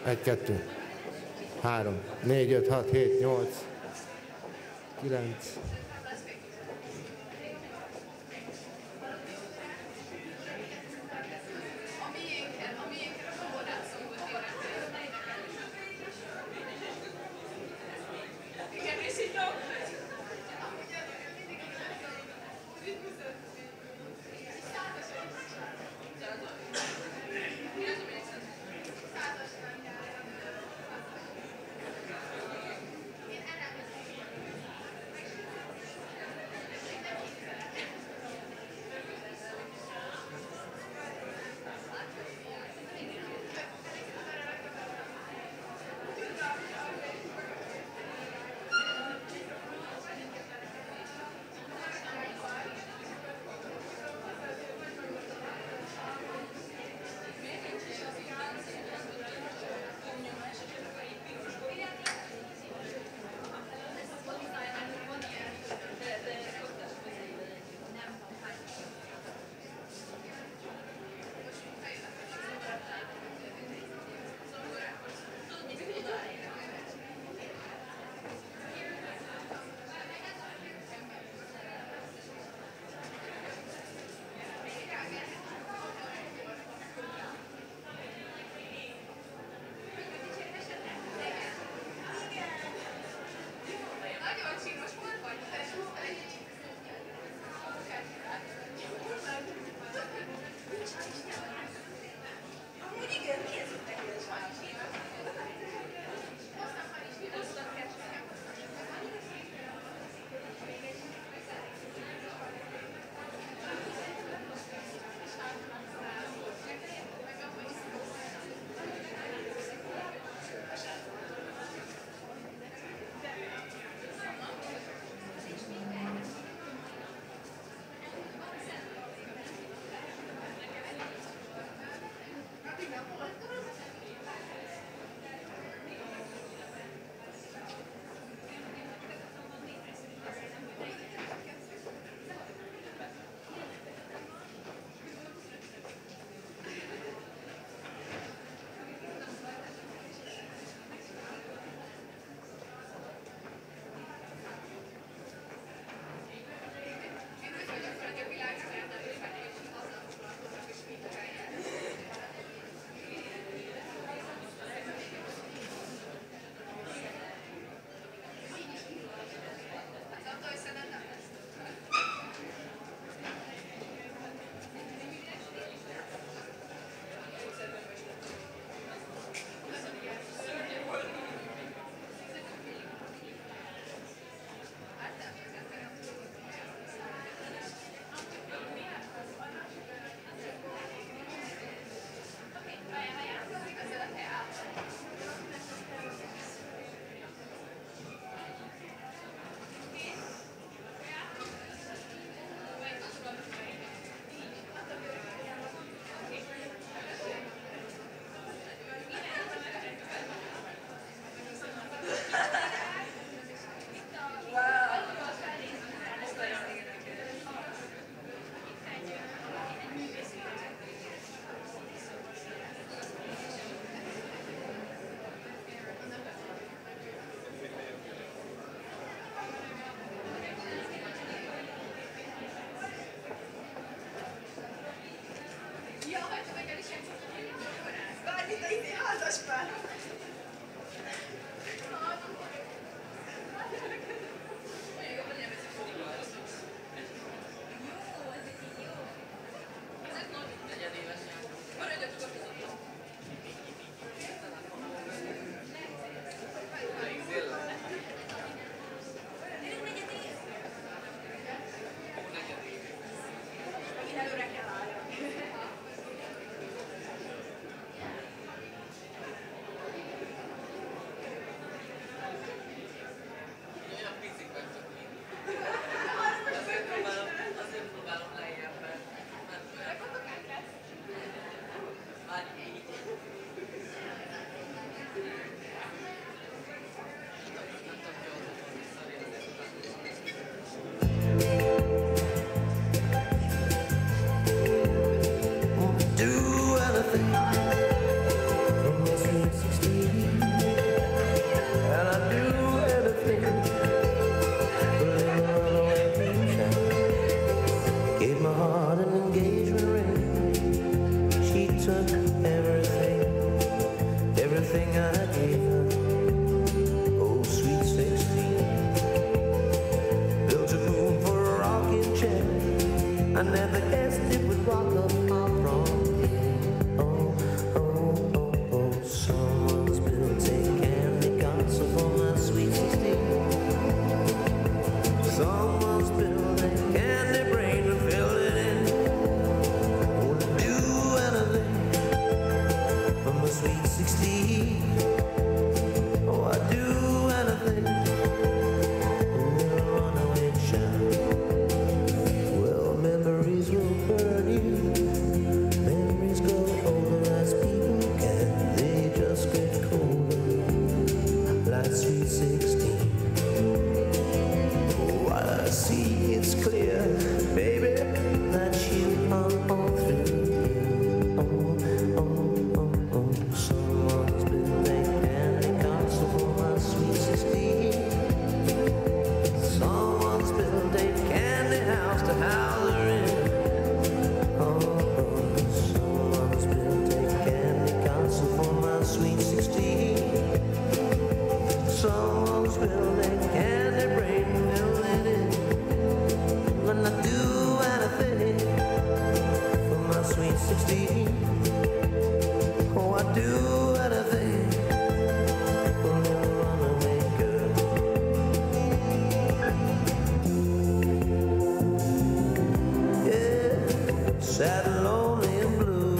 1, 2, 3, 4, 5, 6, 7, 8, 9. I never guessed it would walk up far from here. Oh, oh, oh, oh, someone's built a candy castle for my sweet 16. Someone's built a candy brain and filled it in. Would do anything for my sweet 16. Oh, I'd do anything. Little runaway child. Well, memories will burn you. Memories grow older as people can. They just get colder, like sweet 16. What I see, it's clear, baby, that you are all through. Oh, oh, oh, oh, someone's built a candy castle for my sweet 16. Someone's built a candy house to house her in. Oh, oh, someone's built a candy castle for my sweet 16. Someone's built a candy brain, fill it in. And I do anything for my sweet 16. Oh, I do anything for a little runaway girl. Yeah, sad, lonely, and blue.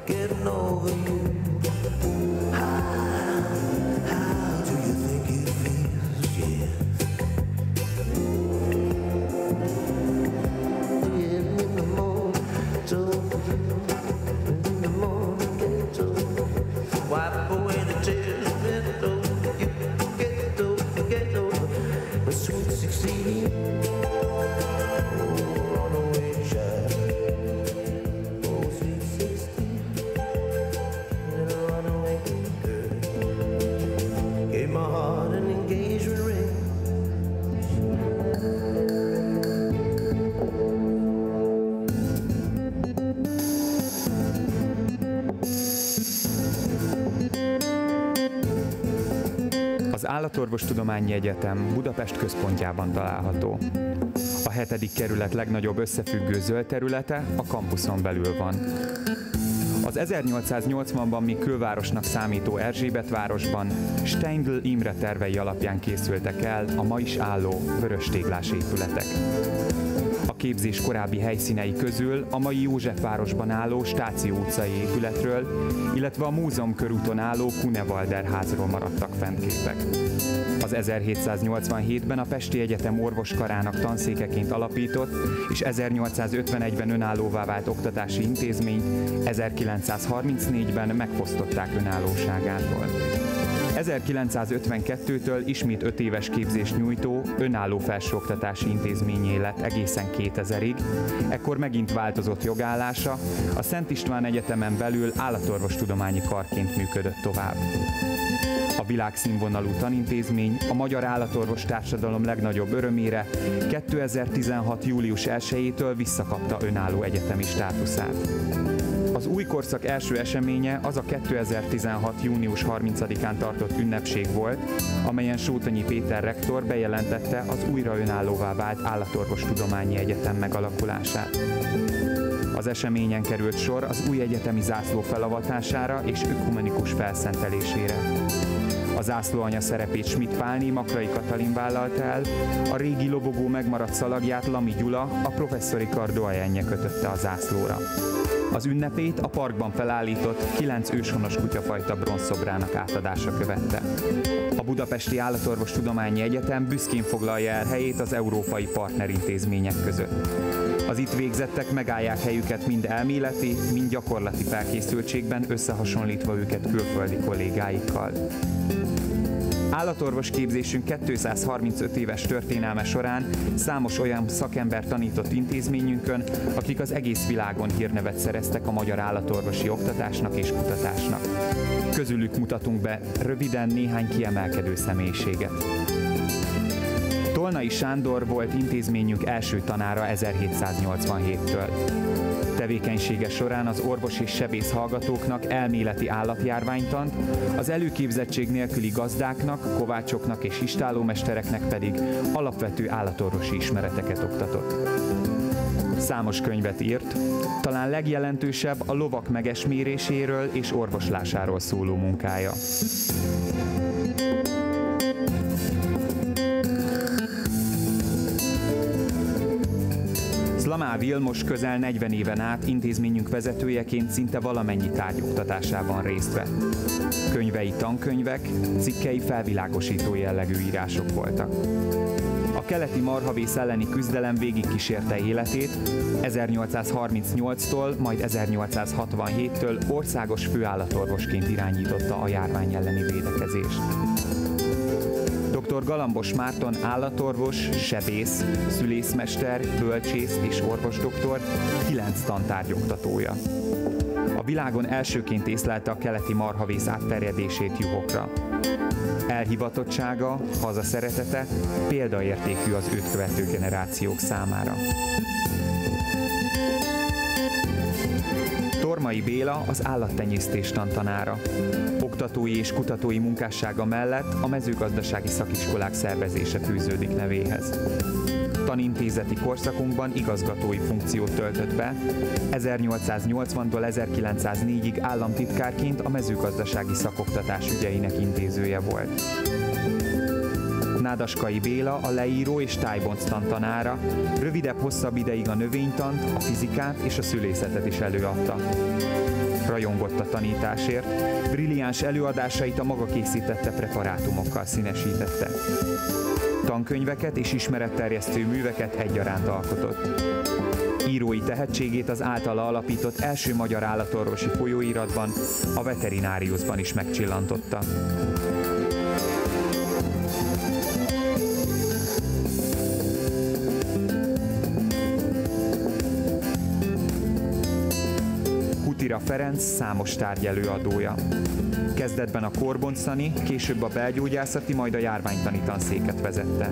Getting over you. How do you think it feels? Yeah. In the morning, in the morning, get over. Wipe away the tears, get over. You get over. The sweet 16. Oh, runaway child. Oh, sweet 16. Little runaway girl. Gave my heart an engagement ring. Az Állatorvostudományi Egyetem Budapest központjában található. A 7. kerület legnagyobb összefüggő zöld területe a kampuszon belül van. Az 1880-ban még külvárosnak számító Erzsébetvárosban Steindl Imre tervei alapján készültek el a ma is álló vöröstéglás épületek. A képzés korábbi helyszínei közül a mai Józsefvárosban álló Stáció utcai épületről, illetve a Múzeum körúton álló Kunevalder házról maradtak fent képek. Az 1787-ben a Pesti Egyetem orvoskarának tanszékeként alapított és 1851-ben önállóvá vált oktatási intézményt 1934-ben megfosztották önállóságától. 1952-től ismét 5 éves képzést nyújtó, önálló felsőoktatási intézményé lett egészen 2000-ig, ekkor megint változott jogállása, a Szent István Egyetemen belül állatorvostudományi karként működött tovább. A világszínvonalú tanintézmény a magyar állatorvos társadalom legnagyobb örömére 2016. július 1-től visszakapta önálló egyetemi státuszát. Az új korszak első eseménye az a 2016. június 30-án tartott ünnepség volt, amelyen Sótonyi Péter rektor bejelentette az újra önállóvá vált Állatorvostudományi Egyetem megalakulását. Az eseményen került sor az új egyetemi zászló felavatására és ökumenikus felszentelésére. A zászlóanya szerepét Schmidt Pálné Makrai Katalin vállalta el, a régi lobogó megmaradt szalagját Lami Gyula, a professzori kar doyenje kötötte a zászlóra. Az ünnepét a parkban felállított 9 őshonos kutyafajta bronzszobrának átadása követte. A Budapesti Állatorvostudományi Egyetem büszkén foglalja el helyét az európai partnerintézmények között. Az itt végzettek megállják helyüket mind elméleti, mind gyakorlati felkészültségben, összehasonlítva őket külföldi kollégáikkal. Állatorvos képzésünk 235 éves történelme során számos olyan szakember tanított intézményünkön, akik az egész világon hírnevet szereztek a magyar állatorvosi oktatásnak és kutatásnak. Közülük mutatunk be röviden néhány kiemelkedő személyiséget. Tolnai Sándor volt intézményünk első tanára 1787-től. Tevékenysége során az orvos és sebész hallgatóknak elméleti állatjárványtant, az előképzettség nélküli gazdáknak, kovácsoknak és istállómestereknek pedig alapvető állatorvosi ismereteket oktatott. Számos könyvet írt, talán legjelentősebb a lovak megesméréséről és orvoslásáról szóló munkája. Zlamá Vilmos közel 40 éven át intézményünk vezetőjeként szinte valamennyi tárgy oktatásában részt vett. Könyvei tankönyvek, cikkei felvilágosító jellegű írások voltak. A keleti marhavész elleni küzdelem végigkísérte életét, 1838-tól, majd 1867-től országos főállatorvosként irányította a járvány elleni védekezést. Dr. Galambos Márton állatorvos, sebész, szülészmester, bölcsész és orvosdoktor 9 tantárgy oktatója. A világon elsőként észlelte a keleti marhavész átterjedését juhokra. Elhivatottsága, hazaszeretete példaértékű az őt követő generációk számára. Tormai Béla az állattenyésztés tantanára. Oktatói és kutatói munkássága mellett a mezőgazdasági szakiskolák szervezése fűződik nevéhez. Tanintézeti korszakunkban igazgatói funkciót töltött be, 1880-tól 1904-ig államtitkárként a mezőgazdasági szakoktatás ügyeinek intézője volt. Nádaskai Béla a leíró és tájbonc tantanára, rövidebb-hosszabb ideig a növénytant, a fizikát és a szülészetet is előadta. Rajongott a tanításért, brilliáns előadásait a maga készítette preparátumokkal színesítette. Tankönyveket és ismeretterjesztő műveket egyaránt alkotott. Írói tehetségét az általa alapított első magyar állatorvosi folyóiratban, a Veterináriusban is megcsillantotta. Hutira Ferenc számos tárgy előadója. Kezdetben a korbonctani, később a belgyógyászati, majd a járványtani tanszéket vezette.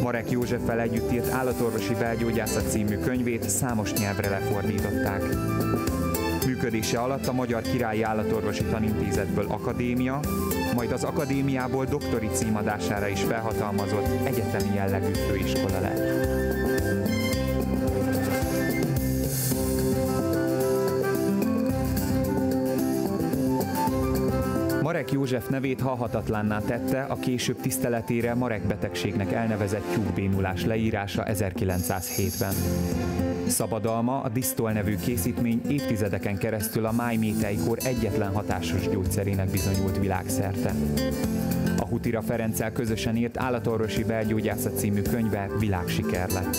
Marek Józseffel együtt írt Állatorvosi Belgyógyászat című könyvét számos nyelvre lefordították. Működése alatt a Magyar Királyi Állatorvosi Tanintézetből akadémia, majd az akadémiából doktori címadására is felhatalmazott egyetemi jellegű főiskola lett. Marek József nevét halhatatlanná tette a később tiszteletére Marek betegségnek elnevezett tyúkbénulás leírása 1907-ben. Szabadalma, a disztol nevű készítmény évtizedeken keresztül a májméteikor egyetlen hatásos gyógyszerének bizonyult világszerte. A Hutira Ferenccel közösen írt Állatorvosi Belgyógyászat című könyve világsiker lett.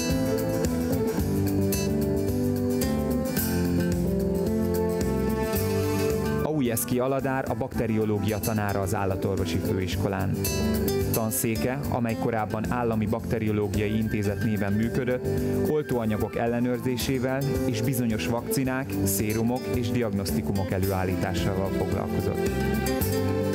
Ujeszki Aladár a bakteriológia tanára az állatorvosi főiskolán. Tanszéke, amely korábban Állami Bakteriológiai Intézet néven működött, oltóanyagok ellenőrzésével és bizonyos vakcinák, szérumok és diagnosztikumok előállításával foglalkozott.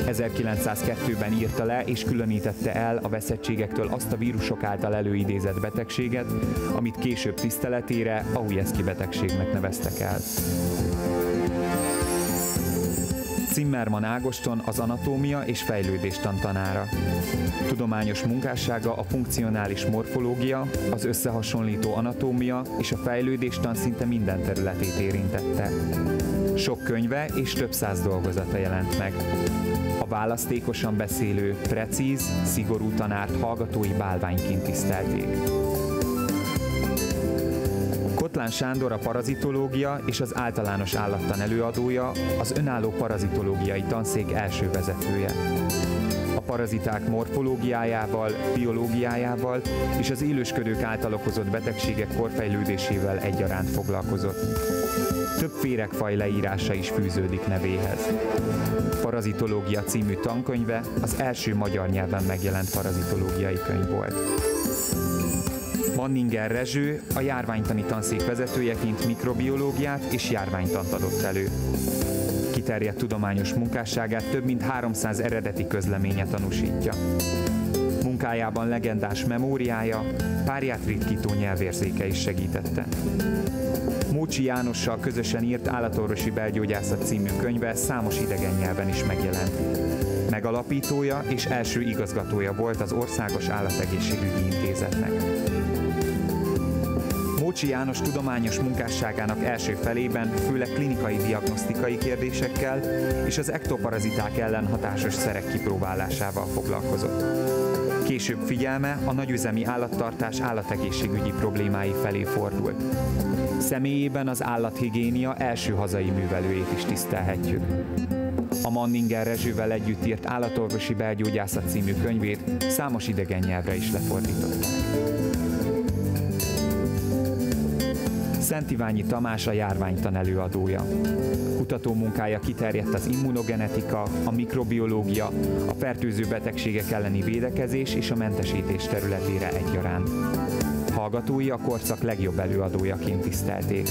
1902-ben írta le és különítette el a veszettségektől azt a vírusok által előidézett betegséget, amit később tiszteletére a Ujeszki betegségnek neveztek el. Zimmermann Ágoston az anatómia és fejlődéstan tanára. Tudományos munkássága a funkcionális morfológia, az összehasonlító anatómia és a fejlődéstan szinte minden területét érintette. Sok könyve és több száz dolgozata jelent meg. A választékosan beszélő, precíz, szigorú tanárt hallgatói bálványként tisztelték. Kotlán Sándor a parazitológia és az általános állattan előadója, az önálló parazitológiai tanszék első vezetője. A paraziták morfológiájával, biológiájával és az élősködők által okozott betegségek korfejlődésével egyaránt foglalkozott. Több féregfaj leírása is fűződik nevéhez. Parazitológia című tankönyve az első magyar nyelven megjelent parazitológiai könyv volt. Manninger Rezső a járványtani tanszék vezetőjeként mikrobiológiát és járványtant adott elő. Kiterjedt tudományos munkásságát több mint 300 eredeti közleménye tanúsítja. munkájában legendás memóriája, párját ritkító nyelvérzéke is segítette. Mócsi Jánossal közösen írt Állatorvosi belgyógyászat című könyve számos idegen nyelven is megjelent. Megalapítója és első igazgatója volt az Országos Állategészségügyi Intézetnek. Mócsi János tudományos munkásságának első felében főleg klinikai diagnosztikai kérdésekkel és az ektoparaziták ellen hatásos szerek kipróbálásával foglalkozott. Később figyelme a nagyüzemi állattartás állategészségügyi problémái felé fordult. Személyében az állathigiénia első hazai művelőjét is tisztelhetjük. A Manninger Rezsővel együtt írt Állatorvosi belgyógyászat című könyvét számos idegen nyelvre is lefordították. Szent Iványi Tamás a járványtan előadója. Kutatómunkája kiterjedt az immunogenetika, a mikrobiológia, a fertőző betegségek elleni védekezés és a mentesítés területére egyaránt. Hallgatói a korszak legjobb előadójaként tisztelték.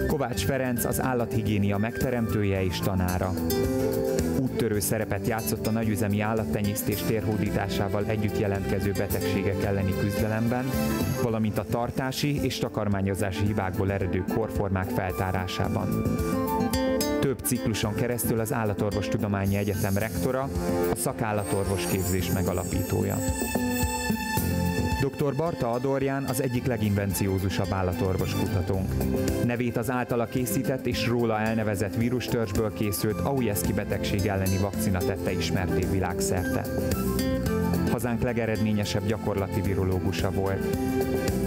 Kovács Ferenc az állathigiénia megteremtője és tanára. Úttörő szerepet játszott a nagyüzemi állattenyésztés térhódításával együtt jelentkező betegségek elleni küzdelemben, valamint a tartási és takarmányozási hibákból eredő korformák feltárásában. Több cikluson keresztül az Állatorvostudományi Egyetem rektora, a szakállatorvos képzés megalapítója. Dr. Barta Adorján az egyik leginvenciózusabb állatorvos kutatónk. Nevét az általa készített és róla elnevezett vírustörzsből készült Aujeszki betegség elleni vakcina tette ismertté világszerte. Hazánk legeredményesebb gyakorlati virológusa volt.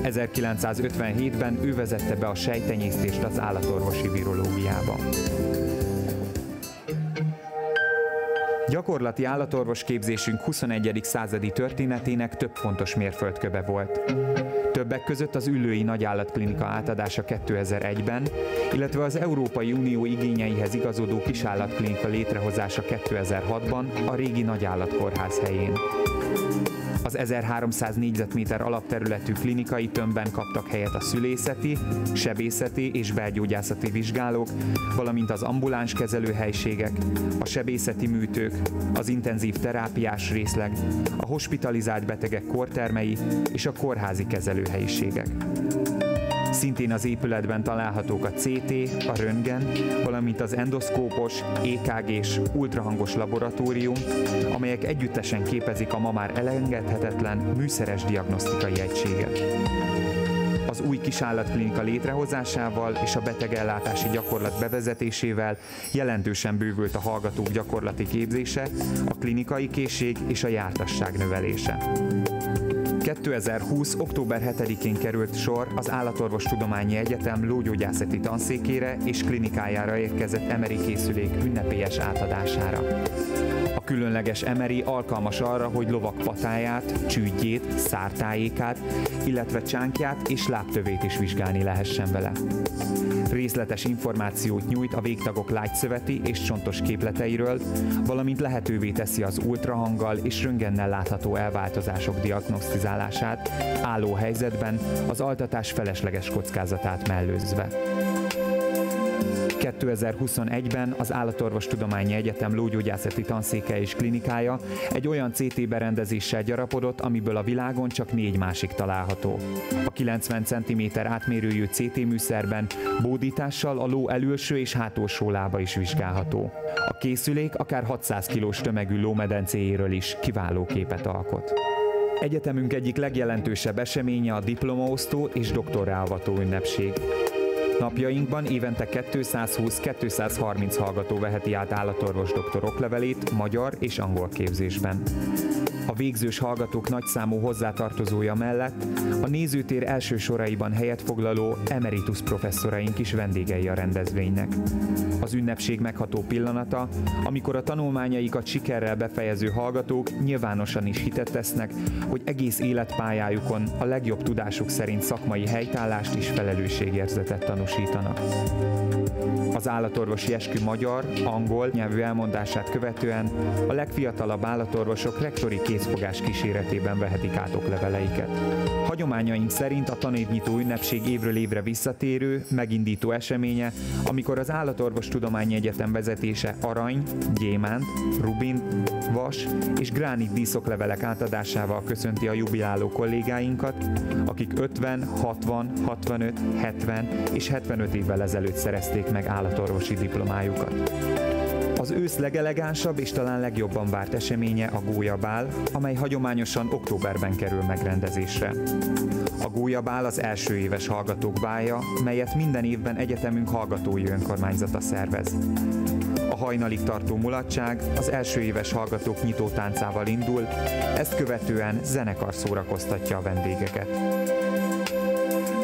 1957-ben ő vezette be a sejttenyésztést az állatorvosi virológiába. Gyakorlati állatorvos képzésünk 21. századi történetének több fontos mérföldköve volt. Többek között az Üllői Nagyállatklinika átadása 2001-ben, illetve az Európai Unió igényeihez igazodó kisállatklinika létrehozása 2006-ban a régi Nagyállatkórház helyén. Az 1300 négyzetméter alapterületű klinikai tömbben kaptak helyet a szülészeti, sebészeti és belgyógyászati vizsgálók, valamint az ambuláns kezelőhelyiségek, a sebészeti műtők, az intenzív terápiás részleg, a hospitalizált betegek kórtermei és a kórházi kezelőhelyiségek. Szintén az épületben találhatók a CT, a röntgen, valamint az endoszkópos, EKG-s, ultrahangos laboratórium, amelyek együttesen képezik a ma már elengedhetetlen műszeres diagnosztikai egységet. Az új kisállatklinika létrehozásával és a betegellátási gyakorlat bevezetésével jelentősen bővült a hallgatók gyakorlati képzése, a klinikai készség és a jártasság növelése. 2020. október 7-én került sor az Állatorvostudományi Egyetem lógyógyászati tanszékére és klinikájára érkezett emery készülék ünnepélyes átadására. A különleges emery alkalmas arra, hogy lovak patáját, csűdjét, szártájékát, illetve csánkját és lábtövét is vizsgálni lehessen vele. Részletes információt nyújt a végtagok lágyszöveti és csontos képleteiről, valamint lehetővé teszi az ultrahanggal és röntgennel látható elváltozások diagnosztizálását álló helyzetben, az altatás felesleges kockázatát mellőzve. 2021-ben az Állatorvostudományi Egyetem lógyógyászati tanszéke és klinikája egy olyan CT berendezéssel gyarapodott, amiből a világon csak 4 másik található. A 90 cm átmérőjű CT műszerben bódítással a ló elülső és hátulsó lába is vizsgálható. A készülék akár 600 kilós tömegű lómedencéjéről is kiváló képet alkot. Egyetemünk egyik legjelentősebb eseménye a diplomaosztó és doktorráavató ünnepség. Napjainkban évente 220-230 hallgató veheti át állatorvos doktor oklevelét magyar és angol képzésben. A végzős hallgatók nagyszámú hozzátartozója mellett a nézőtér első soraiban helyet foglaló emeritus professzoraink is vendégei a rendezvénynek. Az ünnepség megható pillanata, amikor a tanulmányaikat sikerrel befejező hallgatók nyilvánosan is hitet tesznek, hogy egész életpályájukon a legjobb tudásuk szerint szakmai helytállást és felelősségérzetet tanúsítanak. Az állatorvosi eskü magyar, angol nyelvű elmondását követően a legfiatalabb állatorvosok rektori kézfogás kíséretében vehetik át okleveleiket. Hagyományaink szerint a tanévnyitó ünnepség évről évre visszatérő, megindító eseménye, amikor az Állatorvostudományi Egyetem vezetése arany, gyémánt, rubin, vas és gránit díszoklevelek átadásával köszönti a jubiláló kollégáinkat, akik 50, 60, 65, 70 és 75 évvel ezelőtt szerezték meg állatorvosi diplomájukat. Az ősz legelegánsabb és talán legjobban várt eseménye a gólyabál, amely hagyományosan októberben kerül megrendezésre. A gólyabál az első éves hallgatók bálja, melyet minden évben egyetemünk hallgatói önkormányzata szervez. A hajnalig tartó mulatság az első éves hallgatók nyitótáncával indul, ezt követően zenekar szórakoztatja a vendégeket.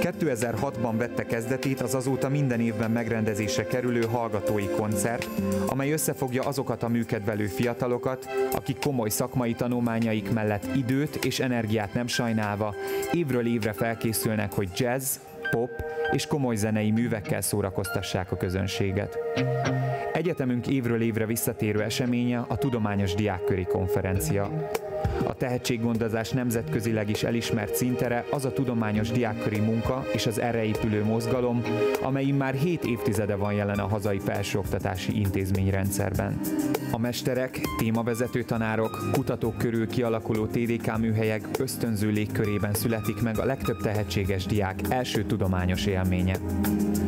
2006-ban vette kezdetét az azóta minden évben megrendezésre kerülő hallgatói koncert, amely összefogja azokat a műkedvelő fiatalokat, akik komoly szakmai tanulmányaik mellett időt és energiát nem sajnálva évről évre felkészülnek, hogy jazz, pop és komoly zenei művekkel szórakoztassák a közönséget. Egyetemünk évről évre visszatérő eseménye a Tudományos Diákköri Konferencia. A tehetséggondozás nemzetközileg is elismert szintere az a tudományos diákköri munka és az erre épülő mozgalom, amely már 7 évtizede van jelen a hazai felsőoktatási intézményrendszerben. A mesterek, témavezető tanárok, kutatók körül kialakuló TDK műhelyek ösztönző légkörében születik meg a legtöbb tehetséges diák első tudományos élménye.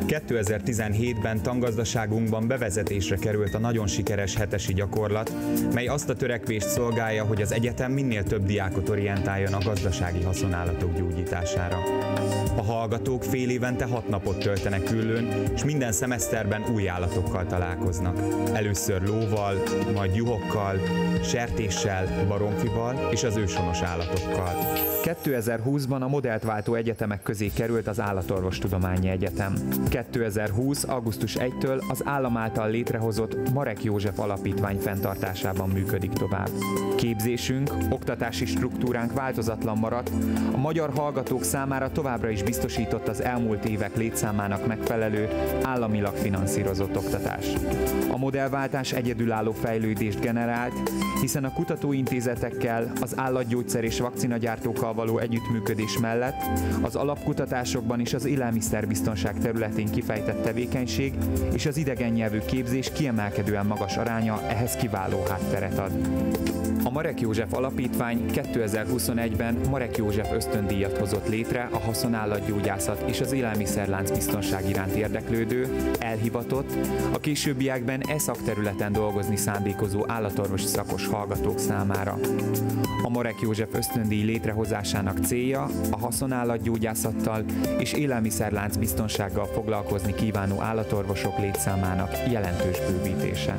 2017-ben tangazdaságunkban bevezetésre került a nagyon sikeres hetesi gyakorlat, mely azt a törekvést szolgálja, hogy az egyetem minél több diákot orientáljon a gazdasági haszonállatok gyógyítására. A hallgatók fél évente 6 napot töltenek üllőn, és minden szemeszterben új állatokkal találkoznak. Először lóval, majd juhokkal, sertéssel, baromfival és az őshonos állatokkal. 2020-ban a modellt váltó egyetemek közé került az Állatorvostudományi Egyetem. 2020. augusztus 1-től az állam által létrehozott Marek József Alapítvány fenntartásában működik tovább. Képzésünk, oktatási struktúránk változatlan maradt, a magyar hallgatók számára továbbra is biztosított az elmúlt évek létszámának megfelelő, államilag finanszírozott oktatás. A modellváltás egyedülálló fejlődést generált, hiszen a kutatóintézetekkel, az állatgyógyszer és vakcinagyártókkal való együttműködés mellett az alapkutatásokban és az élelmiszerbiztonság területén kifejtett tevékenység és az idegen nyelvű képzés kiemelkedően magas aránya ehhez kiváló hátteret ad. A Marek József Alapítvány 2021-ben Marek József ösztöndíjat hozott létre a haszonállatgyógyászat és az élelmiszerlánc biztonság iránt érdeklődő, elhivatott, a későbbiekben szakterületen dolgozni szándékozó állatorvosi szakos hallgatók számára. A Marek József ösztöndíj létrehozásának célja a haszonállatgyógyászattal és élelmiszerlánc biztonsággal foglalkozni kívánó állatorvosok létszámának jelentős bővítése.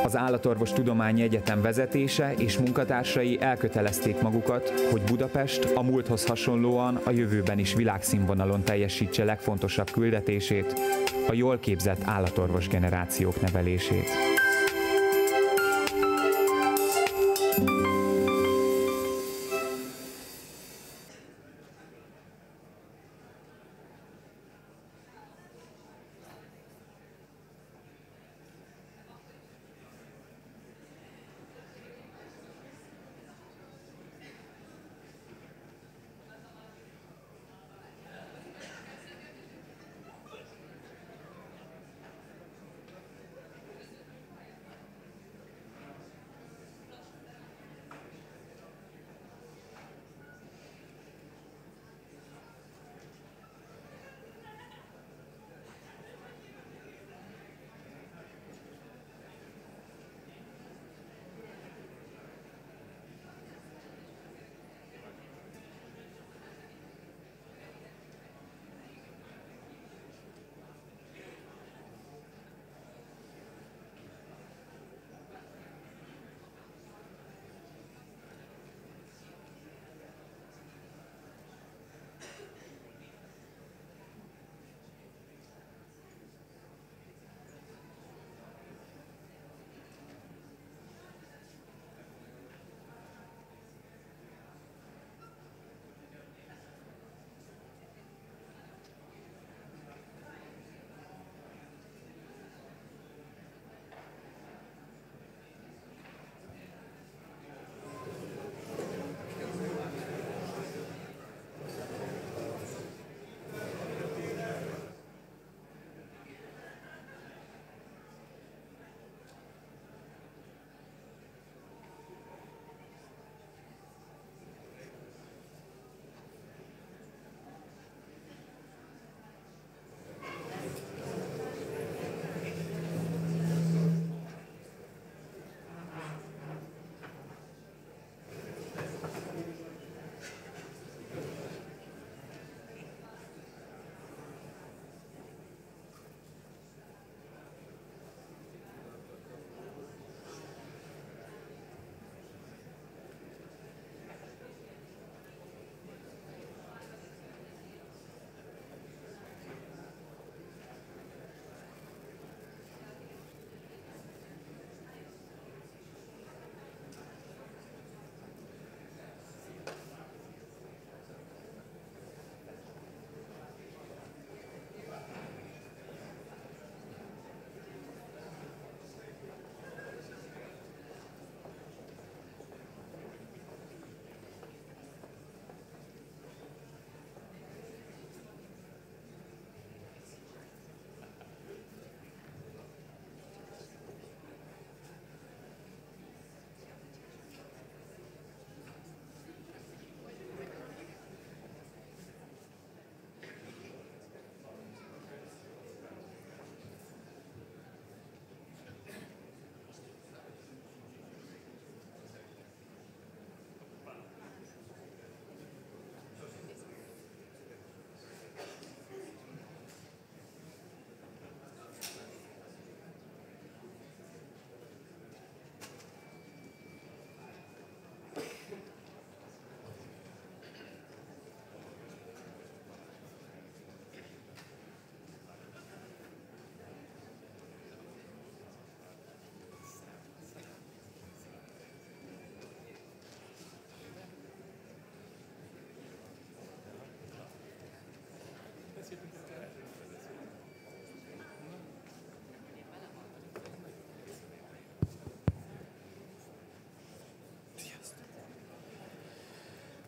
Az Állatorvostudományi Egyetem vezetése és munkatársai elkötelezték magukat, hogy Budapest a múlthoz hasonlóan a jövőben is világszínvonalon teljesítse legfontosabb küldetését, a jól képzett állatorvos generációk nevelését.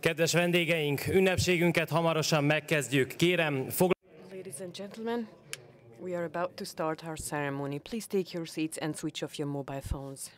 Kedves vendégeink, ünnepségünket hamarosan megkezdjük. Kérem, Ladies and gentlemen, we are about to start our ceremony. Please take your seats and switch off your mobile phones.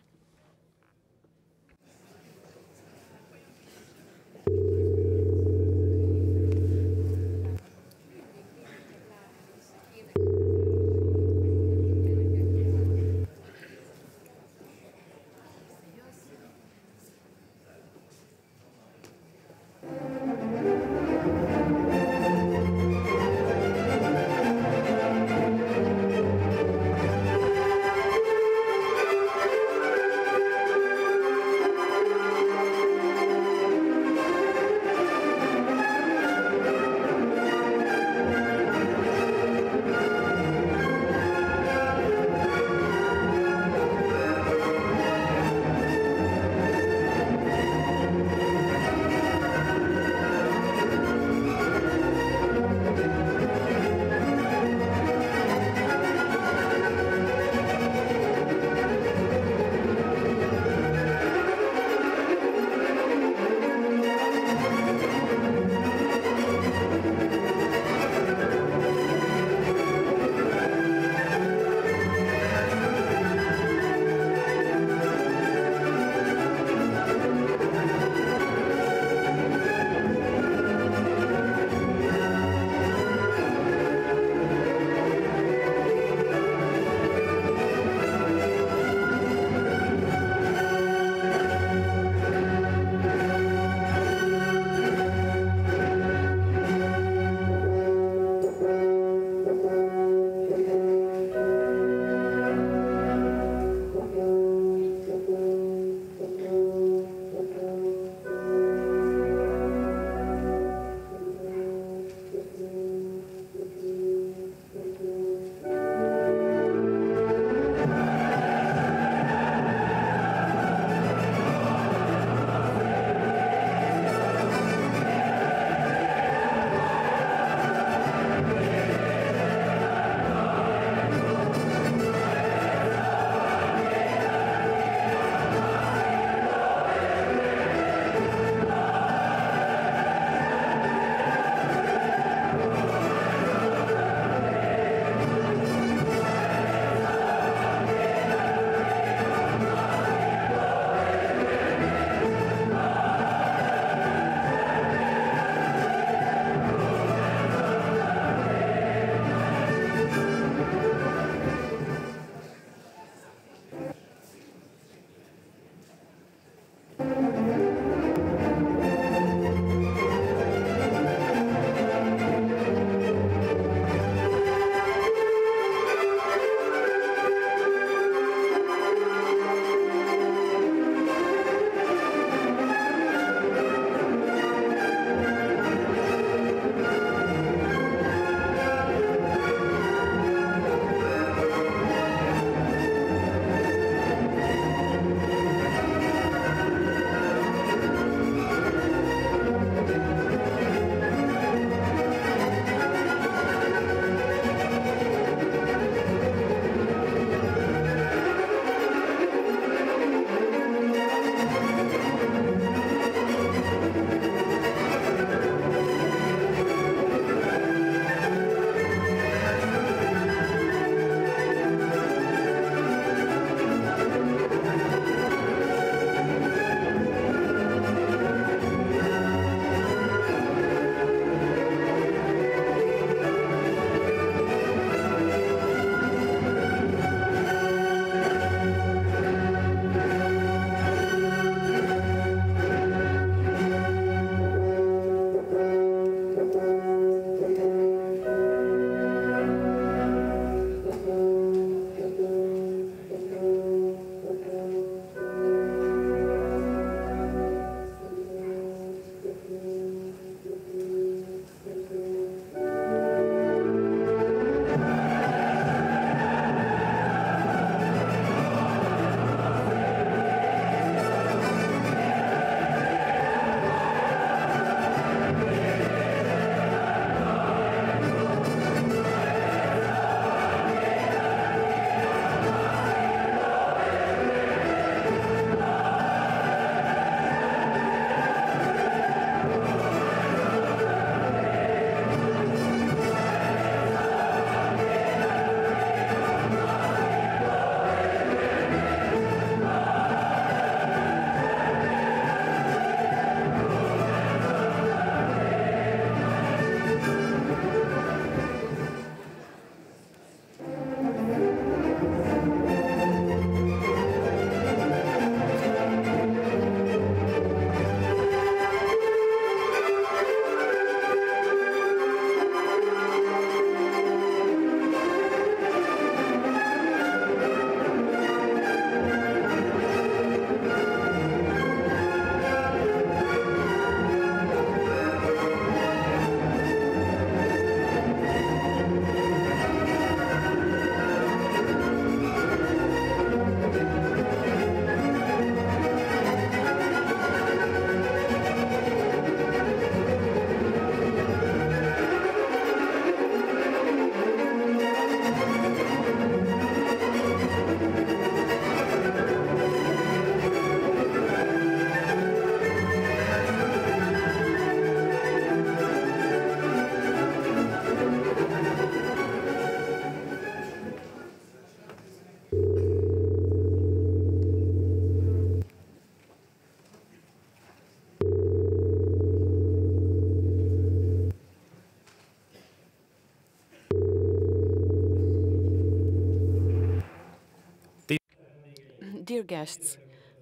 guests,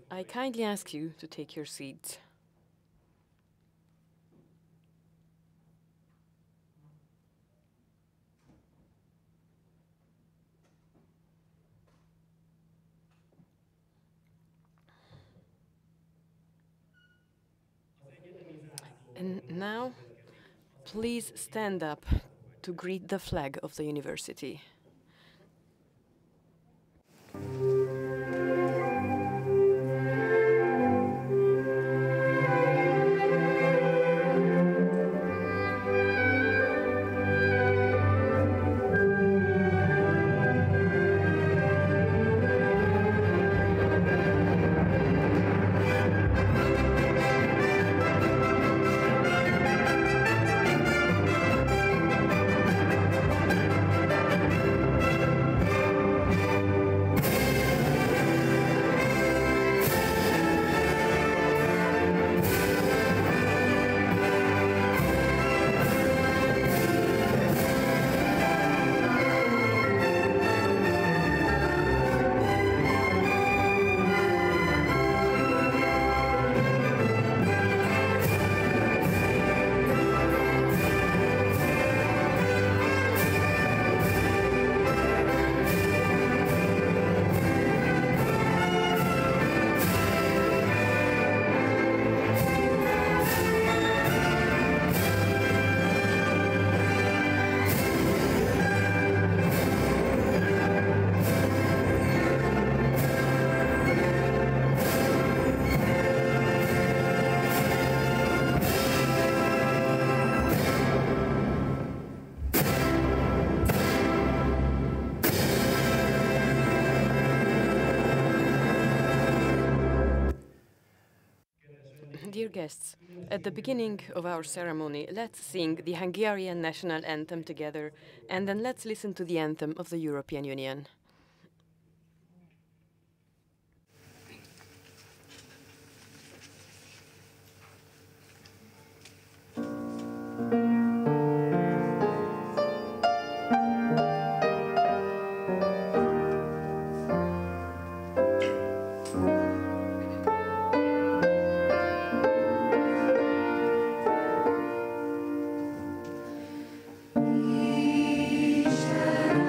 I kindly ask you to take your seats. And now, please stand up to greet the flag of the university. Dear guests, at the beginning of our ceremony, let's sing the Hungarian national anthem together, and then let's listen to the anthem of the European Union. We shall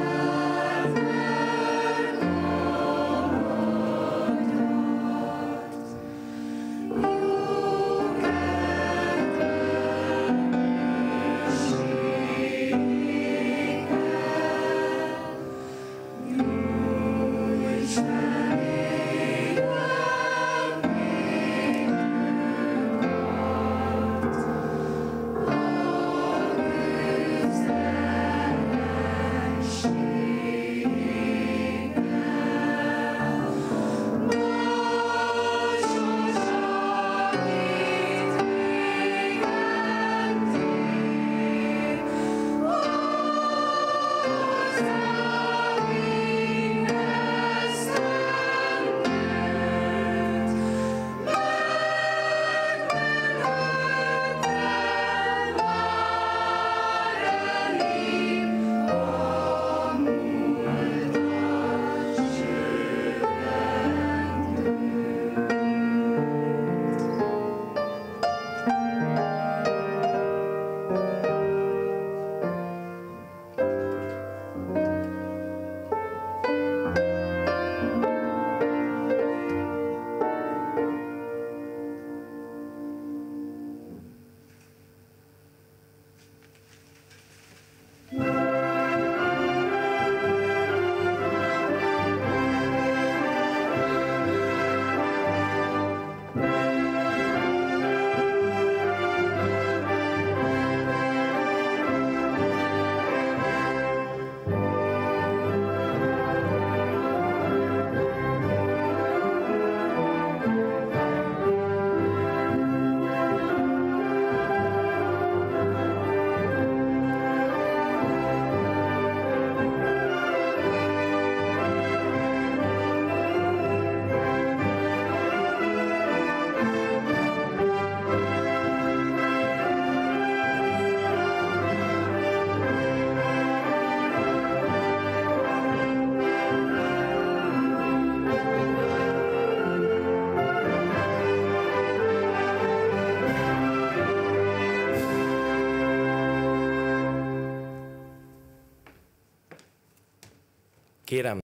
Kérem.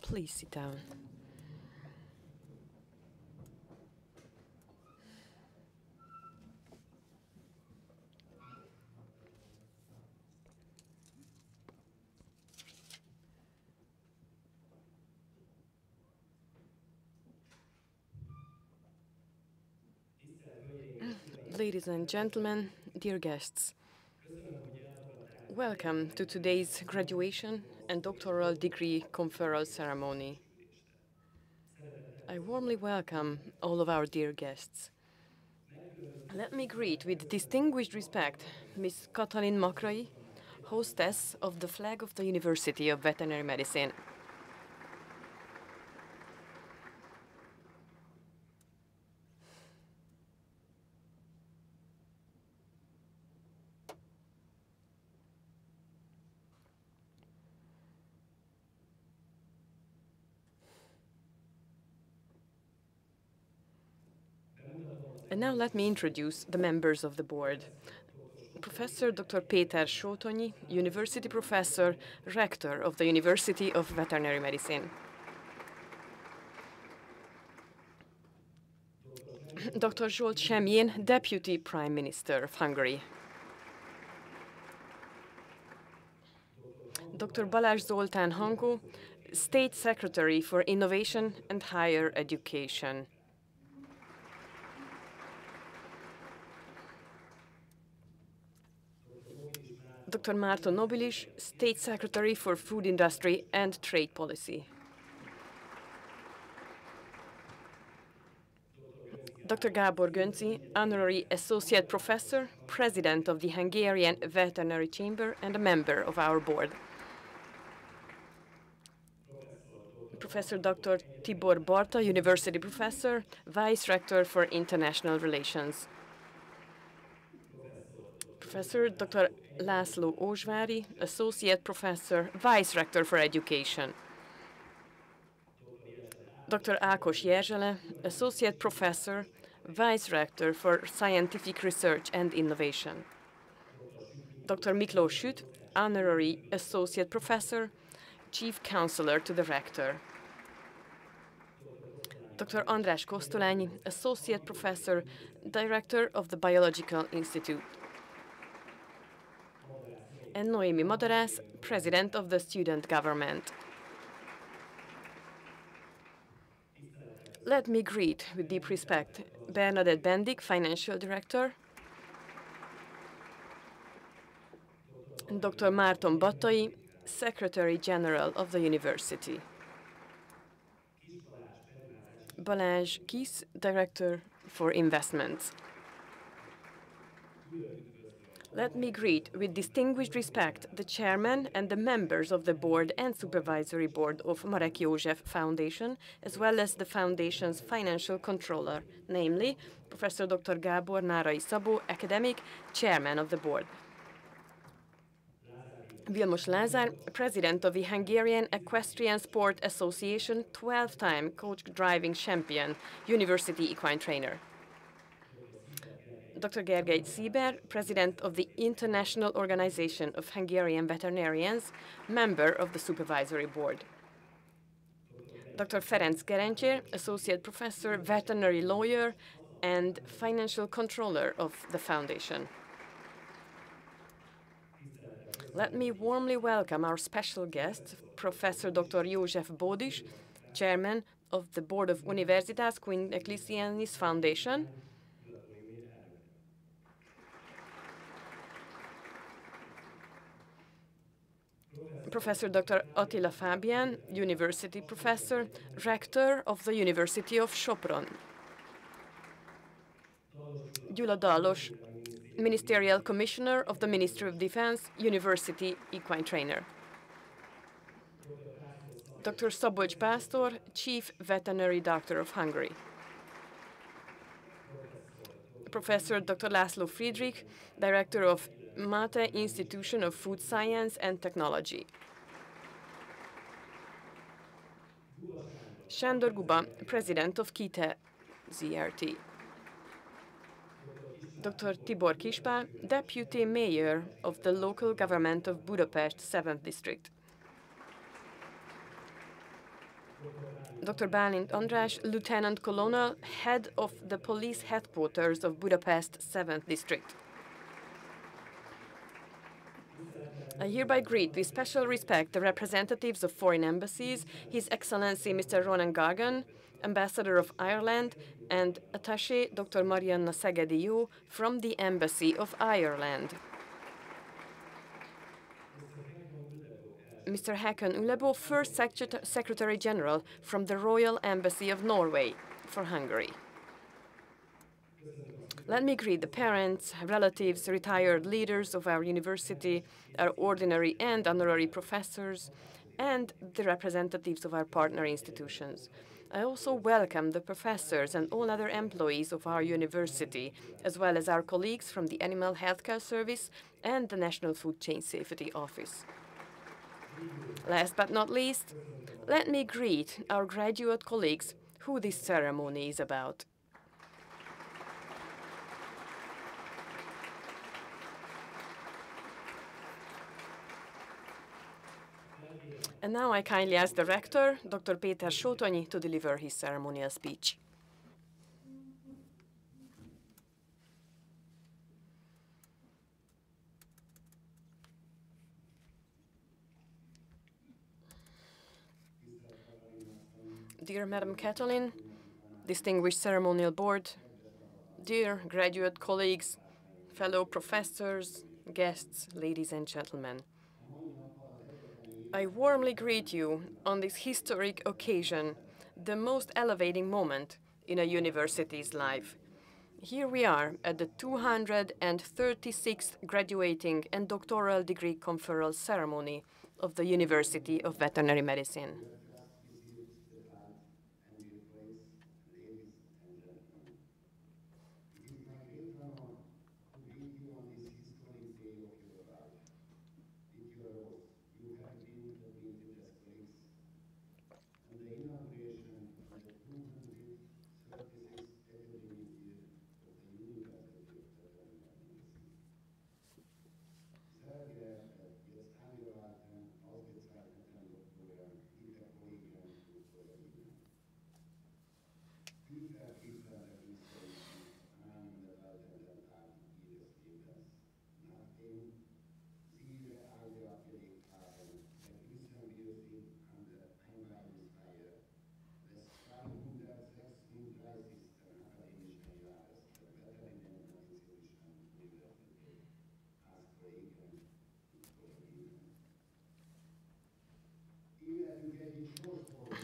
Please sit down. Ladies and gentlemen, dear guests, welcome to today's graduation and doctoral degree conferral ceremony. I warmly welcome all of our dear guests. Let me greet with distinguished respect Ms. Katalin Makrai, hostess of the flag of the University of Veterinary Medicine. And now let me introduce the members of the board. Professor Dr. Péter Sótonyi, University Professor, Rector of the University of Veterinary Medicine. Dr. Zsolt Semjén, Deputy Prime Minister of Hungary. Dr. Balázs Zoltán Hankó, State Secretary for Innovation and Higher Education. Dr. Márton Nobilis, State Secretary for Food Industry and Trade Policy. Dr. Gábor Gönci, Honorary Associate Professor, President of the Hungarian Veterinary Chamber and a member of our board. Professor Dr. Tibor Barta, University Professor, Vice Rector for International Relations. Professor Dr. László Ózsvári, Associate Professor, Vice Rector for Education. Dr. Ákos Jerzsele, Associate Professor, Vice Rector for Scientific Research and Innovation. Dr. Miklós Süt, Honorary Associate Professor, Chief Counselor to the Rector. Dr. András Kosztolányi, Associate Professor, Director of the Biological Institute. And Noémi Madarász, President of the Student Government. Let me greet with deep respect Bernadett Bendik, Financial Director, and Dr. Márton Battai, Secretary General of the University. Balázs Kisz, Director for Investments. Let me greet with distinguished respect the chairman and the members of the board and supervisory board of Marek József Foundation, as well as the foundation's financial controller, namely Professor Dr. Gábor Nárai Szabó, academic, chairman of the board. Vilmos Lázár, president of the Hungarian Equestrian Sport Association, 12-time coach driving champion, university equine trainer. Dr. Gergely Sieber, president of the International Organization of Hungarian Veterinarians, member of the supervisory board. Dr. Ferenc Gerencsér, associate professor, veterinary lawyer, and financial controller of the foundation. Let me warmly welcome our special guest, Professor Dr. József Bódis, chairman of the board of Universitas Queen Ecclesianis Foundation, Professor Dr. Attila Fábián, University Professor, Rector of the University of Sopron. Gyula Dallos, Ministerial Commissioner of the Ministry of Defense, University Equine Trainer. Dr. Szabolcs Pásztor, Chief Veterinary Doctor of Hungary. Professor Dr. László Friedrich, Director of Mate Institution of Food Science and Technology. Sándor Guba, President of KITE ZRT. Dr. Tibor Kispál, Deputy Mayor of the Local Government of Budapest 7th District. Dr. Bálint András, Lieutenant Colonel, Head of the Police Headquarters of Budapest 7th District. I hereby greet with special respect the representatives of foreign embassies, His Excellency Mr. Ronan Gargan, Ambassador of Ireland, and Attaché Dr. Marianna Szegedi Jó from the Embassy of Ireland. Mr. Håkon Ullebo, First Secretary General from the Royal Embassy of Norway for Hungary. Let me greet the parents, relatives, retired leaders of our university, our ordinary and honorary professors, and the representatives of our partner institutions. I also welcome the professors and all other employees of our university, as well as our colleagues from the Animal Healthcare Service and the National Food Chain Safety Office. Last but not least, let me greet our graduate colleagues who this ceremony is about. And now I kindly ask the rector, Dr. Péter Sótonyi, to deliver his ceremonial speech. Dear Madam Katalin, distinguished ceremonial board, dear graduate colleagues, fellow professors, guests, ladies and gentlemen. I warmly greet you on this historic occasion, the most elevating moment in a university's life. Here we are at the 236th graduating and doctoral degree conferral ceremony of the University of Veterinary Medicine.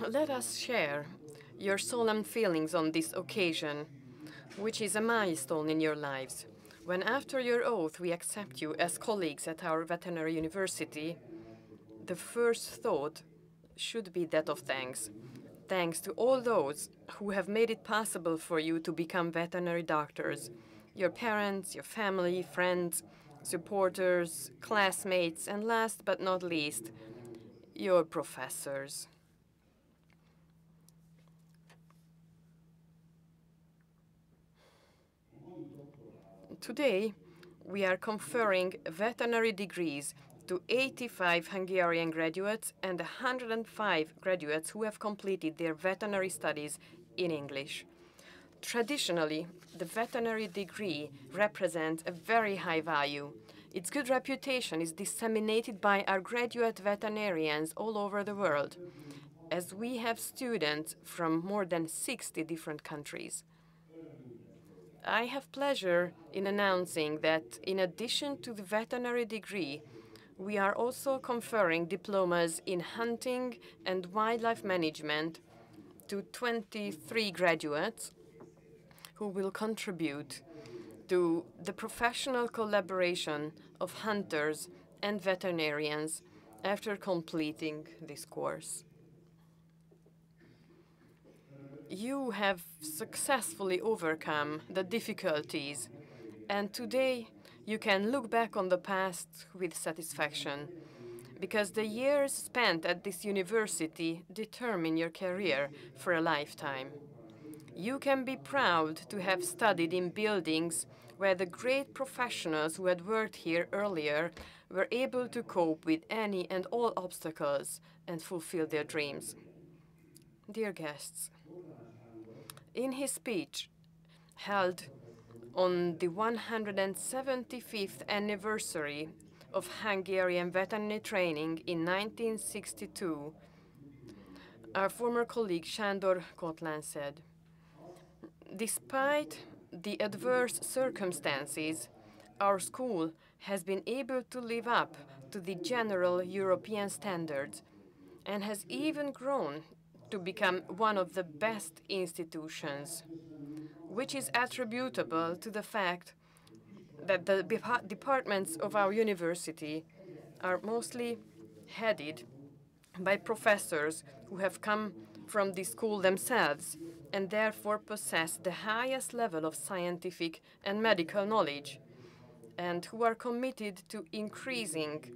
Let us share your solemn feelings on this occasion, which is a milestone in your lives, when after your oath we accept you as colleagues at our veterinary university. The first thought should be that of thanks. Thanks to all those who have made it possible for you to become veterinary doctors. Your parents, your family, friends, supporters, classmates, and last but not least, your professors. Today, we are conferring veterinary degrees to 85 Hungarian graduates and 105 graduates who have completed their veterinary studies in English. Traditionally, the veterinary degree represents a very high value. Its good reputation is disseminated by our graduate veterinarians all over the world, as we have students from more than 60 different countries. I have pleasure in announcing that in addition to the veterinary degree, we are also conferring diplomas in hunting and wildlife management to 23 graduates who will contribute to the professional collaboration of hunters and veterinarians after completing this course. You have successfully overcome the difficulties, and today you can look back on the past with satisfaction, because the years spent at this university determine your career for a lifetime. You can be proud to have studied in buildings where the great professionals who had worked here earlier were able to cope with any and all obstacles and fulfill their dreams. Dear guests, in his speech held on the 175th anniversary of Hungarian veterinary training in 1962, our former colleague Sándor Kotlán said, "Despite the adverse circumstances, our school has been able to live up to the general European standards and has even grown to become one of the best institutions, which is attributable to the fact that the departments of our university are mostly headed by professors who have come from the school themselves and therefore possess the highest level of scientific and medical knowledge, and who are committed to increasing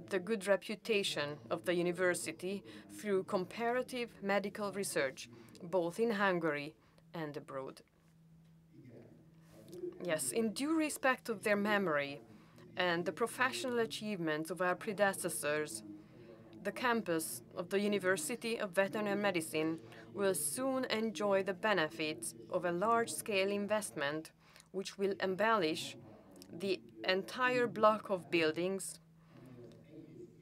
the good reputation of the university through comparative medical research, both in Hungary and abroad." Yes, in due respect of their memory and the professional achievements of our predecessors, the campus of the University of Veterinary Medicine will soon enjoy the benefits of a large-scale investment which will embellish the entire block of buildings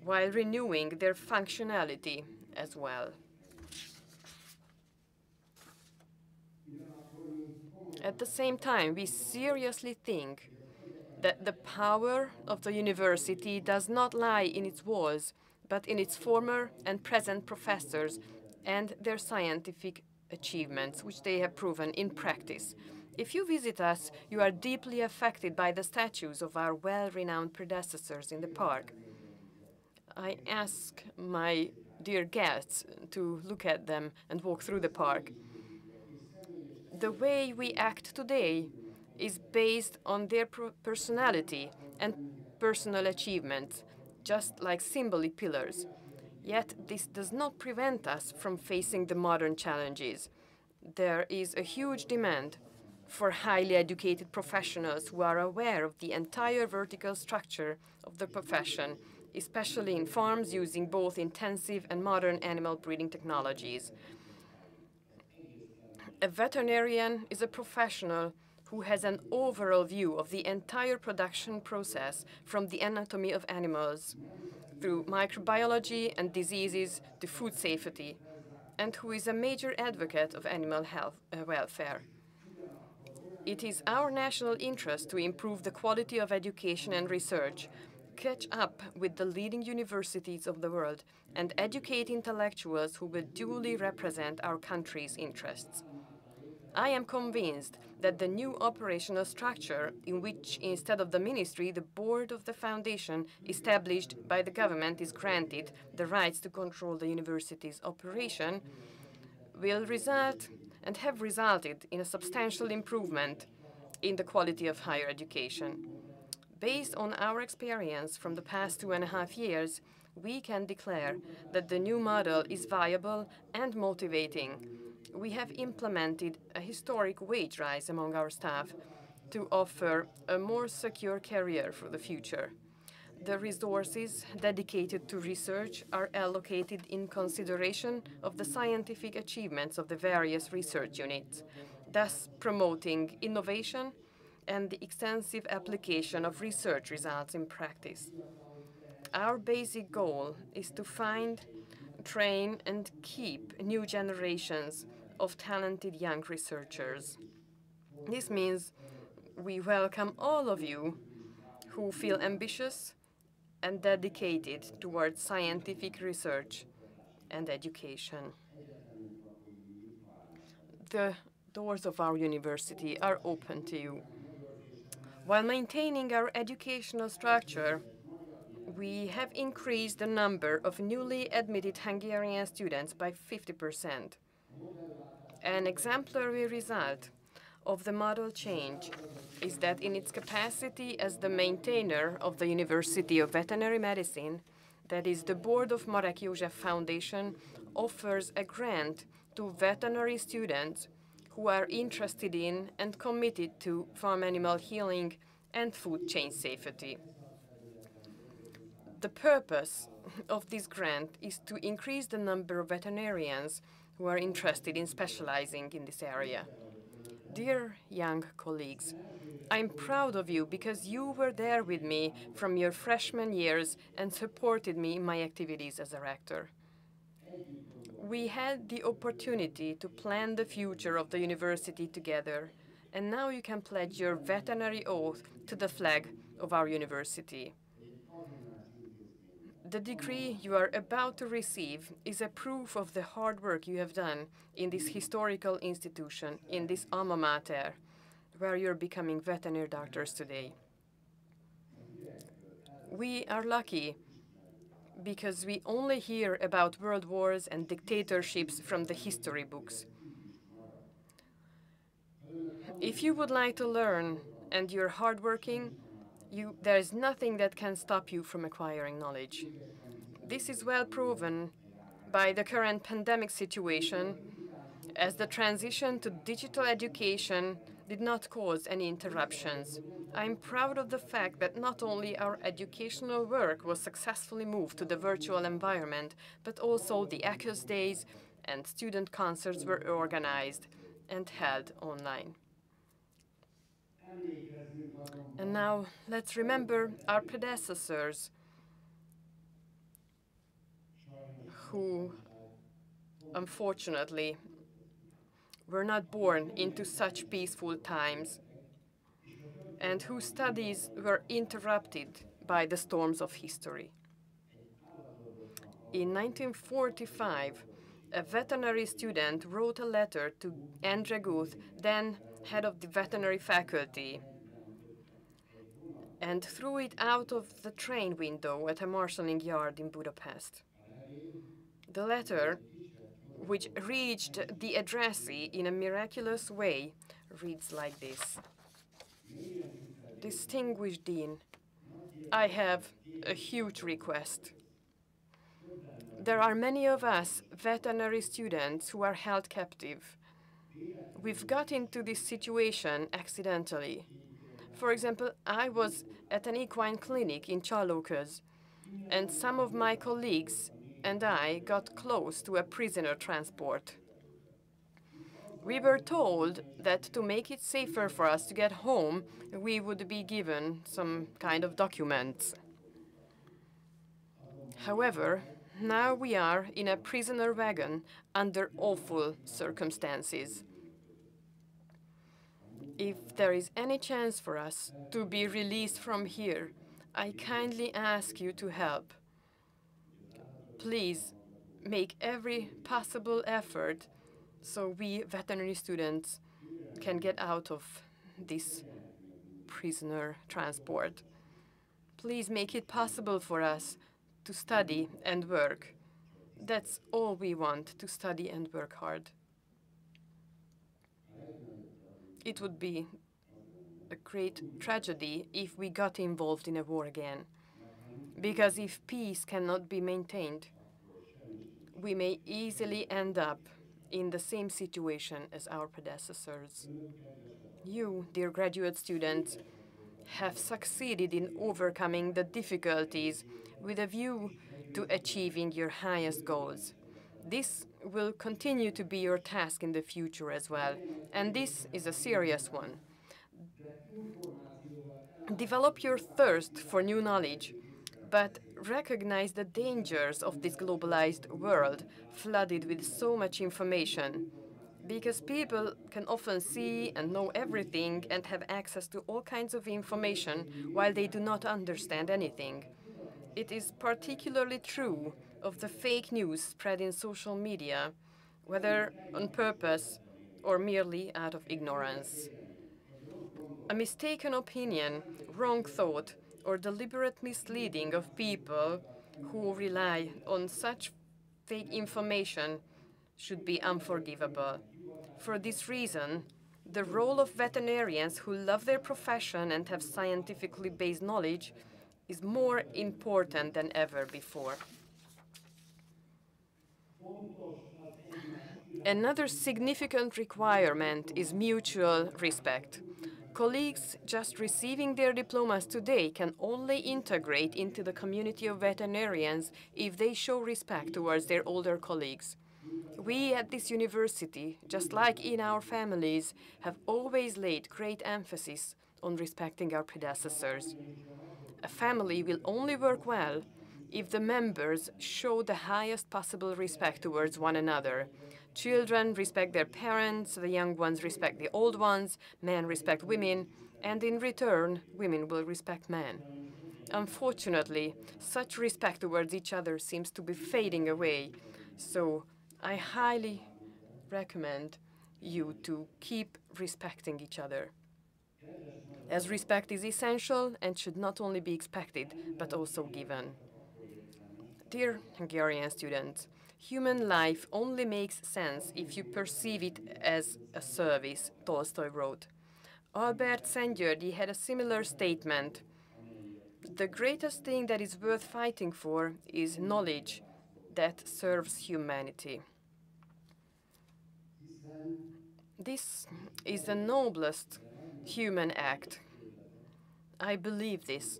while renewing their functionality as well. At the same time, we seriously think that the power of the university does not lie in its walls, but in its former and present professors and their scientific achievements, which they have proven in practice. If you visit us, you are deeply affected by the statues of our well-renowned predecessors in the park. I ask my dear guests to look at them and walk through the park. The way we act today is based on their personality and personal achievements, just like symbolic pillars. Yet this does not prevent us from facing the modern challenges. There is a huge demand for highly educated professionals who are aware of the entire vertical structure of the profession, especially in farms using both intensive and modern animal breeding technologies. A veterinarian is a professional who has an overall view of the entire production process, from the anatomy of animals through microbiology and diseases to food safety, and who is a major advocate of animal health welfare. It is our national interest to improve the quality of education and research, catch up with the leading universities of the world, and educate intellectuals who will duly represent our country's interests. I am convinced that the new operational structure, in which instead of the ministry, the board of the foundation established by the government is granted the rights to control the university's operation, will result and have resulted in a substantial improvement in the quality of higher education. Based on our experience from the past 2.5 years, we can declare that the new model is viable and motivating. We have implemented a historic wage rise among our staff to offer a more secure career for the future. The resources dedicated to research are allocated in consideration of the scientific achievements of the various research units, thus promoting innovation and the extensive application of research results in practice. Our basic goal is to find, train, and keep new generations of talented young researchers. This means we welcome all of you who feel ambitious and dedicated towards scientific research and education. The doors of our university are open to you. While maintaining our educational structure, we have increased the number of newly admitted Hungarian students by 50%. An exemplary result of the model change is that in its capacity as the maintainer of the University of Veterinary Medicine, that is, the board of Marek József Foundation offers a grant to veterinary students who are interested in and committed to farm animal healing and food chain safety. The purpose of this grant is to increase the number of veterinarians who are interested in specializing in this area. Dear young colleagues, I'm proud of you because you were there with me from your freshman years and supported me in my activities as a rector. We had the opportunity to plan the future of the university together, and now you can pledge your veterinary oath to the flag of our university. The degree you are about to receive is a proof of the hard work you have done in this historical institution, in this alma mater, where you're becoming veterinary doctors today. We are lucky because we only hear about world wars and dictatorships from the history books. If you would like to learn and you're hardworking, there is nothing that can stop you from acquiring knowledge. This is well proven by the current pandemic situation, as the transition to digital education did not cause any interruptions. I'm proud of the fact that not only our educational work was successfully moved to the virtual environment, but also the ACUS days and student concerts were organized and held online. And now let's remember our predecessors who, unfortunately, were not born into such peaceful times and whose studies were interrupted by the storms of history. In 1945, a veterinary student wrote a letter to Endre Guth, then head of the veterinary faculty, and threw it out of the train window at a marshalling yard in Budapest. The letter, which reached the addressee in a miraculous way, reads like this. Distinguished Dean, I have a huge request. There are many of us veterinary students who are held captive. We've got into this situation accidentally. For example, I was at an equine clinic in Csallóköz, and some of my colleagues and I got close to a prisoner transport. We were told that to make it safer for us to get home, we would be given some kind of documents. However, now we are in a prisoner wagon under awful circumstances. If there is any chance for us to be released from here, I kindly ask you to help. Please make every possible effort so we veterinary students can get out of this prisoner transport. Please make it possible for us to study and work. That's all we want, to study and work hard. It would be a great tragedy if we got involved in a war again. Because if peace cannot be maintained, we may easily end up in the same situation as our predecessors. You, dear graduate students, have succeeded in overcoming the difficulties with a view to achieving your highest goals. This will continue to be your task in the future as well, and this is a serious one. Develop your thirst for new knowledge, but recognize the dangers of this globalized world flooded with so much information. Because people can often see and know everything and have access to all kinds of information while they do not understand anything. It is particularly true of the fake news spread in social media, whether on purpose or merely out of ignorance. A mistaken opinion, wrong thought, or deliberate misleading of people who rely on such fake information should be unforgivable. For this reason, the role of veterinarians who love their profession and have scientifically based knowledge is more important than ever before. Another significant requirement is mutual respect. Colleagues just receiving their diplomas today can only integrate into the community of veterinarians if they show respect towards their older colleagues. We at this university, just like in our families, have always laid great emphasis on respecting our predecessors. A family will only work well if the members show the highest possible respect towards one another. Children respect their parents, the young ones respect the old ones, men respect women, and in return, women will respect men. Unfortunately, such respect towards each other seems to be fading away, so I highly recommend you to keep respecting each other, as respect is essential and should not only be expected, but also given. Dear Hungarian students, human life only makes sense if you perceive it as a service, Tolstoy wrote. Albert Szent-Györgyi had a similar statement. The greatest thing that is worth fighting for is knowledge that serves humanity. This is the noblest human act. I believe this,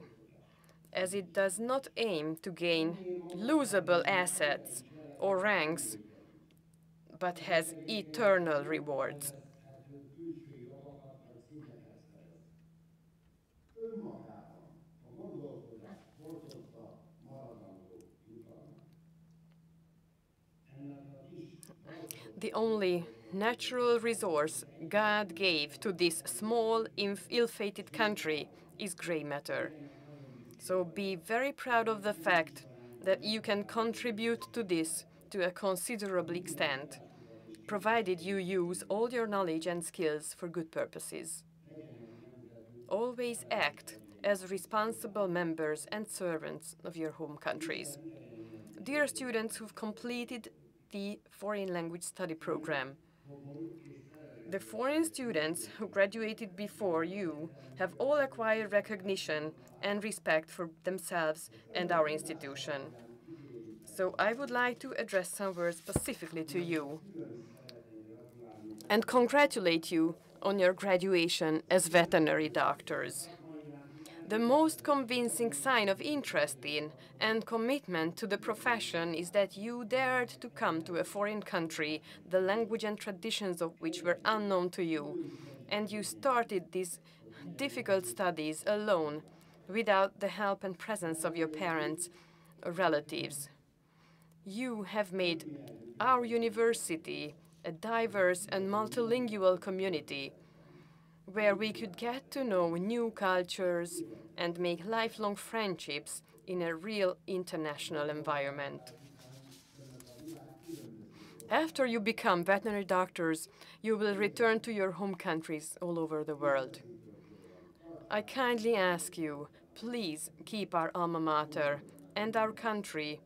as it does not aim to gain losable assets or ranks, but has eternal rewards. The only natural resource God gave to this small, ill-fated country is gray matter. So be very proud of the fact that you can contribute to this to a considerable extent, provided you use all your knowledge and skills for good purposes. Always act as responsible members and servants of your home countries. Dear students who've completed the foreign language study program, the foreign students who graduated before you have all acquired recognition and respect for themselves and our institution. So I would like to address some words specifically to you and congratulate you on your graduation as veterinary doctors. The most convincing sign of interest in and commitment to the profession is that you dared to come to a foreign country, the language and traditions of which were unknown to you, and you started these difficult studies alone, without the help and presence of your parents or relatives. You have made our university a diverse and multilingual community where we could get to know new cultures and make lifelong friendships in a real international environment. After you become veterinary doctors, you will return to your home countries all over the world. I kindly ask you, please keep our alma mater and our country,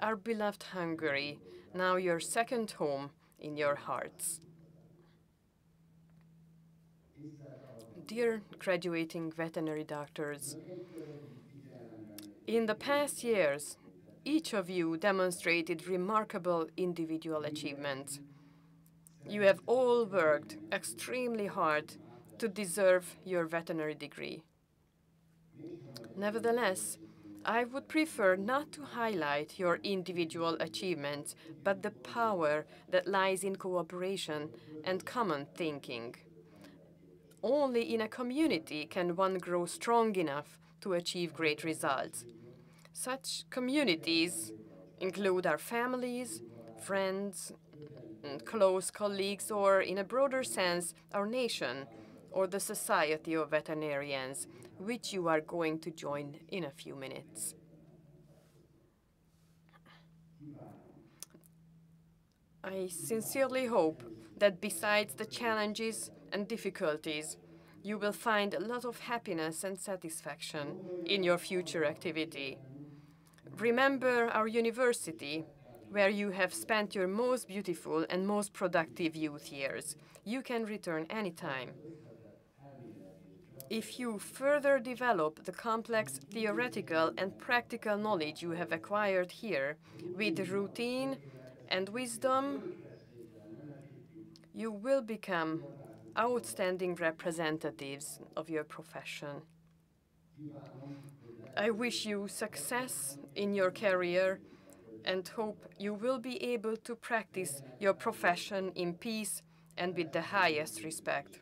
our beloved Hungary, now your second home, in your hearts. Dear graduating veterinary doctors, in the past years, each of you demonstrated remarkable individual achievements. You have all worked extremely hard to deserve your veterinary degree. Nevertheless, I would prefer not to highlight your individual achievements, but the power that lies in cooperation and common thinking. Only in a community can one grow strong enough to achieve great results. Such communities include our families, friends, and close colleagues, or in a broader sense, our nation, or the Society of Veterinarians, which you are going to join in a few minutes. I sincerely hope that besides the challenges and difficulties, you will find a lot of happiness and satisfaction in your future activity. Remember our university, where you have spent your most beautiful and most productive youth years. You can return anytime. If you further develop the complex theoretical and practical knowledge you have acquired here with routine and wisdom, you will become outstanding representatives of your profession. I wish you success in your career and hope you will be able to practice your profession in peace and with the highest respect.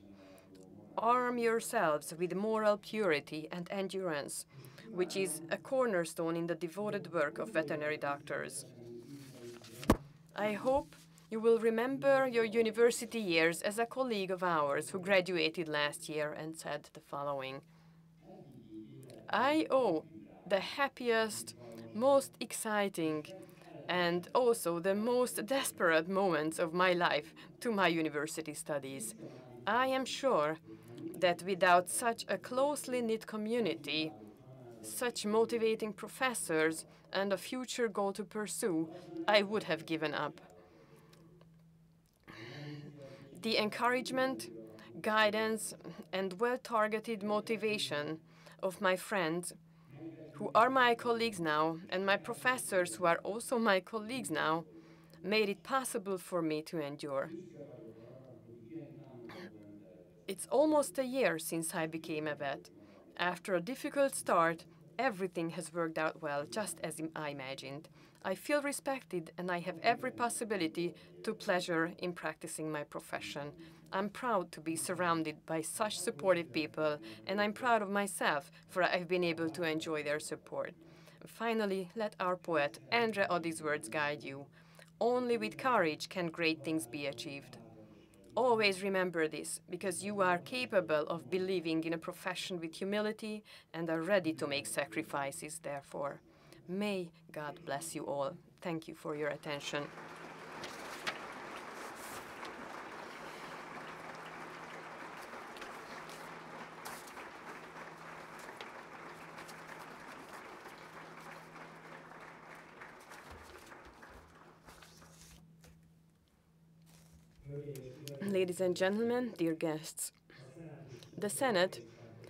Arm yourselves with moral purity and endurance, which is a cornerstone in the devoted work of veterinary doctors. I hope you will remember your university years as a colleague of ours who graduated last year and said the following: I owe the happiest, most exciting, and also the most desperate moments of my life to my university studies. I am sure that without such a closely knit community, such motivating professors, and a future goal to pursue, I would have given up. The encouragement, guidance, and well targeted motivation of my friends, who are my colleagues now, and my professors, who are also my colleagues now, made it possible for me to endure. It's almost a year since I became a vet. After a difficult start, everything has worked out well, just as I imagined. I feel respected and I have every possibility to pleasure in practicing my profession. I'm proud to be surrounded by such supportive people, and I'm proud of myself for I've been able to enjoy their support. Finally, let our poet Endre Ody's words guide you. Only with courage can great things be achieved. Always remember this, because you are capable of believing in a profession with humility and are ready to make sacrifices, therefore. May God bless you all. Thank you for your attention. Ladies and gentlemen, dear guests, the Senate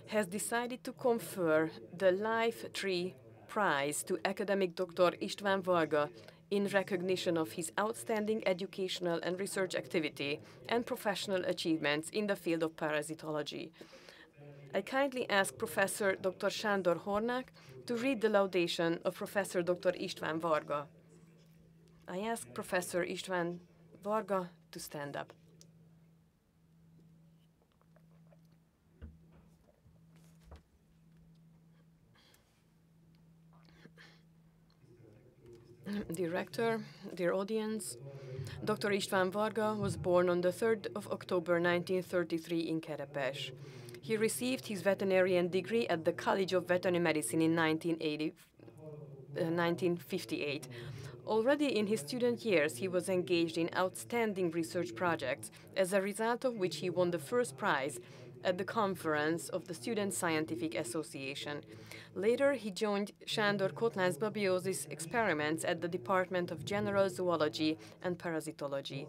has decided to confer the Life Tree Prize to academic Dr. István Varga in recognition of his outstanding educational and research activity and professional achievements in the field of parasitology. I kindly ask Professor Dr. Sándor Hornak to read the laudation of Professor Dr. István Varga. I ask Professor István Varga to stand up. Dear Rector, dear audience, Dr. István Varga was born on the 3rd of October 1933 in Kerepes. He received his veterinarian degree at the College of Veterinary Medicine in 1958. Already in his student years, he was engaged in outstanding research projects, as a result of which he won the first prize at the conference of the Student Scientific Association. Later, he joined Sándor Kotlán's babiosis experiments at the Department of General Zoology and Parasitology.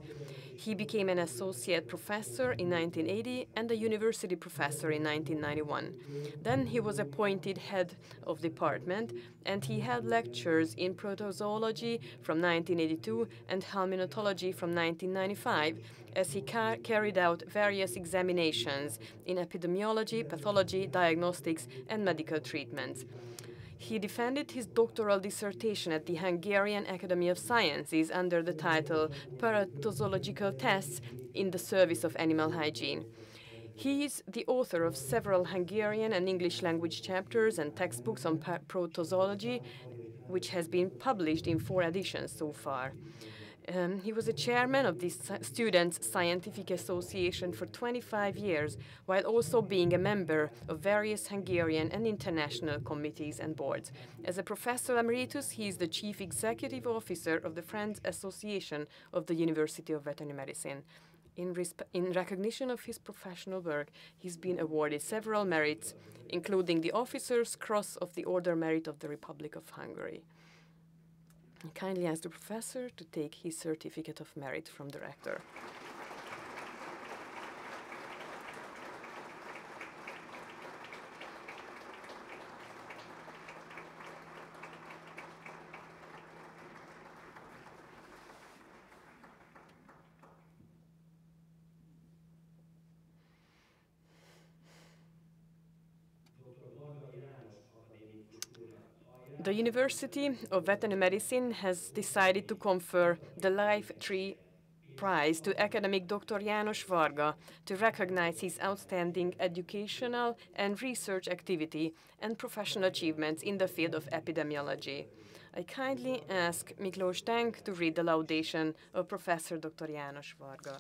He became an associate professor in 1980 and a university professor in 1991. Then he was appointed head of department, and he held lectures in protozoology from 1982 and helminthology from 1995, as he carried out various examinations in epidemiology, pathology, diagnostics, and medical treatments. He defended his doctoral dissertation at the Hungarian Academy of Sciences under the title Parasitological Tests in the Service of Animal Hygiene. He is the author of several Hungarian and English language chapters and textbooks on protozoology, which has been published in 4 editions so far. He was a chairman of the Students' Scientific Association for 25 years, while also being a member of various Hungarian and international committees and boards. As a professor emeritus, he is the chief executive officer of the Friends Association of the University of Veterinary Medicine. In recognition of his professional work, he's been awarded several merits, including the Officer's Cross of the Order Merit of the Republic of Hungary. I kindly ask the professor to take his certificate of merit from the rector. The University of Veterinary Medicine has decided to confer the Life Tree Prize to academic Dr. János Varga to recognize his outstanding educational and research activity and professional achievements in the field of epidemiology. I kindly ask Miklós Tank to read the laudation of Professor Dr. János Varga.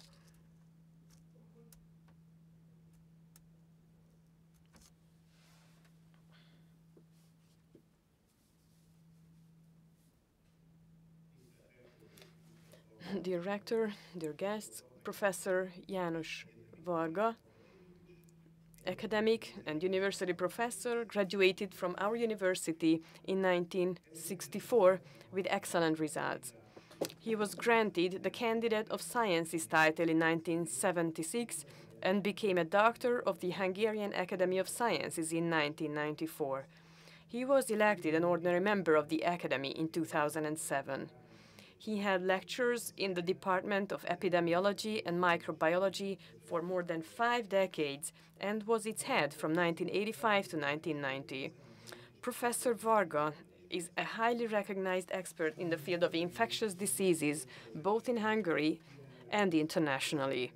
Dear Rector, dear guests, Professor János Varga, academic and university professor, graduated from our university in 1964 with excellent results. He was granted the Candidate of Sciences title in 1976 and became a doctor of the Hungarian Academy of Sciences in 1994. He was elected an ordinary member of the Academy in 2007. He had lectures in the Department of Epidemiology and Microbiology for more than 5 decades and was its head from 1985 to 1990. Professor Varga is a highly recognized expert in the field of infectious diseases, both in Hungary and internationally.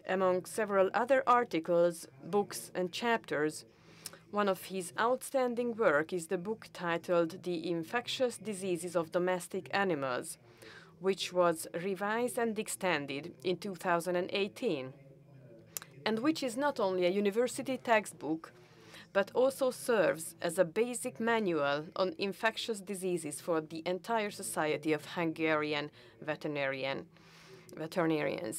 Among several other articles, books, and chapters, one of his outstanding work is the book titled The Infectious Diseases of Domestic Animals, which was revised and extended in 2018, and which is not only a university textbook, but also serves as a basic manual on infectious diseases for the entire society of Hungarian veterinarians.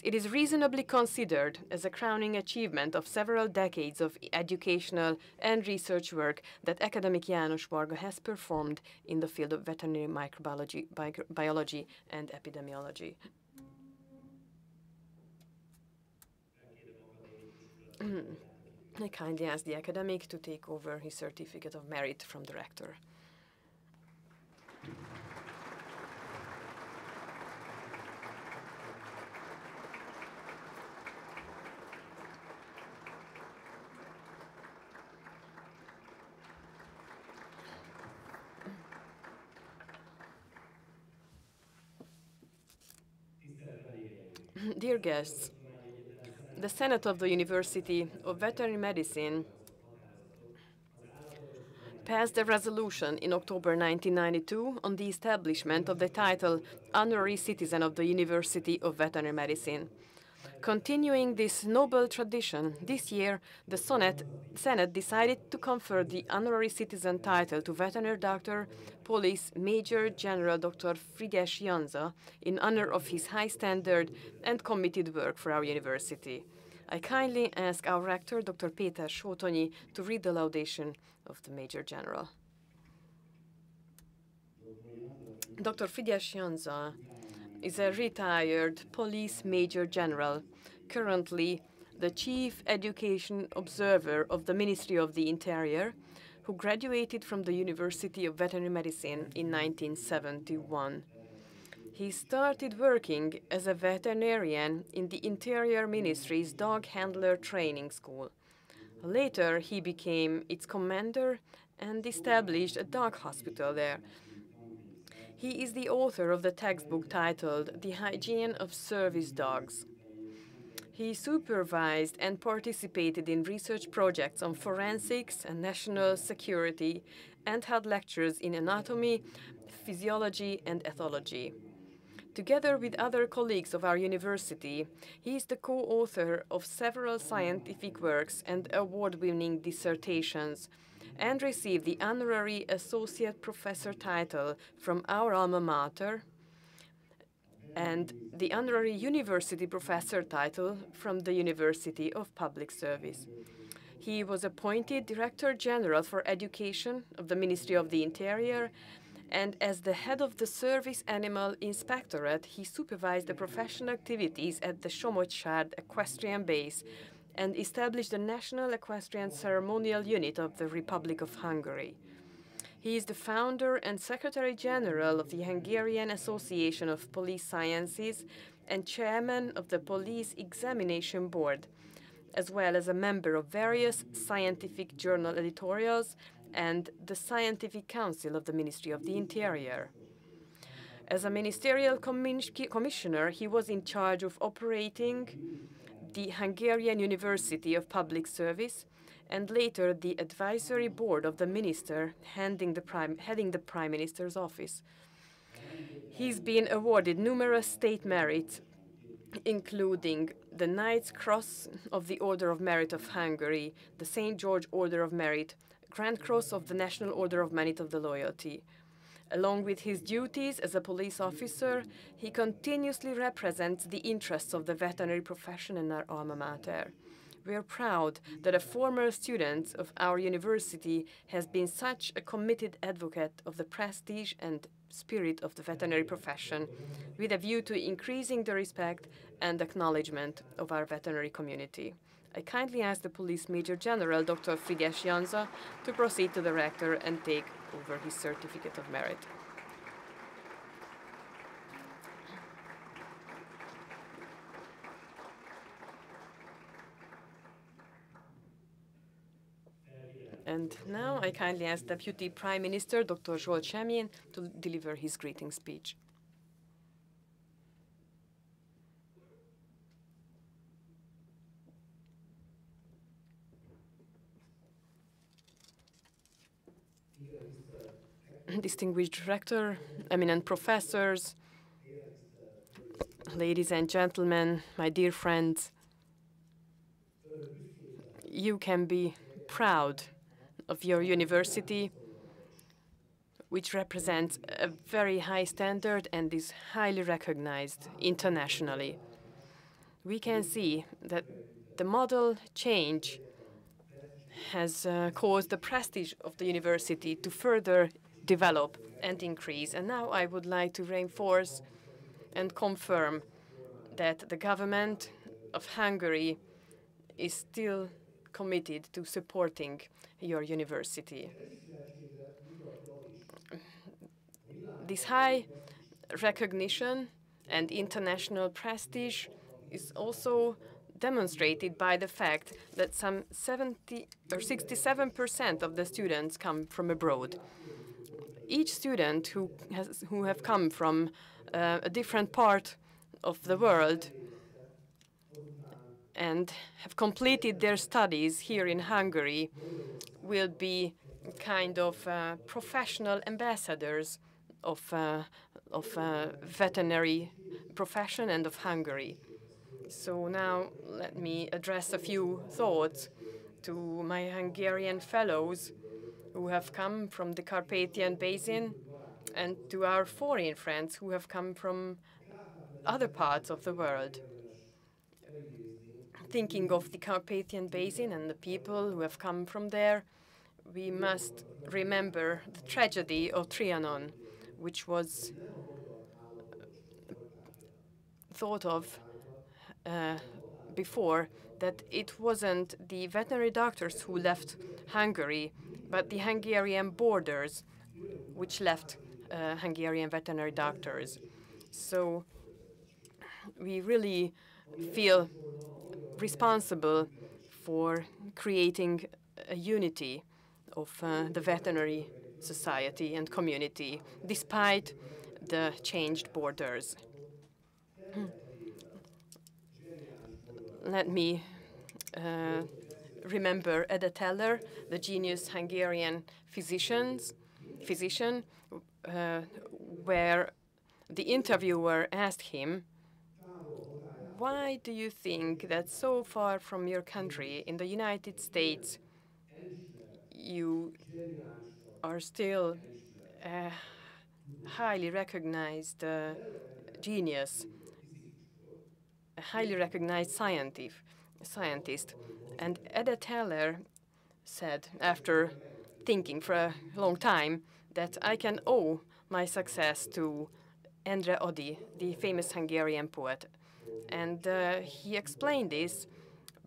It is reasonably considered as a crowning achievement of several decades of educational and research work that academic János Varga has performed in the field of veterinary microbiology, biology, and epidemiology. I kindly ask the academic to take over his certificate of merit from the rector. Dear guests, the Senate of the University of Veterinary Medicine passed a resolution in October 1992 on the establishment of the title Honorary Citizen of the University of Veterinary Medicine. Continuing this noble tradition, this year the Senate decided to confer the Honorary Citizen title to Veterinary Doctor, Police Major General Dr. Frigyes Janza in honor of his high standard and committed work for our university. I kindly ask our rector, Dr. Péter Sótonyi, to read the laudation of the Major General. Dr. Frigyes Janza is a retired police major general, currently the chief education observer of the Ministry of the Interior, who graduated from the University of Veterinary Medicine in 1971. He started working as a veterinarian in the Interior Ministry's Dog Handler Training School. Later, he became its commander and established a dog hospital there. He is the author of the textbook titled The Hygiene of Service Dogs. He supervised and participated in research projects on forensics and national security and held lectures in anatomy, physiology, and ethology. Together with other colleagues of our university, he is the co-author of several scientific works and award-winning dissertations, and received the Honorary Associate Professor title from our alma mater and the Honorary University Professor title from the University of Public Service. He was appointed Director General for Education of the Ministry of the Interior, and as the head of the Service Animal Inspectorate, he supervised the professional activities at the Somogysárt Equestrian Base and established the National Equestrian Ceremonial Unit of the Republic of Hungary. He is the founder and Secretary General of the Hungarian Association of Police Sciences and Chairman of the Police Examination Board, as well as a member of various scientific journal editorials and the Scientific Council of the Ministry of the Interior. As a ministerial commissioner, he was in charge of operating the Hungarian University of Public Service and later the advisory board of the minister heading the Prime Minister's office. He's been awarded numerous state merits, including the Knight's Cross of the Order of Merit of Hungary, the St. George Order of Merit, Grand Cross of the National Order of Merit of the Loyalty. Along with his duties as a police officer, he continuously represents the interests of the veterinary profession in our alma mater. We are proud that a former student of our university has been such a committed advocate of the prestige and spirit of the veterinary profession, with a view to increasing the respect and acknowledgement of our veterinary community. I kindly ask the Police Major General, Dr. Frigyes Janza, to proceed to the rector and take over his certificate of merit. And now I kindly ask Deputy Prime Minister Dr. Zsolt Semjén to deliver his greeting speech. Distinguished Director, eminent professors, ladies and gentlemen, my dear friends, you can be proud of your university, which represents a very high standard and is highly recognized internationally. We can see that the model change has caused the prestige of the university to further develop and increase. And now I would like to reinforce and confirm that the government of Hungary is still committed to supporting your university. This high recognition and international prestige is also demonstrated by the fact that some 70 or 67% of the students come from abroad. Each student who have come from a different part of the world and have completed their studies here in Hungary will be kind of professional ambassadors of veterinary profession and of Hungary. So now let me address a few thoughts to my Hungarian fellows who have come from the Carpathian Basin and to our foreign friends who have come from other parts of the world. Thinking of the Carpathian Basin and the people who have come from there, we must remember the tragedy of Trianon, which was thought of before, that it wasn't the veterinary doctors who left Hungary, but the Hungarian borders which left Hungarian veterinary doctors. So we really feel responsible for creating a unity of the veterinary society and community, despite the changed borders. Let me remember Ede Teller, the genius Hungarian physician, where the interviewer asked him, "Why do you think that so far from your country, in the United States, you are still a highly recognized genius, a highly recognized scientist?" And Ede Teller said, after thinking for a long time, that I can owe my success to Endre Ody, the famous Hungarian poet. And he explained this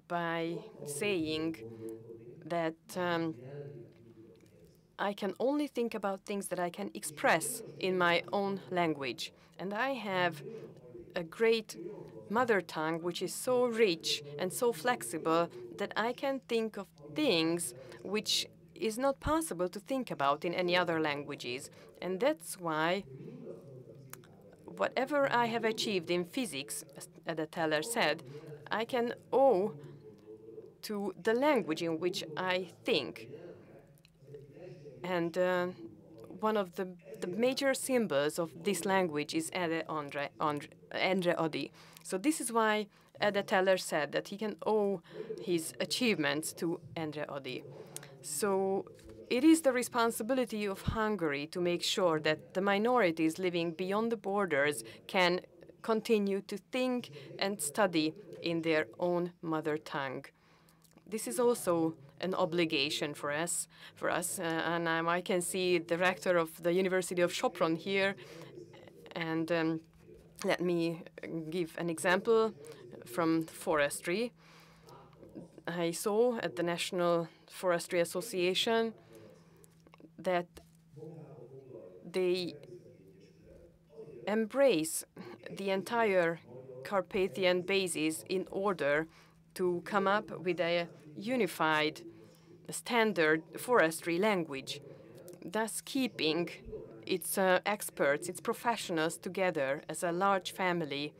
by saying that I can only think about things that I can express in my own language. And I have a great mother tongue which is so rich and so flexible that I can think of things which is not possible to think about in any other languages. And that's why whatever I have achieved in physics, as Ada Teller said, I can owe to the language in which I think. And one of the major symbols of this language is Endre Odi. So this is why Ada Teller said that he can owe his achievements to Endre Odi. So it is the responsibility of Hungary to make sure that the minorities living beyond the borders can continue to think and study in their own mother tongue. This is also an obligation for us, and I can see the rector of the University of Sopron here, and let me give an example from forestry. I saw at the National Forestry Association that they embrace the entire Carpathian basis in order to come up with a unified standard forestry language, thus keeping its experts, its professionals together as a large family,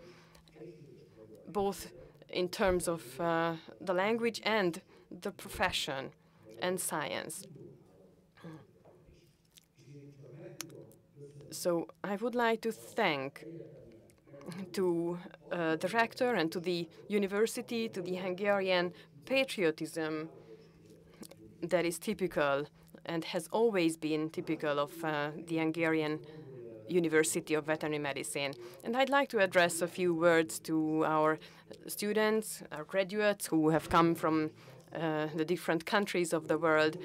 both in terms of the language and the profession and science. So I would like to thank to the rector and to the university, to the Hungarian patriotism that is typical and has always been typical of the Hungarian University of Veterinary Medicine. And I'd like to address a few words to our students, our graduates who have come from the different countries of the world.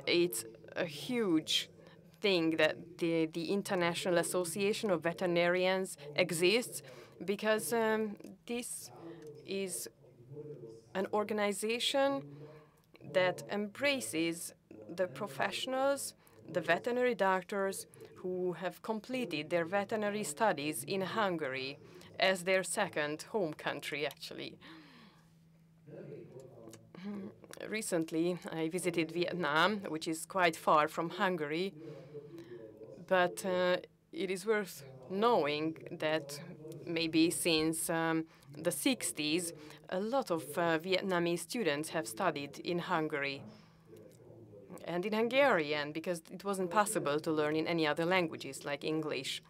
It's a huge thing that the International Association of Veterinarians exists, because this is an organization that embraces the professionals, the veterinary doctors who have completed their veterinary studies in Hungary as their second home country, actually. Recently, I visited Vietnam, which is quite far from Hungary, but it is worth knowing that maybe since the 60s, a lot of Vietnamese students have studied in Hungary and in Hungarian, because it wasn't possible to learn in any other languages like English.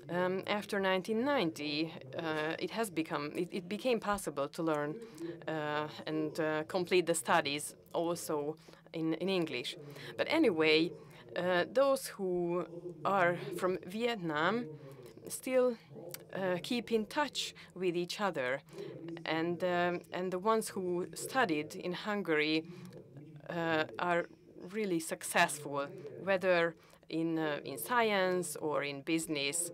After 1990, it became possible to learn and complete the studies also in English. But anyway, those who are from Vietnam still keep in touch with each other, and the ones who studied in Hungary are really successful, whether in science or in business.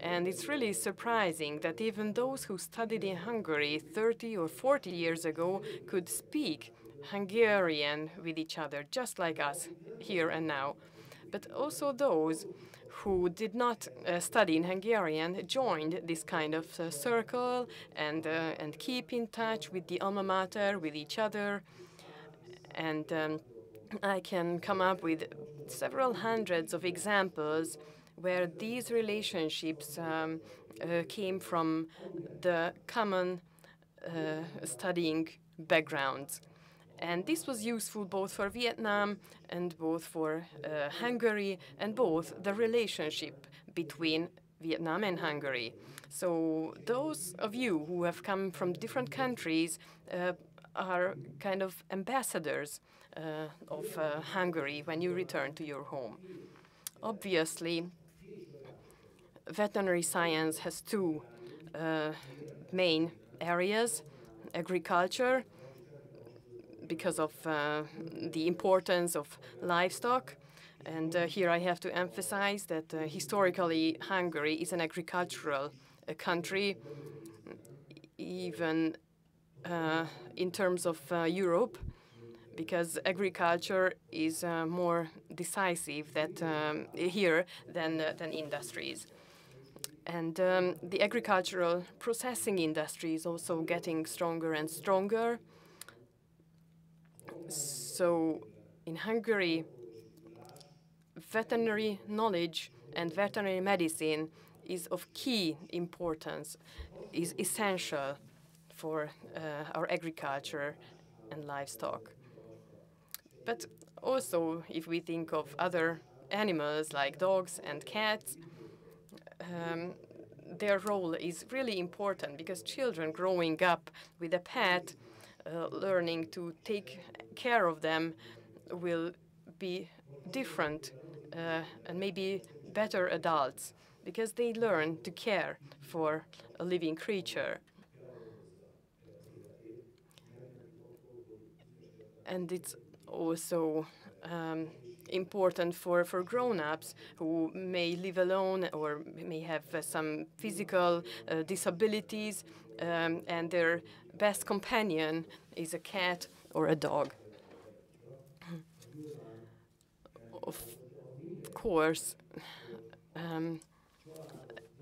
And it's really surprising that even those who studied in Hungary 30 or 40 years ago could speak Hungarian with each other, just like us here and now. But also those who did not study in Hungarian joined this kind of circle and keep in touch with the alma mater, with each other. And I can come up with several hundreds of examples where these relationships came from the common studying backgrounds. And this was useful both for Vietnam and both for Hungary, and both the relationship between Vietnam and Hungary. So those of you who have come from different countries are kind of ambassadors of Hungary when you return to your home. Obviously, veterinary science has two main areas: agriculture, because of the importance of livestock. And here I have to emphasize that historically Hungary is an agricultural country, even in terms of Europe, because agriculture is more decisive here than industries. And the agricultural processing industry is also getting stronger and stronger. So In Hungary, veterinary knowledge and veterinary medicine is of key importance, is essential for our agriculture and livestock. But also, if we think of other animals like dogs and cats, their role is really important because children growing up with a pet, learning to take care of them, will be different and maybe better adults because they learn to care for a living creature. And it's also important for grown-ups who may live alone or may have some physical disabilities, and their best companion is a cat or a dog. Of course,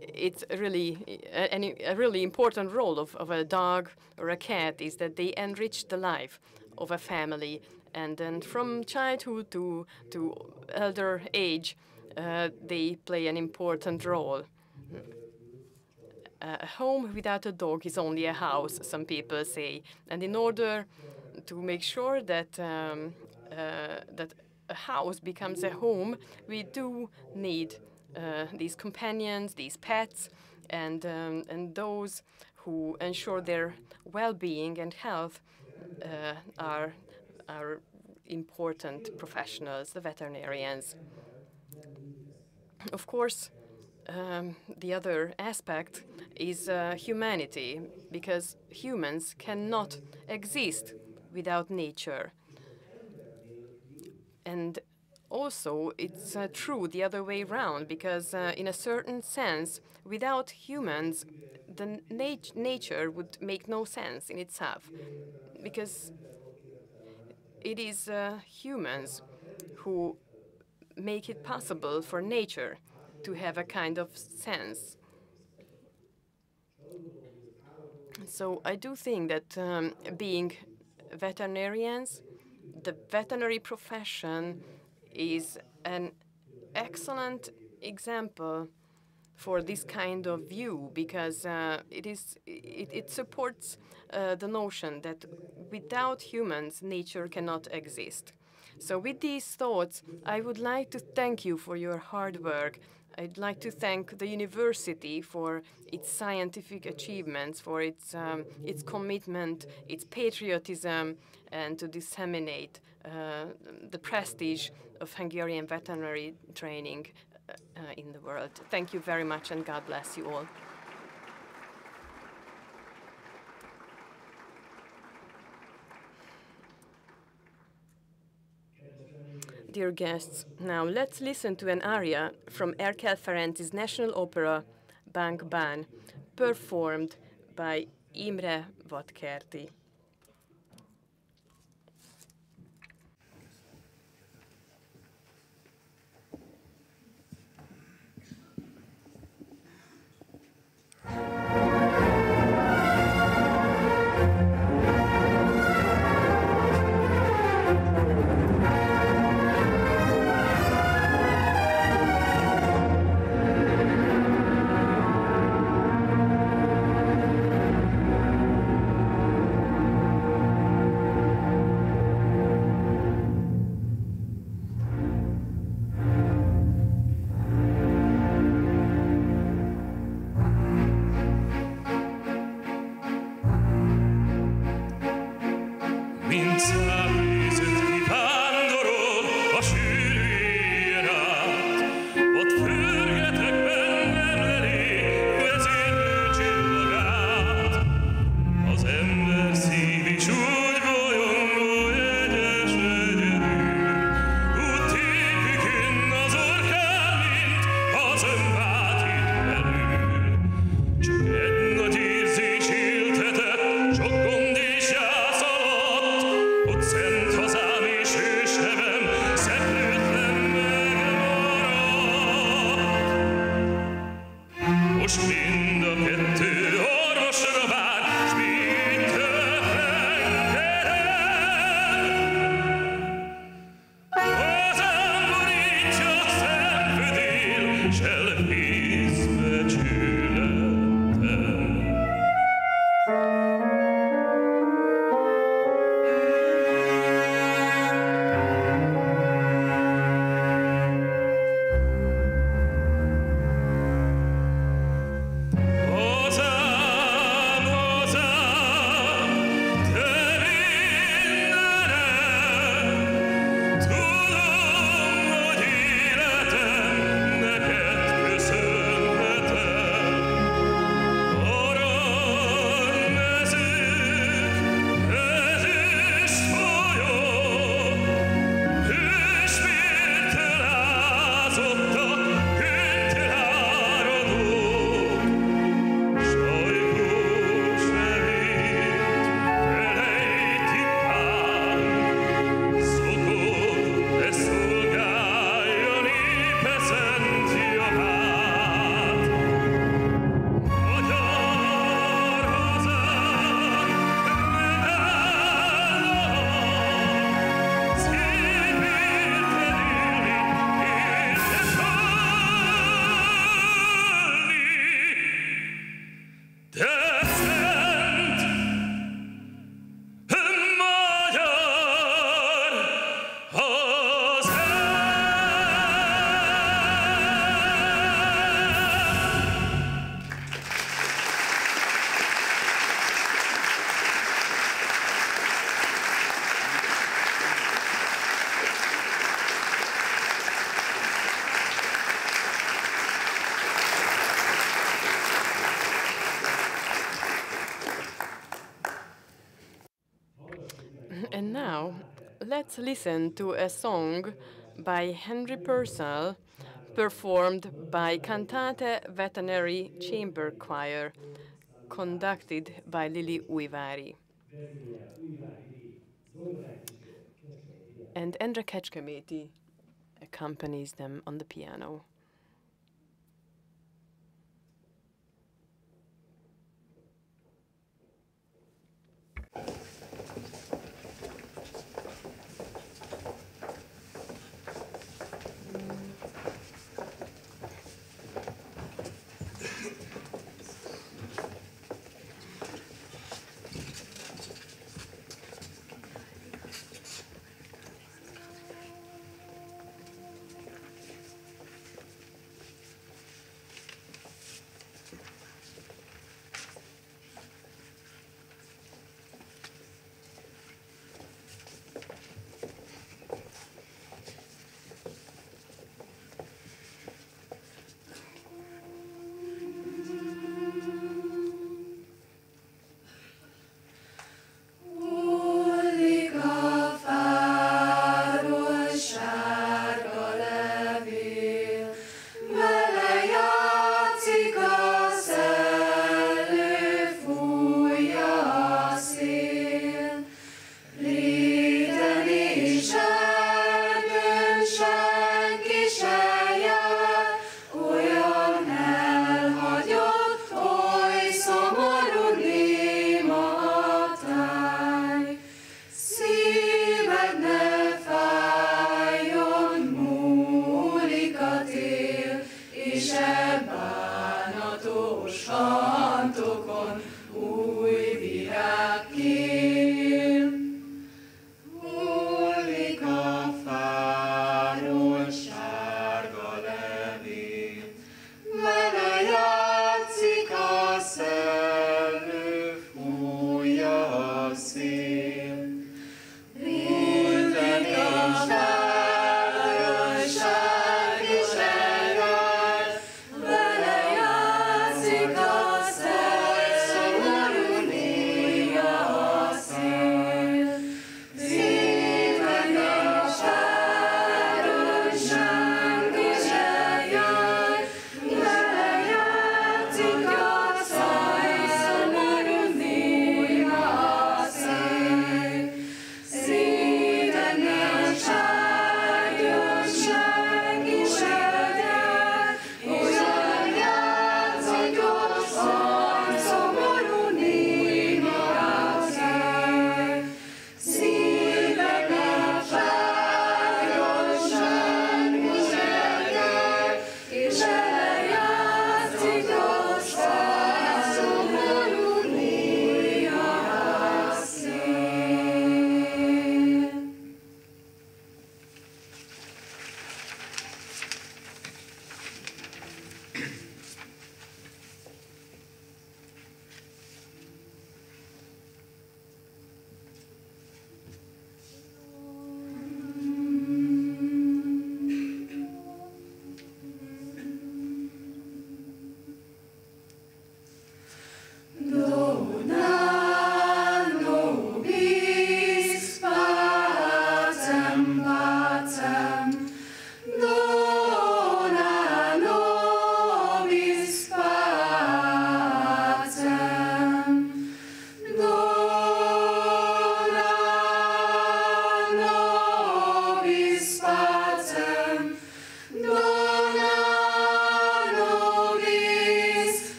it's really a really important role of a dog or a cat is that they enrich the life of a family, and then from childhood to elder age, they play an important role. A home without a dog is only a house, some people say, and in order to make sure that that a house becomes a home, we do need these companions, these pets, and those who ensure their well-being and health are important professionals, the veterinarians. Of course, the other aspect is humanity, because humans cannot exist without nature. And also, it's true the other way around, because in a certain sense, without humans, the nature would make no sense in itself, because it is humans who make it possible for nature to have a kind of sense. So I do think that being veterinarians, the veterinary profession is an excellent example for this kind of view, because it supports the notion that without humans, nature cannot exist. So with these thoughts, I would like to thank you for your hard work. I'd like to thank the university for its scientific achievements, for its commitment, its patriotism, and to disseminate the prestige of Hungarian veterinary training in the world. Thank you very much, and God bless you all. Dear guests, now let's listen to an aria from Erkel Ferenc's National Opera, Bank Bán, performed by Imre Vadkerti. let's listen to a song by Henry Purcell, performed by Cantate Veterinary Chamber Choir, conducted by Lili Újvári. And Endre Kecskeméti accompanies them on the piano.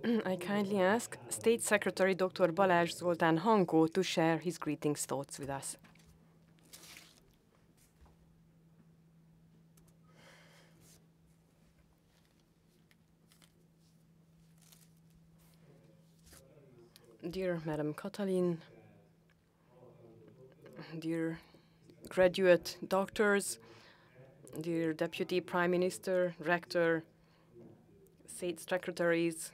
I kindly ask State Secretary Dr. Balázs Zoltán Hankó to share his greetings thoughts with us. Dear Madam Katalin, dear graduate doctors, dear Deputy Prime Minister, Rector, State Secretaries,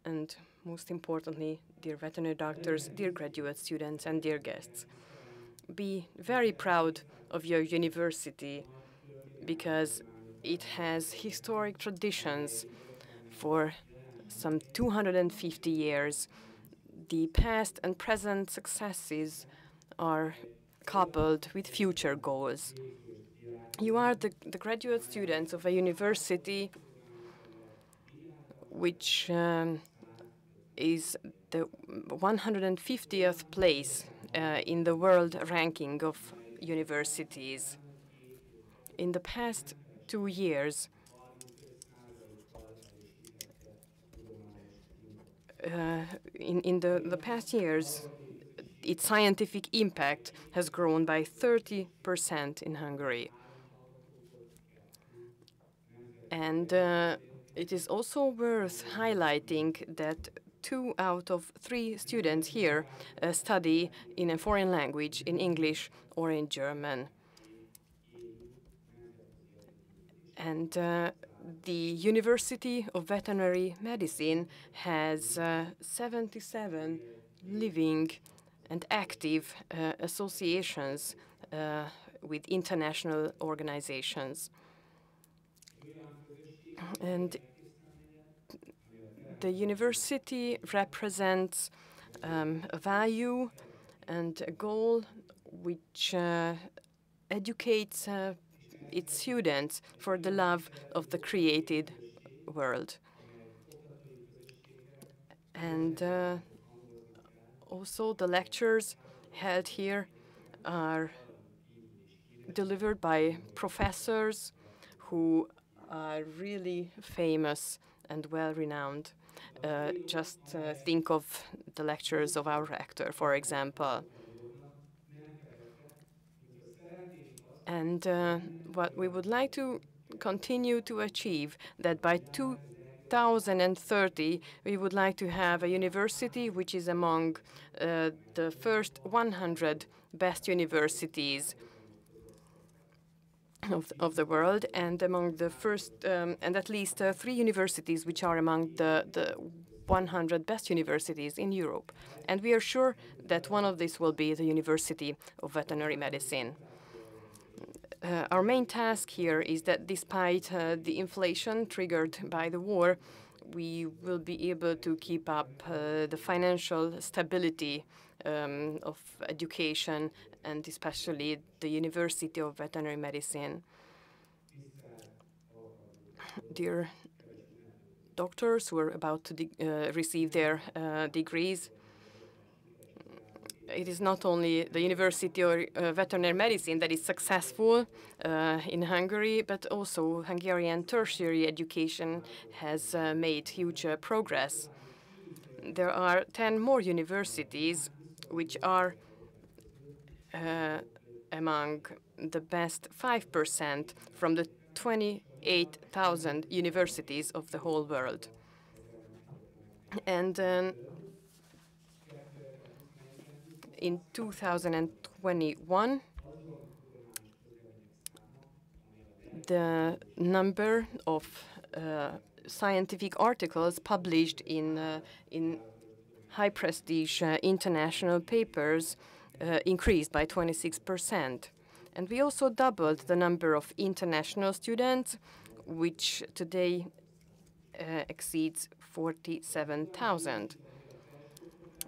and most importantly, dear veterinary doctors, dear graduate students, and dear guests. Be very proud of your university because it has historic traditions for some 250 years. The past and present successes are coupled with future goals. You are the graduate students of a university which is the 150th place in the world ranking of universities. In the past 2 years, in the past years, its scientific impact has grown by 30% in Hungary. And it is also worth highlighting that 2 out of 3 students here study in a foreign language, in English or in German. And the University of Veterinary Medicine has 77 living and active associations with international organizations. And the university represents a value and a goal which educates its students for the love of the created world. And also the lectures held here are delivered by professors who are really famous and well-renowned. Just think of the lectures of our rector, for example. And what we would like to continue to achieve, that by 2030, we would like to have a university which is among the first 100 best universities of the world, and among the first, and at least 3 universities which are among the 100 best universities in Europe. And we are sure that one of these will be the University of Veterinary Medicine. Our main task here is that despite the inflation triggered by the war, we will be able to keep up the financial stability of education, and especially the University of Veterinary Medicine. Dear doctors who are about to receive their degrees, it is not only the University of Veterinary Medicine that is successful in Hungary, but also Hungarian tertiary education has made huge progress. There are 10 more universities which are among the best 5% from the 28,000 universities of the whole world. And in 2021, the number of scientific articles published in high prestige international papers increased by 26%. And we also doubled the number of international students, which today exceeds 47,000.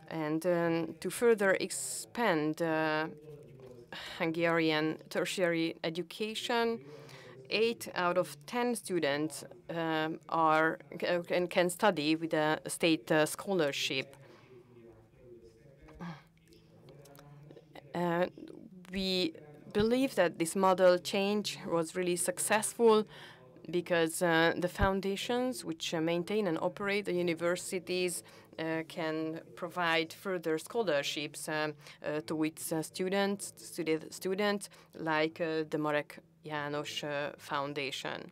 And to further expand Hungarian tertiary education, 8 out of 10 students can study with a state scholarship. We believe that this model change was really successful because the foundations which maintain and operate the universities can provide further scholarships to its students, like the Marek János Foundation.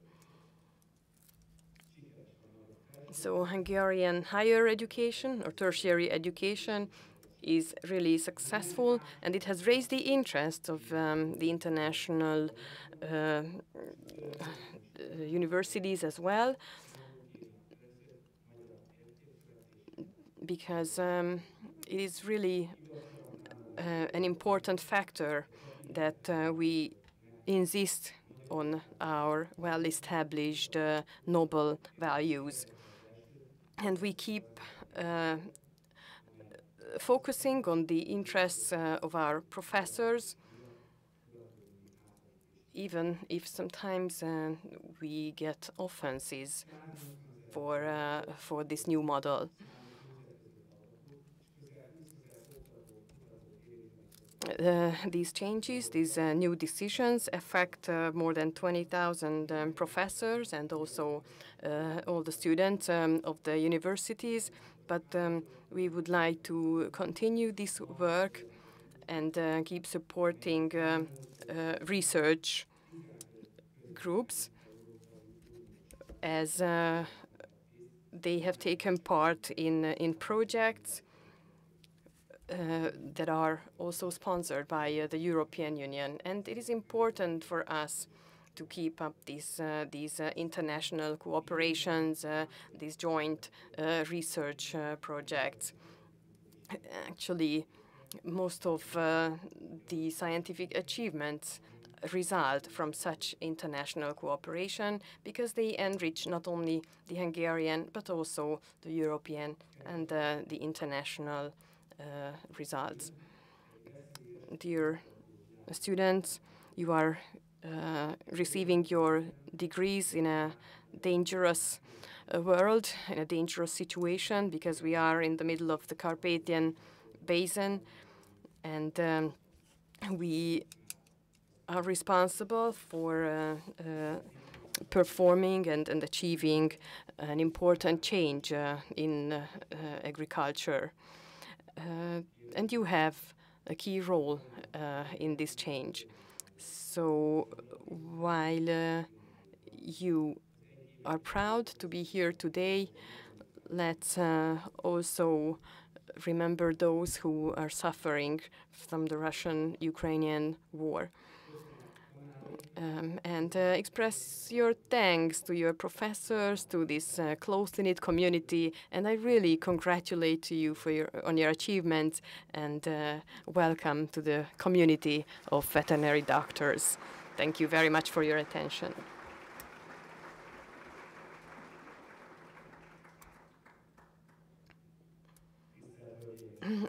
So Hungarian higher education or tertiary education is really successful, and it has raised the interest of the international universities as well, because it is really an important factor that we insist on our well-established noble values. And we keep focusing on the interests of our professors, even if sometimes we get offenses for this new model. These changes, these new decisions affect more than 20,000 professors and also all the students of the universities. But we would like to continue this work and keep supporting research groups as they have taken part in projects that are also sponsored by the European Union. And it is important for us to keep up these international cooperations, these joint research projects. Actually, most of the scientific achievements result from such international cooperation because they enrich not only the Hungarian but also the European and the international results. Dear students, you are receiving your degrees in a dangerous world, in a dangerous situation, because we are in the middle of the Carpathian Basin, and we are responsible for performing and achieving an important change in agriculture. And you have a key role in this change. So while you are proud to be here today, let's also remember those who are suffering from the Russian-Ukrainian war. And express your thanks to your professors, to this closely knit community, and I really congratulate you on your achievements, and welcome to the community of veterinary doctors. Thank you very much for your attention.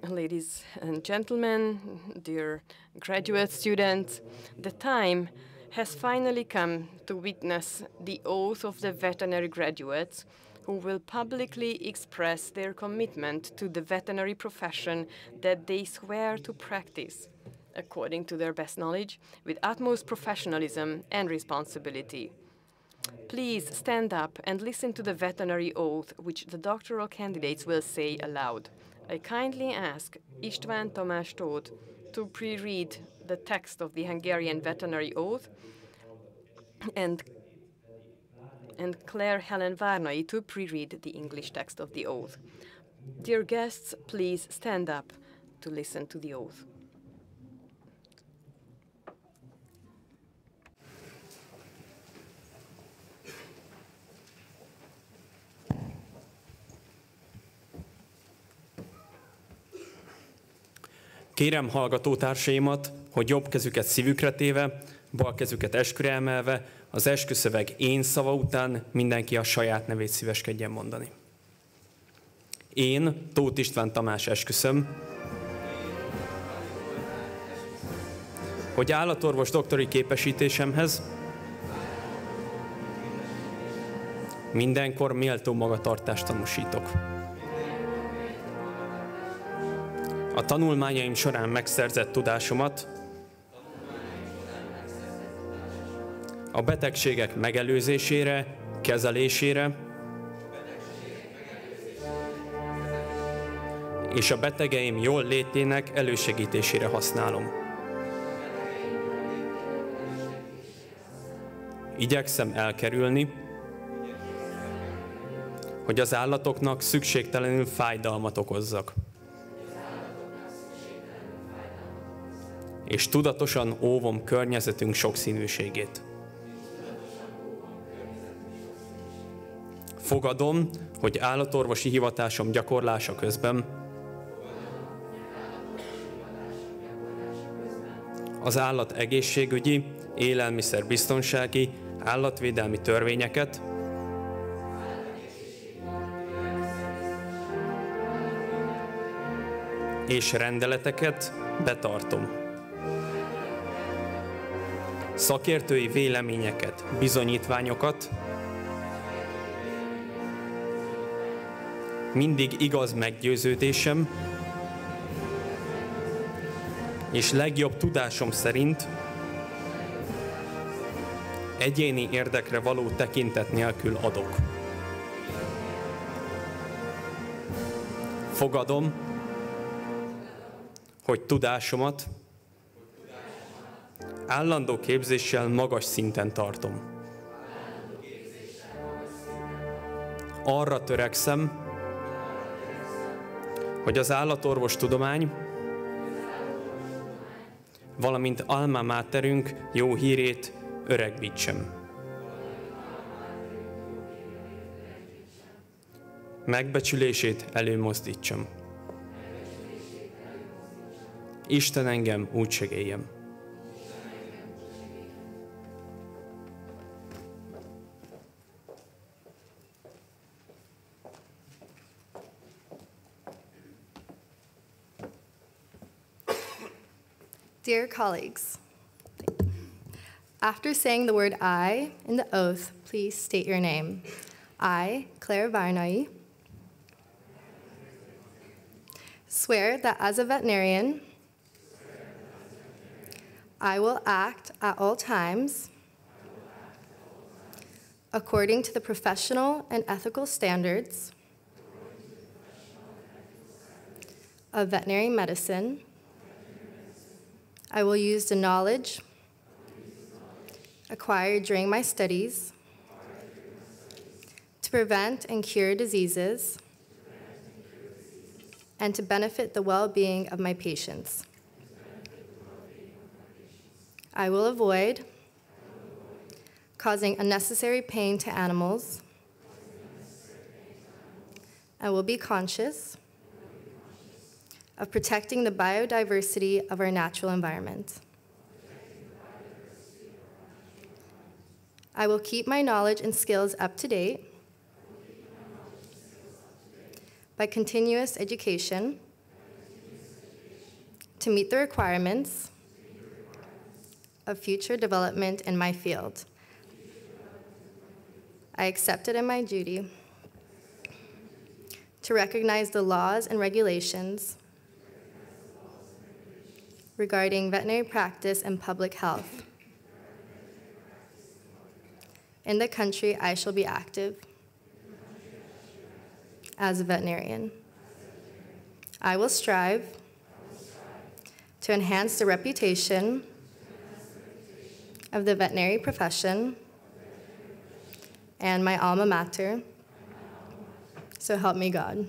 Ladies and gentlemen, dear graduate students, the time has finally come to witness the oath of the veterinary graduates who will publicly express their commitment to the veterinary profession that they swear to practice, according to their best knowledge, with utmost professionalism and responsibility. Please stand up and listen to the veterinary oath which the doctoral candidates will say aloud. I kindly ask István Tamás Tóth to pre-read the text of the Hungarian veterinary oath, and Claire Helen Várnai to pre-read the English text of the oath. Dear guests, please stand up to listen to the oath. Kérem hallgatótársaimat, hogy jobb kezüket szívükre téve, bal kezüket esküre emelve, az esküszöveg én szava után mindenki a saját nevét szíveskedjen mondani. Én, Tóth István Tamás esküszöm, hogy állatorvos doktori képesítésemhez mindenkor méltó magatartást tanúsítok. A tanulmányaim során megszerzett tudásomat a betegségek megelőzésére, kezelésére és a betegeim jól létének elősegítésére használom. Igyekszem elkerülni, hogy az állatoknak szükségtelenül fájdalmat okozzak. És tudatosan óvom környezetünk sokszínűségét. Fogadom, hogy állatorvosi hivatásom gyakorlása közben az állat egészségügyi, élelmiszerbiztonsági, állatvédelmi törvényeket és rendeleteket betartom. Szakértői véleményeket, bizonyítványokat mindig igaz meggyőződésem és legjobb tudásom szerint egyéni érdekre való tekintet nélkül adok. Fogadom, hogy tudásomat állandó képzéssel magas szinten tartom. Arra törekszem, hogy az állatorvos tudomány, valamint alma materünk jó hírét öregbítsem. Megbecsülését előmozdítsam. Isten engem úgy segéljen. Dear colleagues, after saying the word I in the oath, please state your name. I, Claire Varnoy, swear that as a veterinarian, I will act at all times according to the professional and ethical standards of veterinary medicine. I will use the knowledge acquired during my studies to prevent and cure diseases and to benefit the well-being of my patients. I will avoid causing unnecessary pain to animals. I will be conscious of protecting the biodiversity of our natural environment. I will keep my knowledge and skills up to date by continuous education to meet the requirements of future development in my field. I accept it in my duty to recognize the laws and regulations regarding veterinary practice and public health. In the country, I shall be active as a veterinarian. I will strive to enhance the reputation of the veterinary profession and my alma mater, so help me God.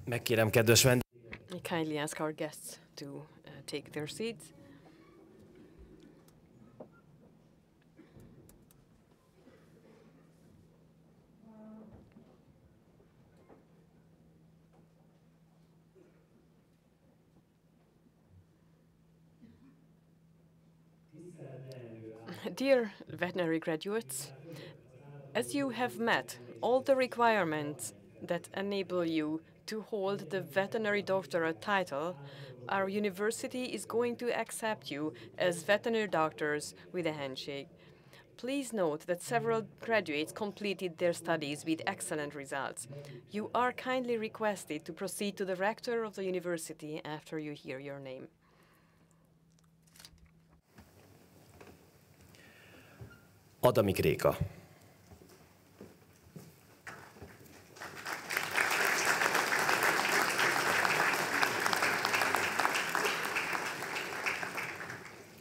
Megkérem kedves vendégeket. I kindly ask our guests to take their seats. Dear veterinary graduates, as you have met all the requirements that enable you to hold the veterinary doctorate title, our university is going to accept you as veterinary doctors with a handshake. Please note that several graduates completed their studies with excellent results. You are kindly requested to proceed to the rector of the university after you hear your name. Adamik Réka.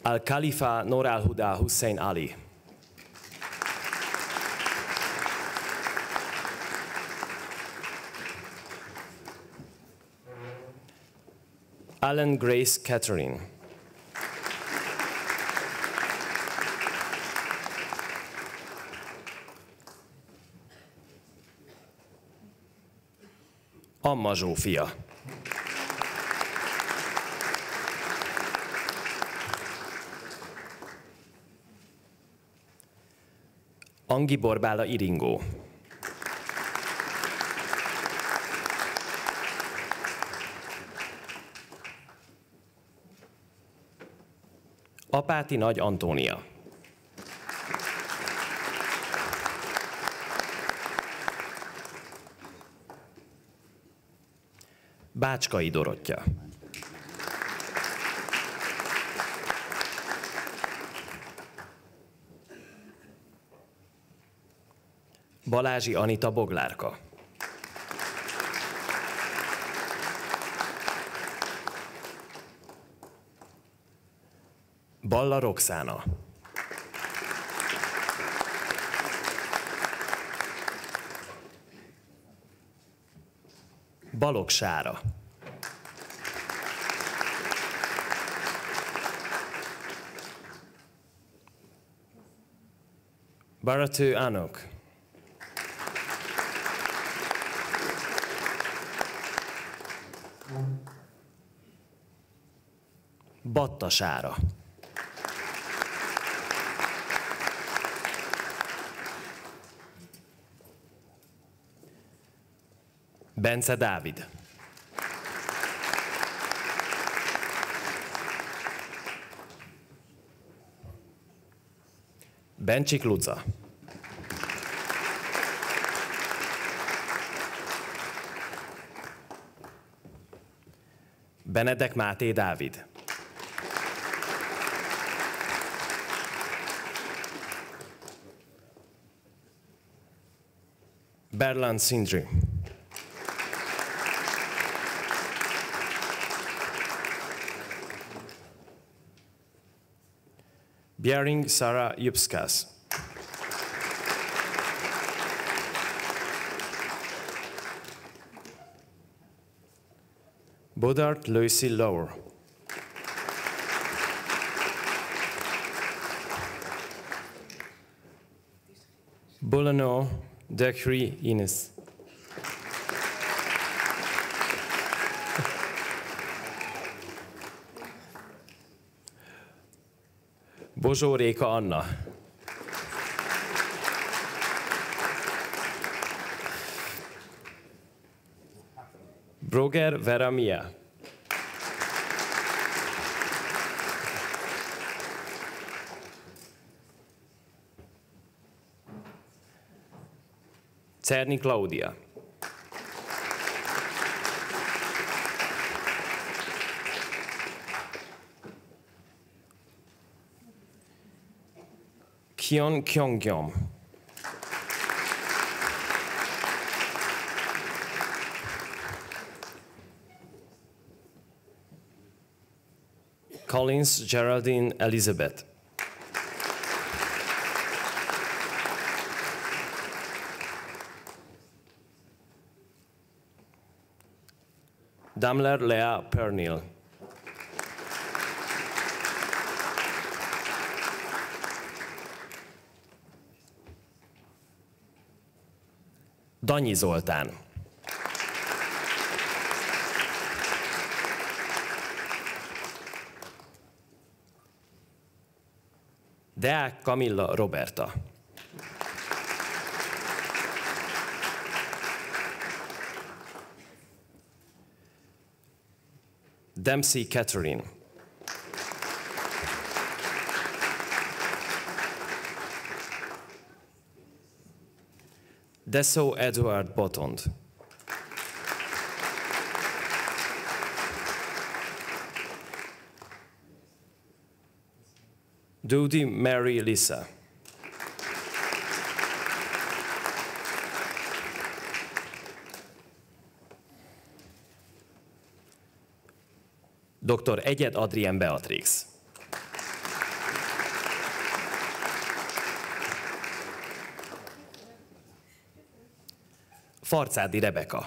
Al-Khalifa Noor al-Huda Hussein Ali. Allen Grace Catherine. Amma Zsófia. Angi Borbála Iringó. Apáti Nagy Antónia. Bácskai Dorottya. Balázsi Anita Boglárka. Balla Roxána. Balogh Sára. Baratő Anok. Batta Sára. Bence Dávid. Bencsik Luca. Benedek Máté Dávid. Berlan Szindri. Bjering Sara Jupskas. Bodart Lucy Lower. Bolano Dekri Ines. Bozsó Réka Anna. Broger Vera Mia. Cerny Claudia. Kyon Kyongyom. Collins Geraldine Elizabeth. Damler Lea Pernil. Danyi Zoltán. Deák Kamilla Roberta. Dempsey Catherine. Deso Edward Botond. Dudi Mary Lisa. Dr. Egyed Adrien Beatrix. Farcádi Rebeka.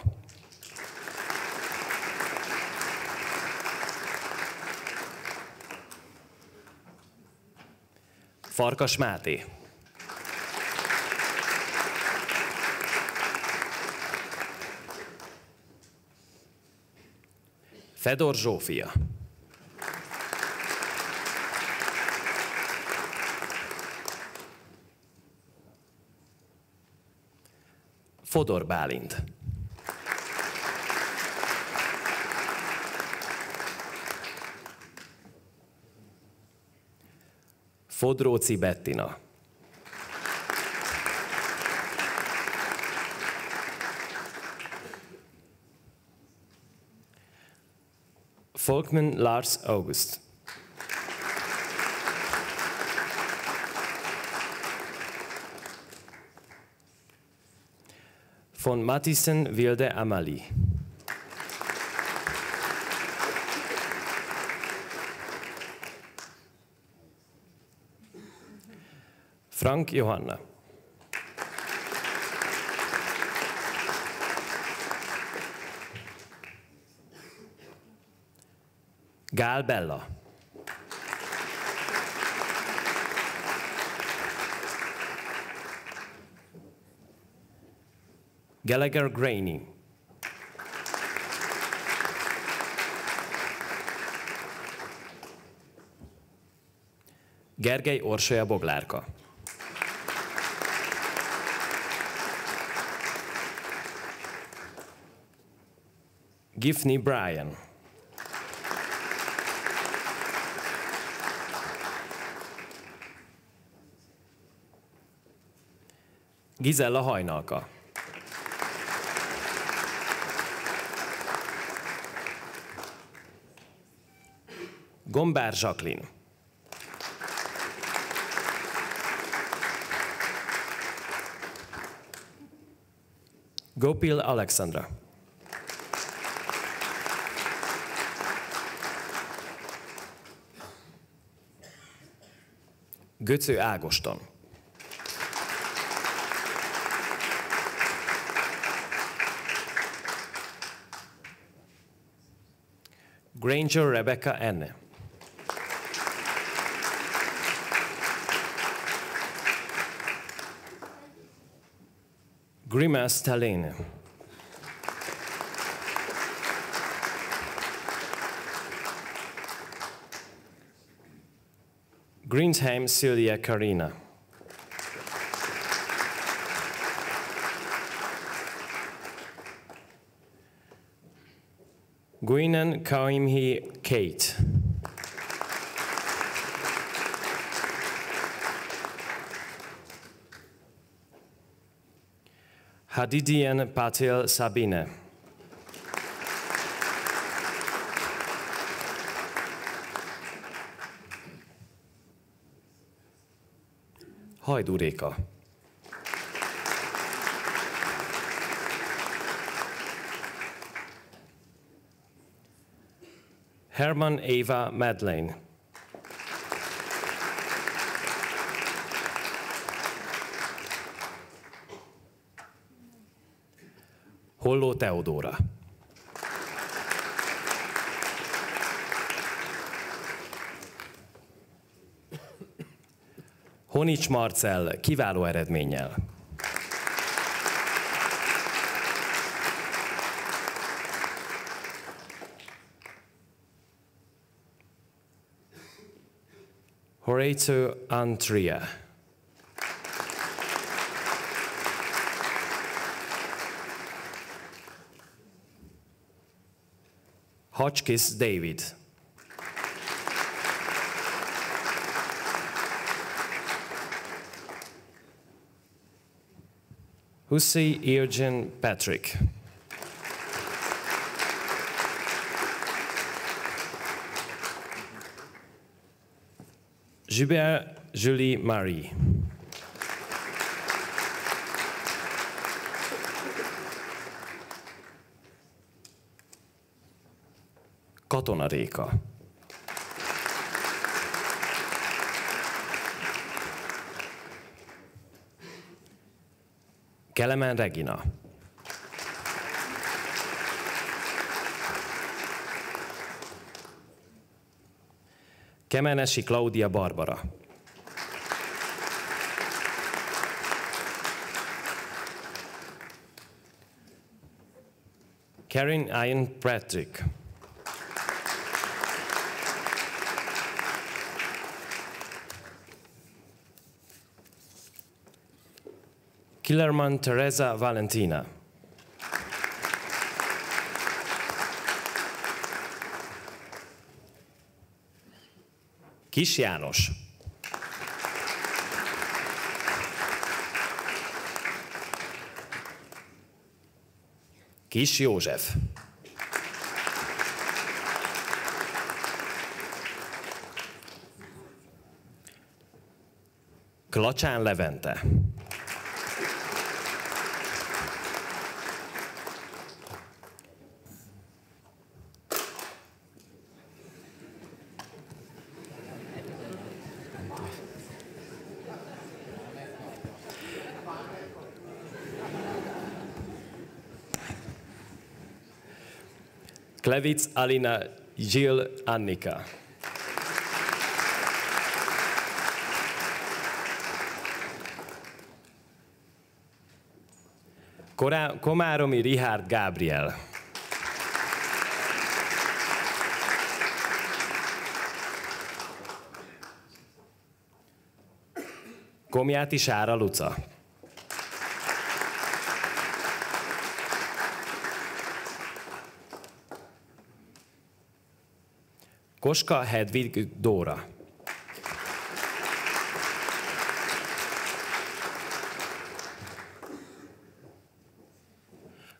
Farkas Máté. Fedor Zsófia. Fodor Bálint. Fodróci Bettina. Volkmann Lars August. Von Mathiesen Wilde Amalie. Frank Johanna. Gál Bella. Gallagher Graney. Gergely Orsolya Boglárka. Gifney Brian. Gizella Hajnalka. Gombár Zsaklin. Gopil Alexandra. Göcő Ágoston. Granger Rebecca N. Grimace Talene. Greensheim Celia Karina. Guinan Kaimhi Kate. Hadidian Patil Sabine. Hajdú Réka. Herman Eva Madeleine. Holló Teodóra. Honics Marcell kiváló eredménnyel. Horatio Antria. Hotchkiss David. Hussey Eugene Patrick. Joubert Julie Marie. Katona Réka. Kelemen Regina. Kemenesi Claudia Barbara. Karen Ian Patrick. Killerman Teresa Valentina. Kis János. Kis József. Klacsán Levente. Klevitz Alina Jill Annika. Komáromi Richard Gabriel. Komjáti Sára Luca. Koska Hedvig Dóra.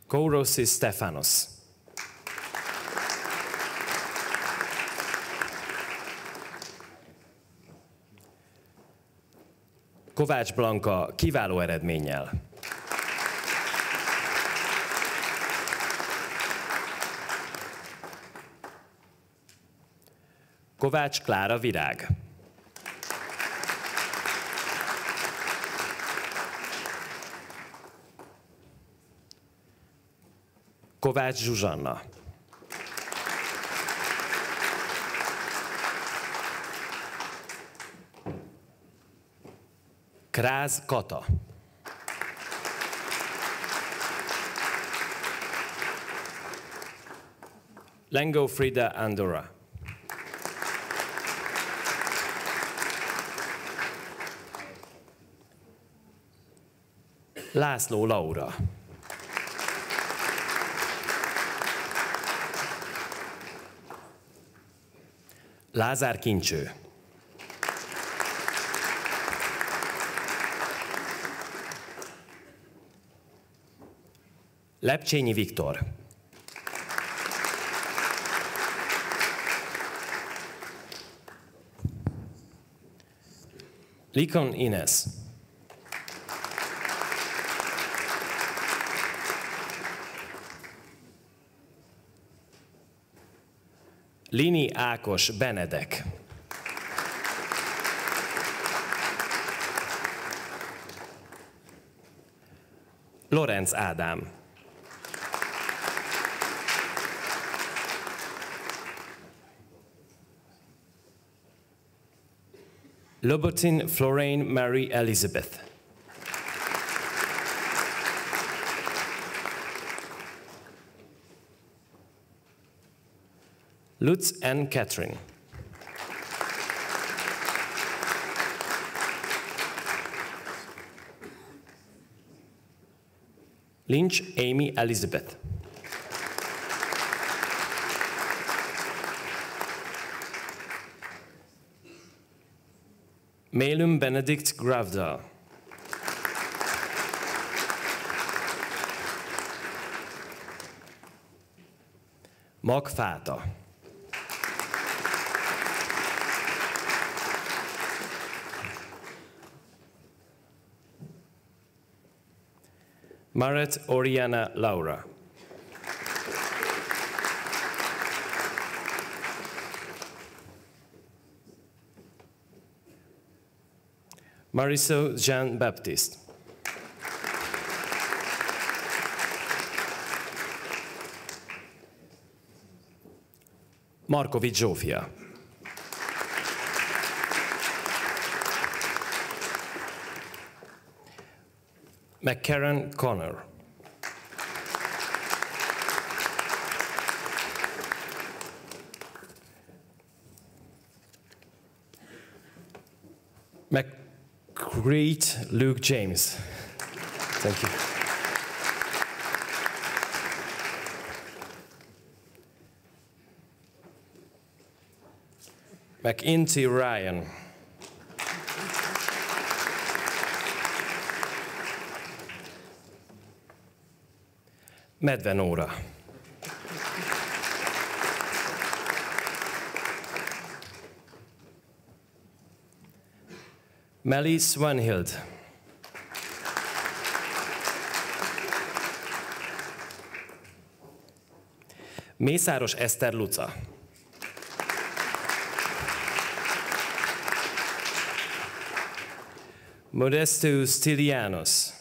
Kourosi Stefanos. Kovács Blanka kiváló eredménnyel. Kovács Klára Virág. Kovács Zsuzsanna. Kráz Kata. Lengo Frida Andorra. László Laura. Lázár Kincső. Lepcsényi Viktor. Likon Ines. Lini Ákos Benedek. Lorenz Ádám. Lobotin Florine Mary Elizabeth. Lutz N. Catherine. Lynch Amy Elizabeth. Malum Benedict Gravdal. Magfáta. Maret Oriana Laura. Marisol Jean Baptiste. Markovics Zsófia. McCarran Connor. McCreed Luke James. Thank you. McInty Ryan. Medve Nóra. Melly Swanhild. Mészáros Eszter Luca. Modesto Stylianos.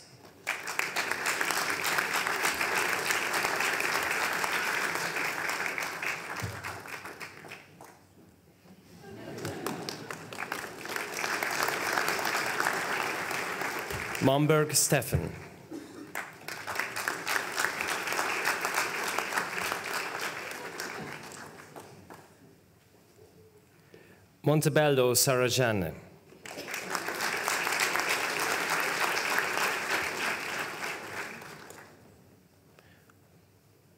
Momberg Stefan. Montebello Sarajane.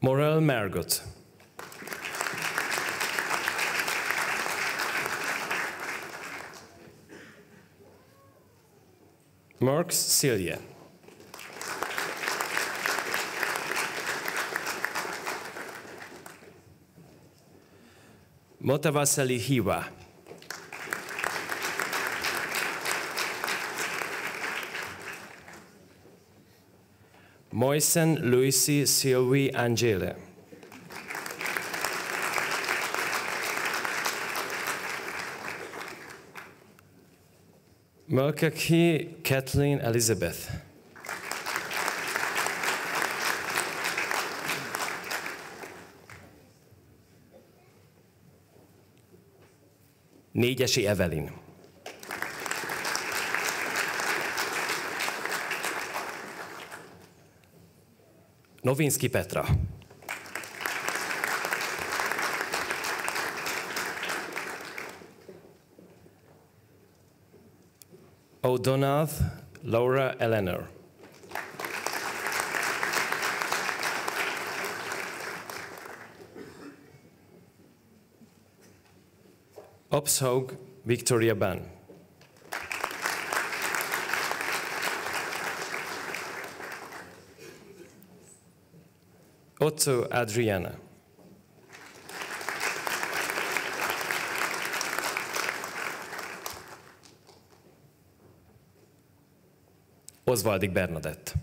Morel Margot. Marks Celia. Motavasali Hiwa. Moisen Luisi Sylvie Angele. Mulcahy Kathleen Elizabeth. Négyesi Evelyn. Novinski Petra. O'Donoghue Laura Eleanor. Opshaug Victoria Ban. Otto Adriana. Oswaldik Bernadett.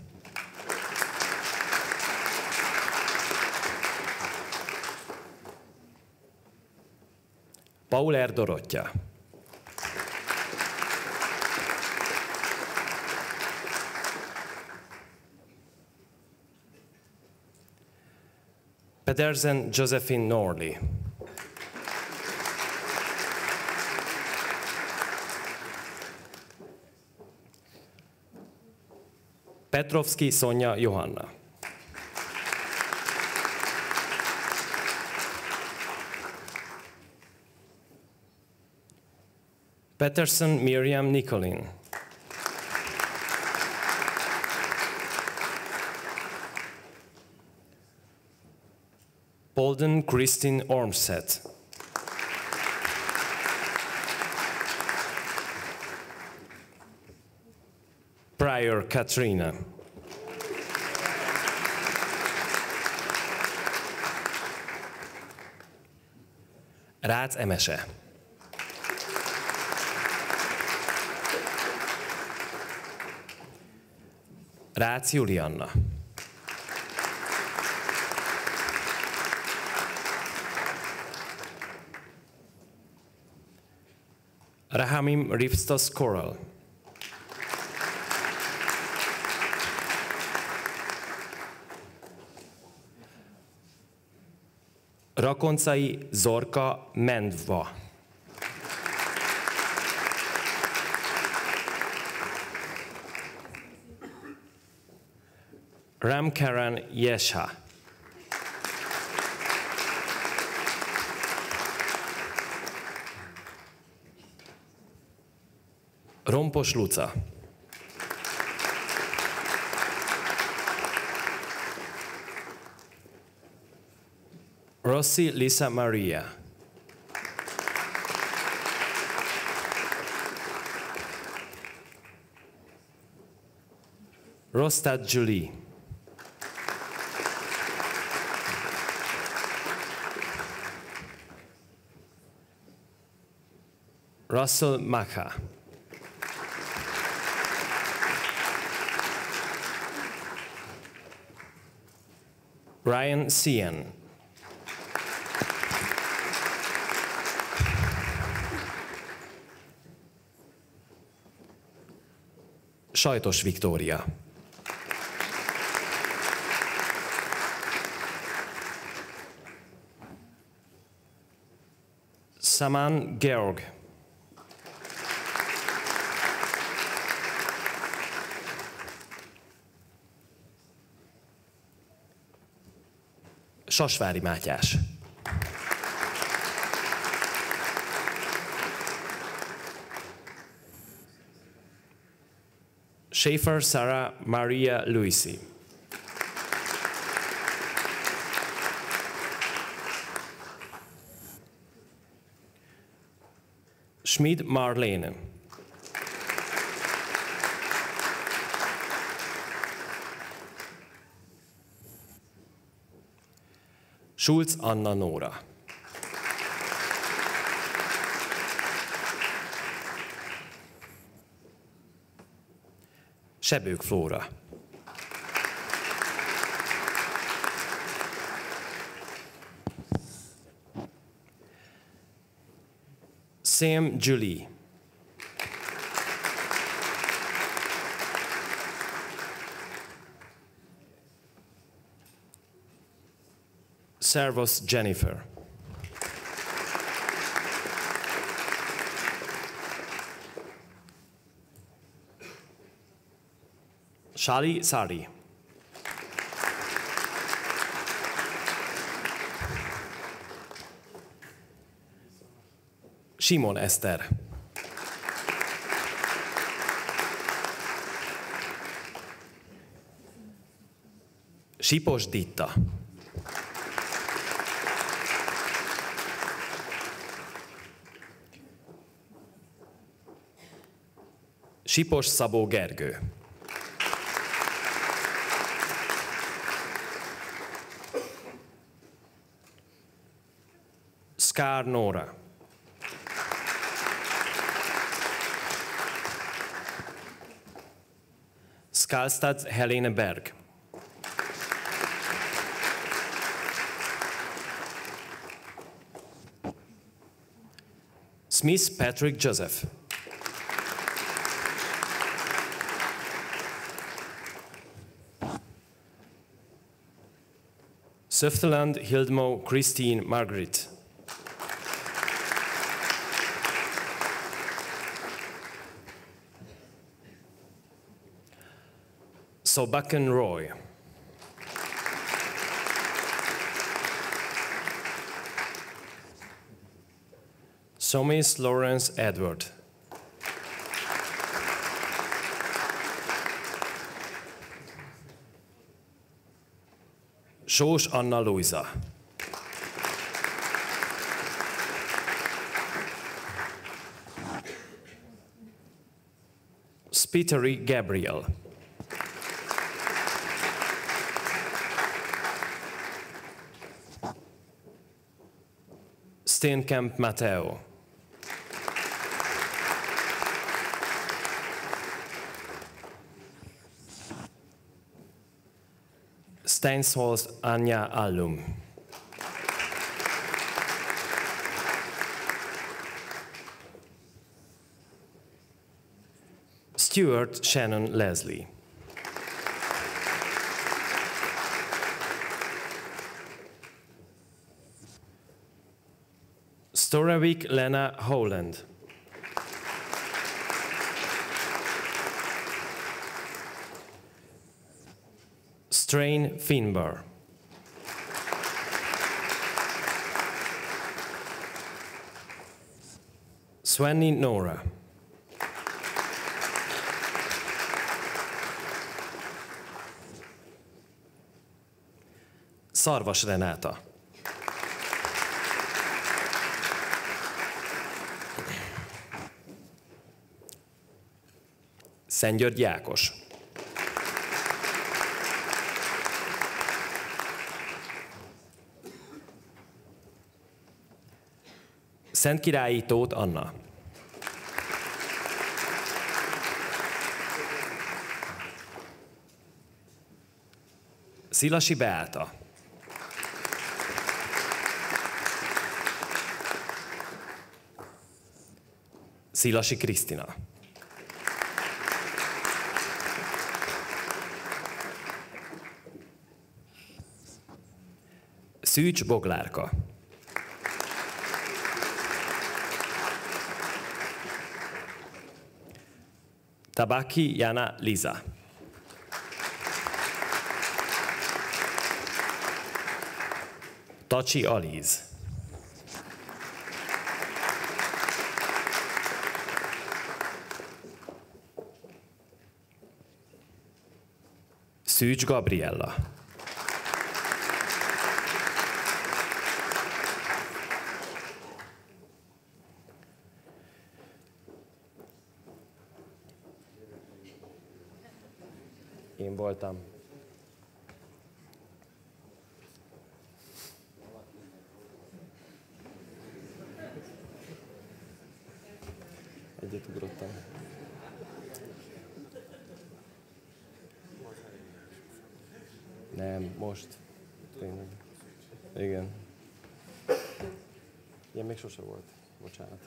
Pauler Dorottya. Pedersen Josephine Norley. Petrovski Sonja Johanna. Peterson Miriam Nicolin. Bolden Christine Ormset. Pryor Katrina. Rácz Emese. Rácz Julianna. Rahamim Rivstas Coral. Rakoncai Zorka Mendva. Ramkaran Yesha. Rompos Luca. Rossi Lisa Maria. Rostad Julie. Russell Macha. Ryan Cian. Sajtos Viktória. Saman Georg. Sasvári Mátyás. Schaefer Sarah Maria Luisi. Schmid Marlene. Schulz Anna Nóra. Sebők Flóra. Sam Julie. Servos Jennifer. Shali Sari. Simon Eszter. Sipos Ditta. Sipos Szabó Gergő. Skár Nóra. Skalstad Helene Berg. Smith Patrick Joseph. Söfteland Hildmo Christine Margaret. Sobakken Roy. Somis Lawrence Edward. Sós Anna Luisa. Spiteri Gabriel. Steenkamp Matteo. Steinsholst Anja Allum. Stuart Shannon Leslie. Storevik Lena Holland. Strain Finbar. Svenny Nora. Szarvas Renáta. Szentgyörgy Ákos. Szentkirályi Tóth Anna. Szilasi Beáta. Szilasi Krisztina. Szűcs Boglárka. Tabaki Jana Liza. Tacsi Alíz. Szűcs Gabriella. Én voltam. Egyet ugrottam. Nem, most. Tényleg. Igen. Ilyen még sose volt. Bocsánat.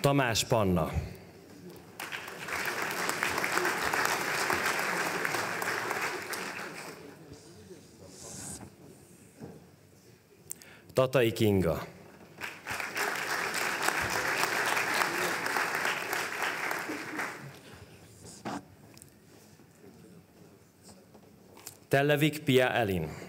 Tamás Panna. Tatai Kinga. Tellevik Pia Elin.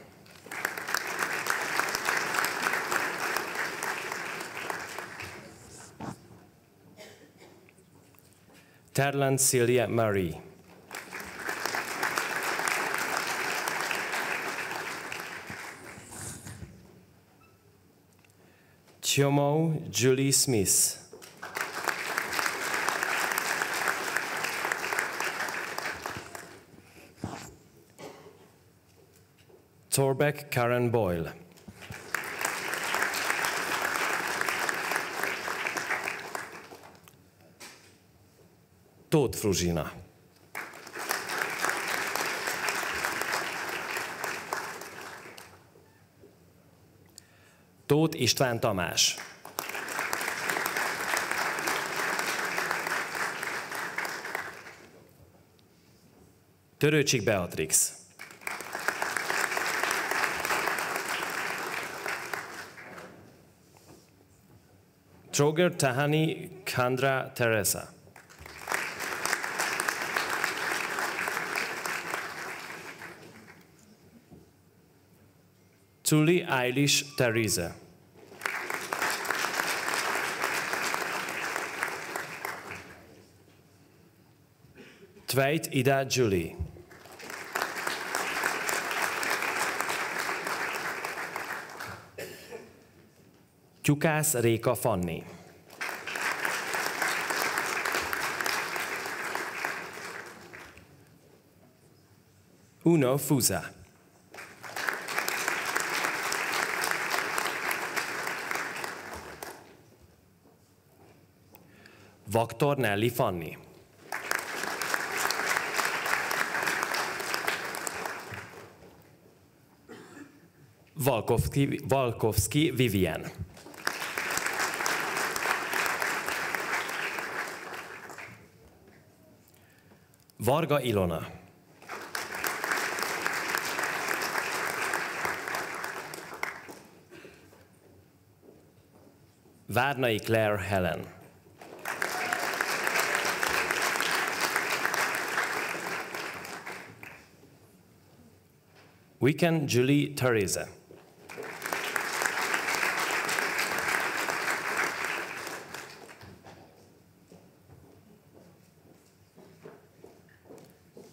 Terland Celia Marie. Chiomo Julie Smith. Torbeck Karen Boyle. Tóth Fruzsina. Tóth István Tamás. Törőcsik Beatrix. Stroger Tahani Kandra Teresa. Tuli Eilish Theresa. Tveit Ida Julie. Tyukász Réka Fanni. Uno Fusa. Vaktor Nelly Fanni. Valkovski Vivian. Varga Ilona. Várnai Claire Helen. Weekend Julie Teresa.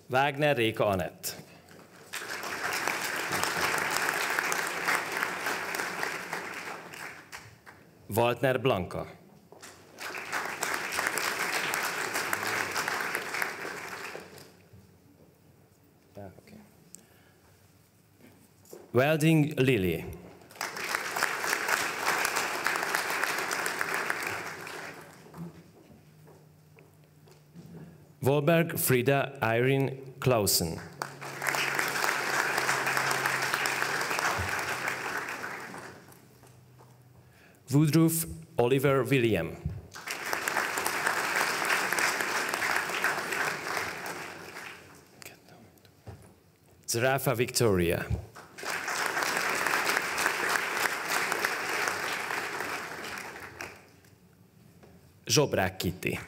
Wagner Réka Anett. Waltner Blanka. Welding Lily. Wolberg Frida Irene Clausen. Woodruff Oliver William. Zarafa Victoria. Zsobrák Kitty.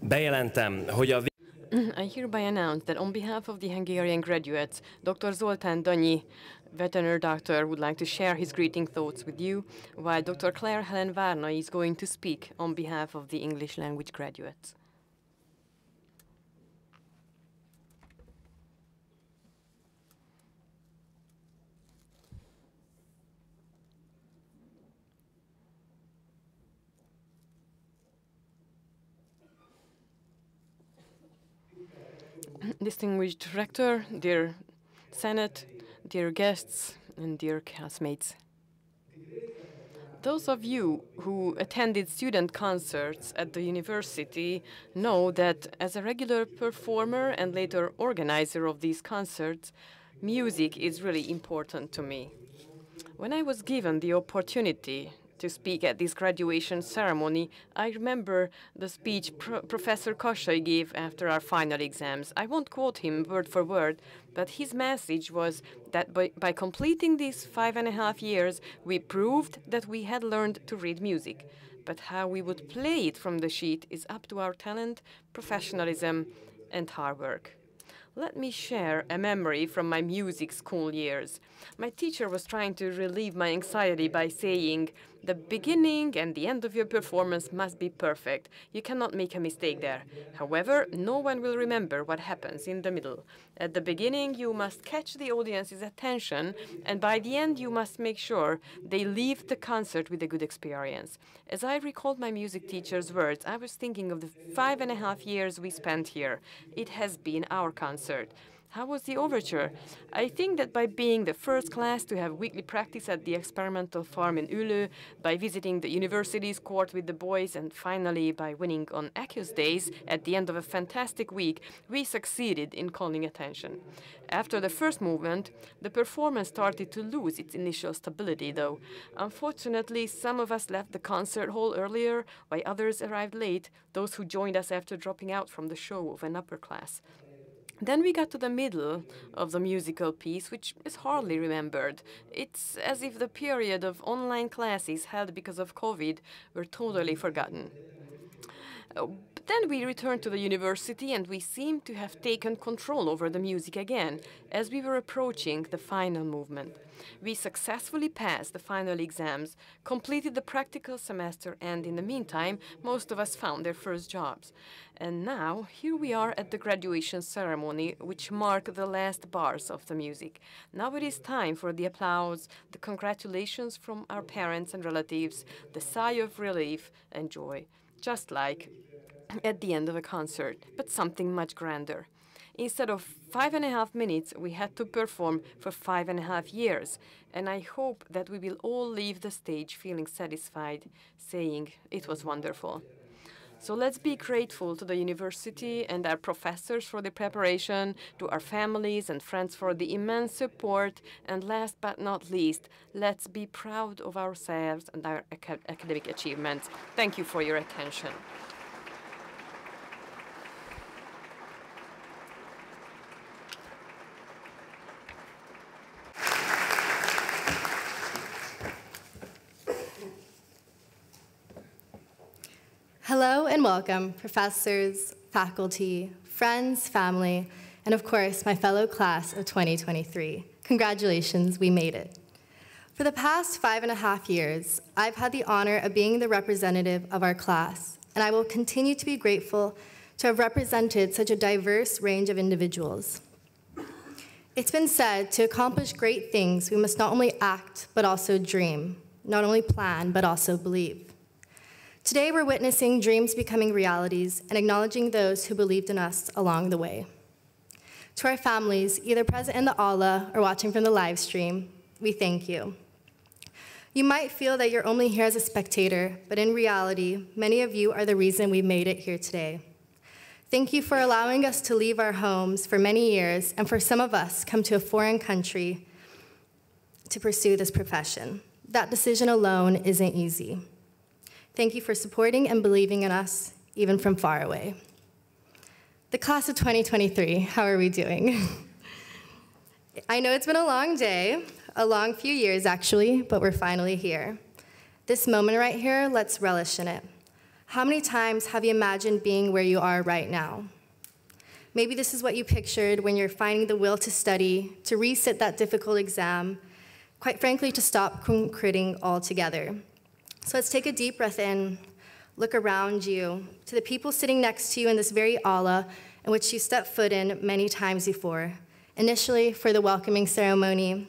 Bejelentem, hogy a I hereby announce that on behalf of the Hungarian graduates, Dr. Zoltán Danyi, veterinary doctor, would like to share his greeting thoughts with you, while Dr. Claire Helen Várnai is going to speak on behalf of the English language graduates. Distinguished Rector, dear Senate, dear guests, and dear classmates. Those of you who attended student concerts at the university know that as a regular performer and later organizer of these concerts, music is really important to me. When I was given the opportunity to speak at this graduation ceremony, I remember the speech Professor Kassai gave after our final exams. I won't quote him word for word, but his message was that by completing these 5.5 years, we proved that we had learned to read music. But how we would play it from the sheet is up to our talent, professionalism, and hard work. Let me share a memory from my music school years. My teacher was trying to relieve my anxiety by saying, "The beginning and the end of your performance must be perfect. You cannot make a mistake there. However, no one will remember what happens in the middle. At the beginning, you must catch the audience's attention, and by the end, you must make sure they leave the concert with a good experience." As I recalled my music teacher's words, I was thinking of the 5.5 years we spent here. It has been our concert. How was the overture? I think that by being the first class to have weekly practice at the experimental farm in Ulu, by visiting the university's court with the boys, and finally by winning on Accus Days at the end of a fantastic week, we succeeded in calling attention. After the first movement, the performance started to lose its initial stability, though. Unfortunately, some of us left the concert hall earlier, while others arrived late, those who joined us after dropping out from the show of an upper class. Then we got to the middle of the musical piece, which is hardly remembered. It's as if the period of online classes held because of COVID were totally forgotten. But then we returned to the university and we seemed to have taken control over the music again as we were approaching the final movement. We successfully passed the final exams, completed the practical semester, and in the meantime, most of us found their first jobs. And now, here we are at the graduation ceremony, which marked the last bars of the music. Now it is time for the applause, the congratulations from our parents and relatives, the sigh of relief and joy, just like at the end of a concert, but something much grander. Instead of 5.5 minutes, we had to perform for 5.5 years, and I hope that we will all leave the stage feeling satisfied, saying it was wonderful. So let's be grateful to the university and our professors for the preparation, to our families and friends for the immense support, and last but not least, let's be proud of ourselves and our academic achievements. Thank you for your attention. Hello and welcome, professors, faculty, friends, family, and of course, my fellow class of 2023. Congratulations, we made it. For the past 5.5 years, I've had the honor of being the representative of our class, and I will continue to be grateful to have represented such a diverse range of individuals. It's been said, to accomplish great things, we must not only act, but also dream, not only plan, but also believe. Today, we're witnessing dreams becoming realities and acknowledging those who believed in us along the way. To our families, either present in the aula or watching from the live stream, we thank you. You might feel that you're only here as a spectator, but in reality, many of you are the reason we made it here today. Thank you for allowing us to leave our homes for many years, and for some of us, come to a foreign country to pursue this profession. That decision alone isn't easy. Thank you for supporting and believing in us, even from far away. The class of 2023, how are we doing? I know it's been a long day, a long few years actually, but we're finally here. This moment right here, let's relish in it. How many times have you imagined being where you are right now? Maybe this is what you pictured when you're finding the will to study, to resit that difficult exam, quite frankly, to stop quitting altogether. So let's take a deep breath in, look around you, to the people sitting next to you in this very aula in which you stepped foot in many times before. Initially for the welcoming ceremony,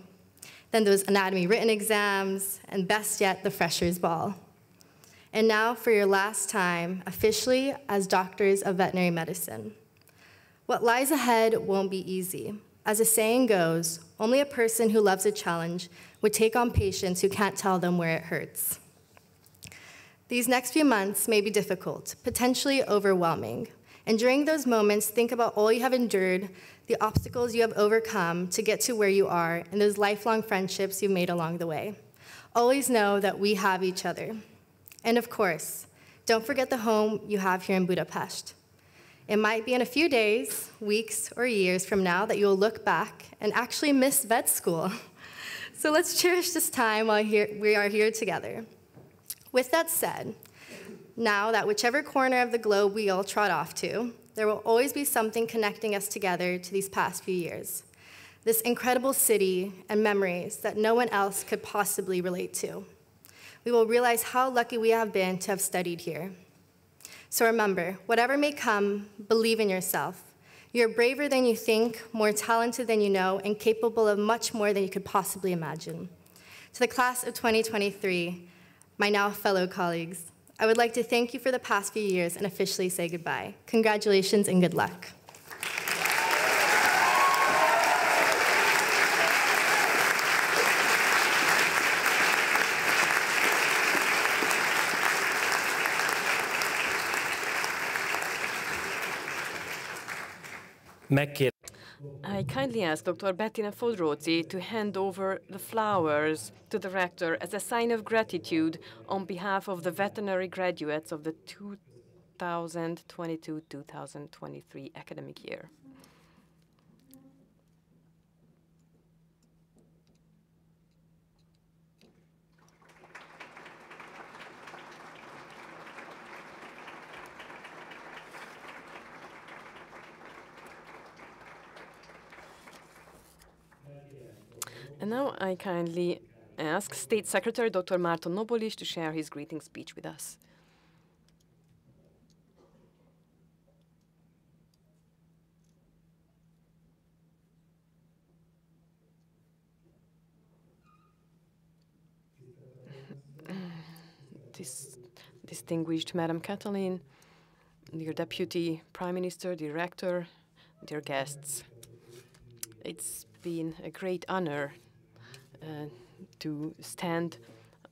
then those anatomy written exams, and best yet, the freshers' ball. And now for your last time, officially as doctors of veterinary medicine. What lies ahead won't be easy. As the saying goes, only a person who loves a challenge would take on patients who can't tell them where it hurts. These next few months may be difficult, potentially overwhelming. And during those moments, think about all you have endured, the obstacles you have overcome to get to where you are, and those lifelong friendships you've made along the way. Always know that we have each other. And of course, don't forget the home you have here in Budapest. It might be in a few days, weeks, or years from now that you'll look back and actually miss vet school. So let's cherish this time while we are here together. With that said, now that whichever corner of the globe we all trot off to, there will always be something connecting us together to these past few years. This incredible city and memories that no one else could possibly relate to. We will realize how lucky we have been to have studied here. So remember, whatever may come, believe in yourself. You're braver than you think, more talented than you know, and capable of much more than you could possibly imagine. To the class of 2023, my now fellow colleagues, I would like to thank you for the past few years and officially say goodbye. Congratulations and good luck. I kindly ask Dr. Bettina Fodrozzi to hand over the flowers to the rector as a sign of gratitude on behalf of the veterinary graduates of the 2022-2023 academic year. And now I kindly ask State Secretary Dr. Márton Nobolis to share his greeting speech with us. Distinguished Madam Katalin, dear Deputy Prime Minister, dear Rector, dear guests. It's been a great honor to stand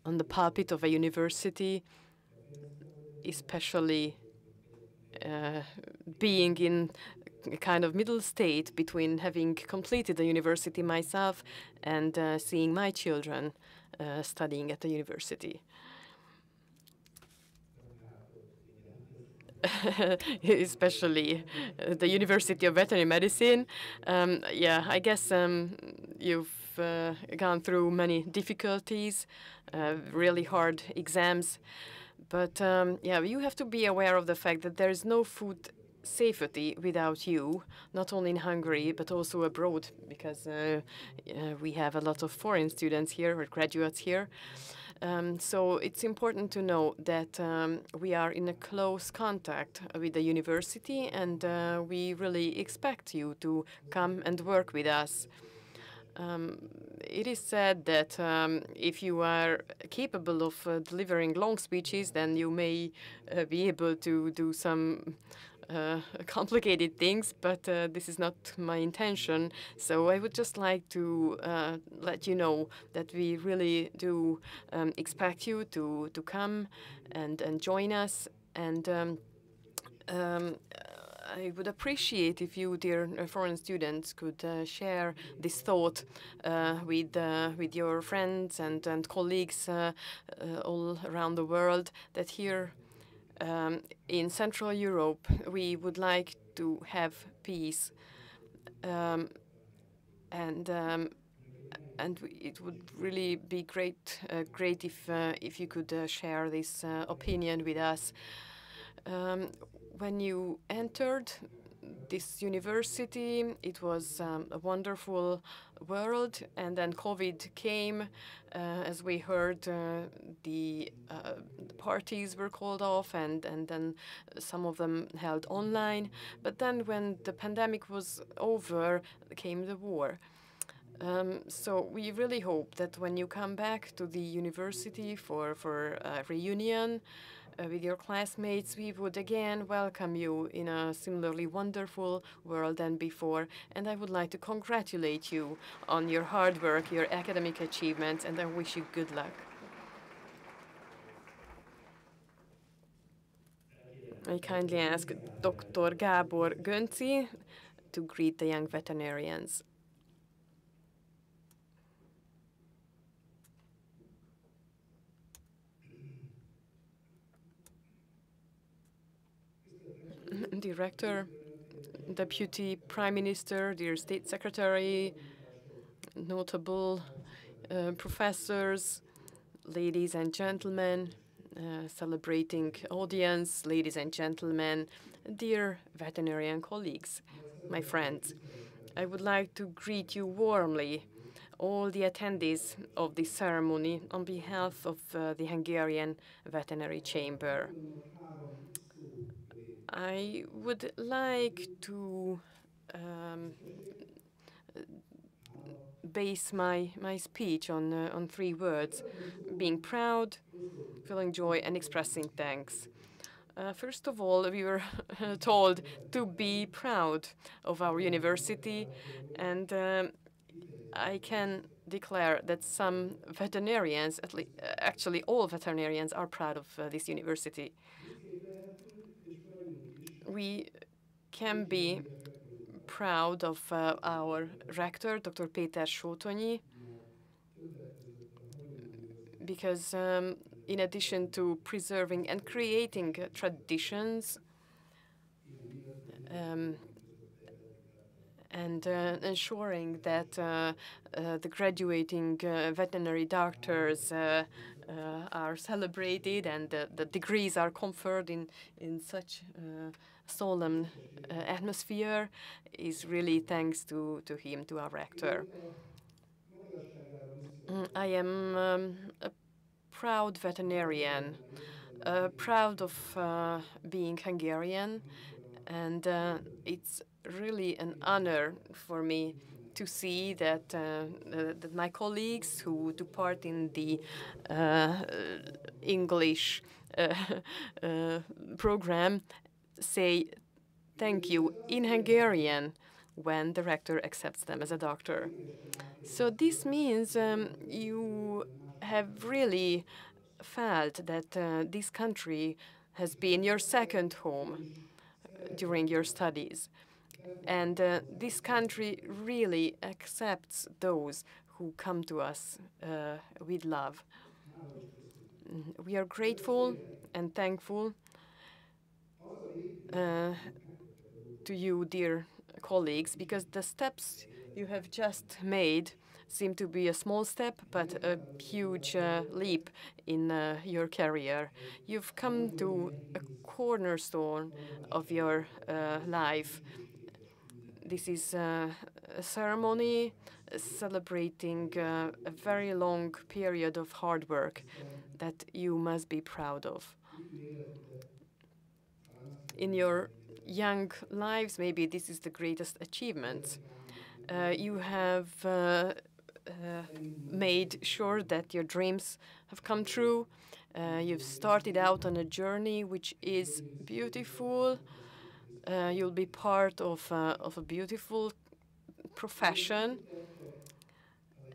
on the pulpit of a university, especially being in a kind of middle state between having completed the university myself and seeing my children studying at the university. Especially the University of Veterinary Medicine. Yeah, I guess you've gone through many difficulties, really hard exams. But yeah, you have to be aware of the fact that there is no food safety without you, not only in Hungary, but also abroad, because we have a lot of foreign students here or graduates here. So it's important to know that we are in a close contact with the university, and we really expect you to come and work with us. It is said that if you are capable of delivering long speeches, then you may be able to do some complicated things, but this is not my intention. So I would just like to let you know that we really do expect you to come and join us. And I would appreciate if you, dear foreign students, could share this thought with your friends and colleagues all around the world, that here in Central Europe we would like to have peace, and it would really be great if you could share this opinion with us. When you entered this university, it was a wonderful world, and then COVID came. As we heard, the parties were called off, and then some of them held online. But then when the pandemic was over, came the war. So we really hope that when you come back to the university for a reunion with your classmates, we would again welcome you in a similarly wonderful world than before. And I would like to congratulate you on your hard work, your academic achievements, and I wish you good luck. I kindly ask Dr. Gábor Gönci to greet the young veterinarians. Director, Deputy Prime Minister, dear State Secretary, notable professors, ladies and gentlemen, celebrating audience, ladies and gentlemen, dear veterinarian colleagues, my friends. I would like to greet you warmly, all the attendees of this ceremony, on behalf of the Hungarian Veterinary Chamber. I would like to base my speech on three words: being proud, feeling joy, and expressing thanks. First of all, we were told to be proud of our university, and I can declare that some veterinarians, actually all veterinarians, are proud of this university. We can be proud of our rector, Dr. Péter Sótonyi, because in addition to preserving and creating traditions and ensuring that the graduating veterinary doctors are celebrated and the degrees are conferred in such solemn atmosphere, is really thanks to him, to our rector. I am a proud veterinarian, proud of being Hungarian, and it's really an honor for me to see that, that my colleagues who took part in the English program say thank you in Hungarian when the rector accepts them as a doctor. So this means you have really felt that this country has been your second home during your studies. And this country really accepts those who come to us with love. We are grateful and thankful to you, dear colleagues, because the steps you have just made seem to be a small step, but a huge leap in your career. You've come to a cornerstone of your life. This is a ceremony celebrating a very long period of hard work that you must be proud of. In your young lives, maybe this is the greatest achievement. You have made sure that your dreams have come true. You've started out on a journey which is beautiful. You'll be part of a beautiful profession.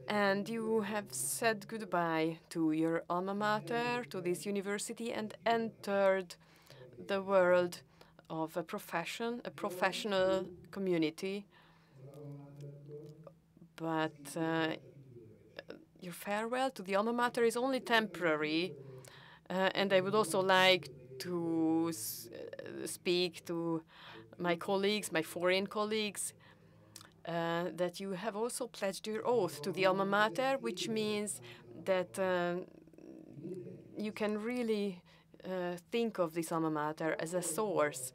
And you have said goodbye to your alma mater, to this university, and entered the world of a profession, a professional community. But your farewell to the alma mater is only temporary. And I would also like to speak to my colleagues, my foreign colleagues, that you have also pledged your oath to the alma mater, which means that you can really think of this alma mater as a source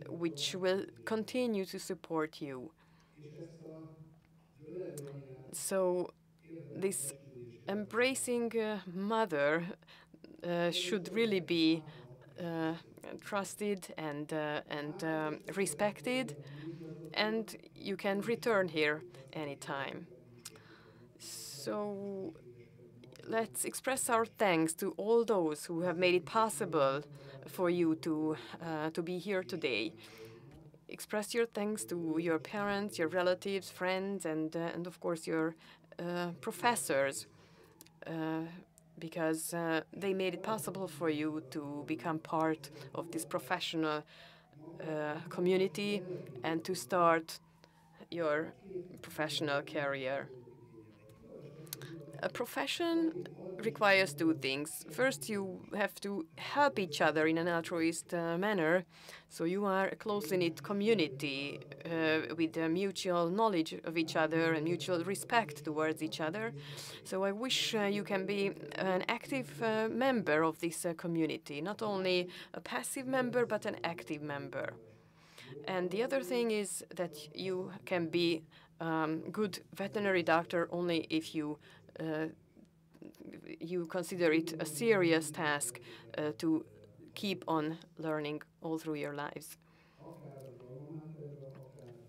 which will continue to support you. So this embracing mother should really be trusted and respected, and you can return here anytime. So let's express our thanks to all those who have made it possible for you to be here today. Express your thanks to your parents, your relatives, friends, and of course your professors, because they made it possible for you to become part of this professional community and to start your professional career. A profession requires two things. First, you have to help each other in an altruist manner. So you are a closely knit community with a mutual knowledge of each other and mutual respect towards each other. So I wish you can be an active member of this community, not only a passive member, but an active member. And the other thing is that you can be good veterinary doctor only if you consider it a serious task to keep on learning all through your lives.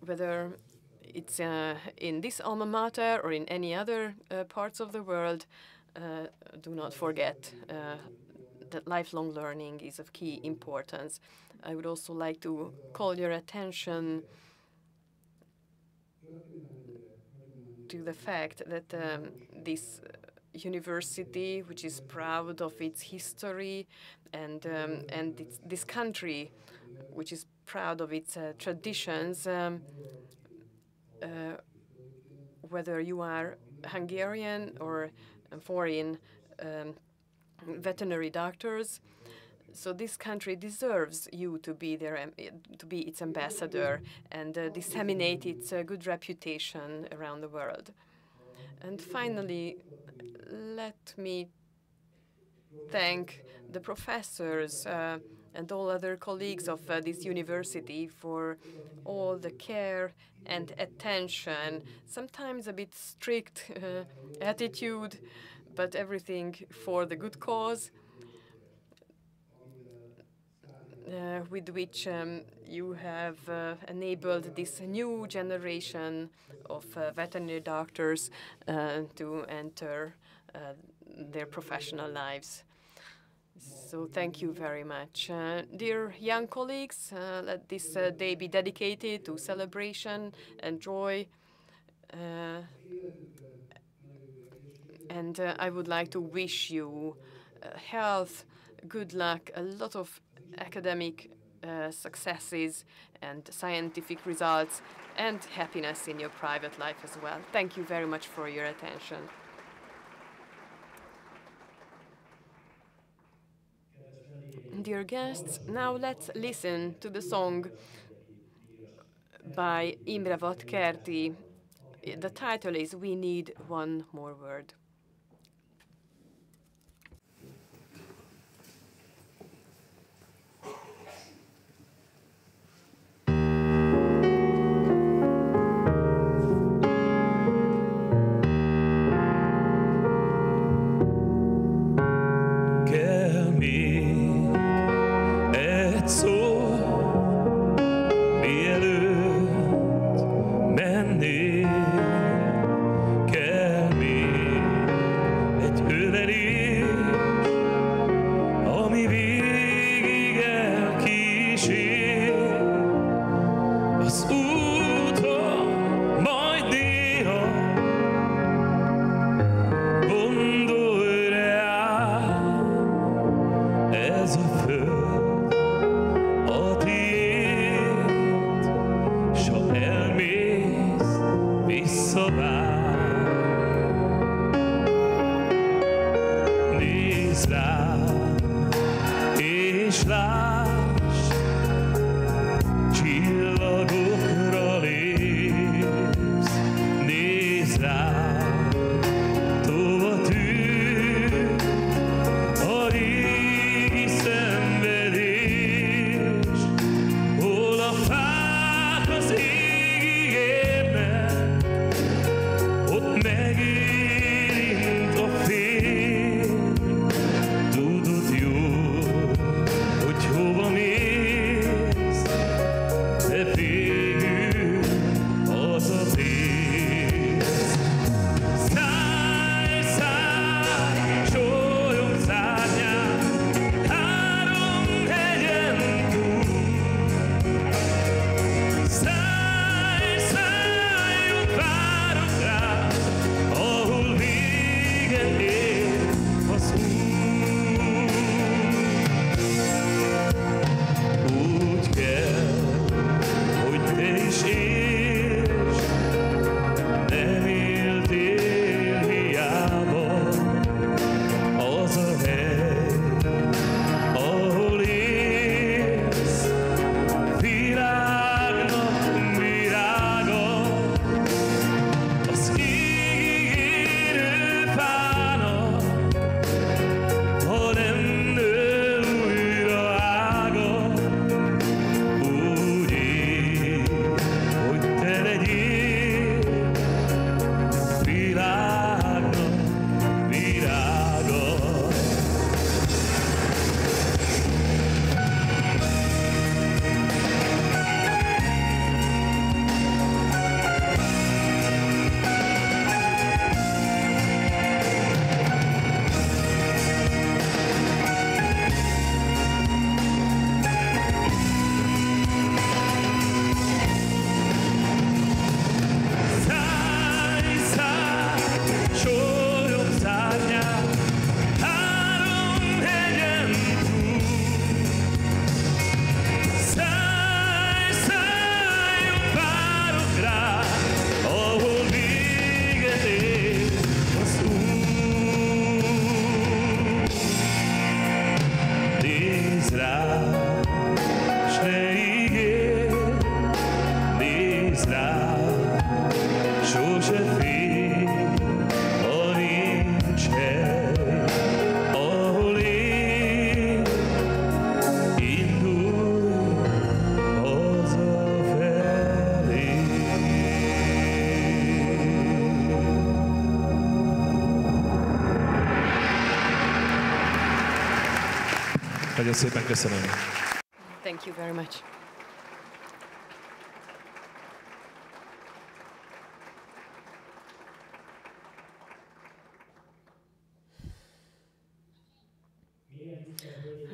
Whether it's in this alma mater or in any other parts of the world, do not forget that lifelong learning is of key importance. I would also like to call your attention to the fact that this university which is proud of its history and this country which is proud of its traditions. Whether you are Hungarian or foreign veterinary doctors, so this country deserves you to be its ambassador and disseminate its good reputation around the world. And finally, let me thank the professors and all other colleagues of this university for all the care and attention, sometimes a bit strict attitude, but everything for the good cause, with which you have enabled this new generation of veterinary doctors to enter their professional lives. So thank you very much. Dear young colleagues, let this day be dedicated to celebration and joy. And I would like to wish you health, good luck, a lot of academic successes and scientific results, and happiness in your private life as well. Thank you very much for your attention. Dear guests, now let's listen to the song by Imre Vatkerti. The title is We Need One More Word. Tudod jól, hogy Nagyon szépen köszönöm. Thank you very much.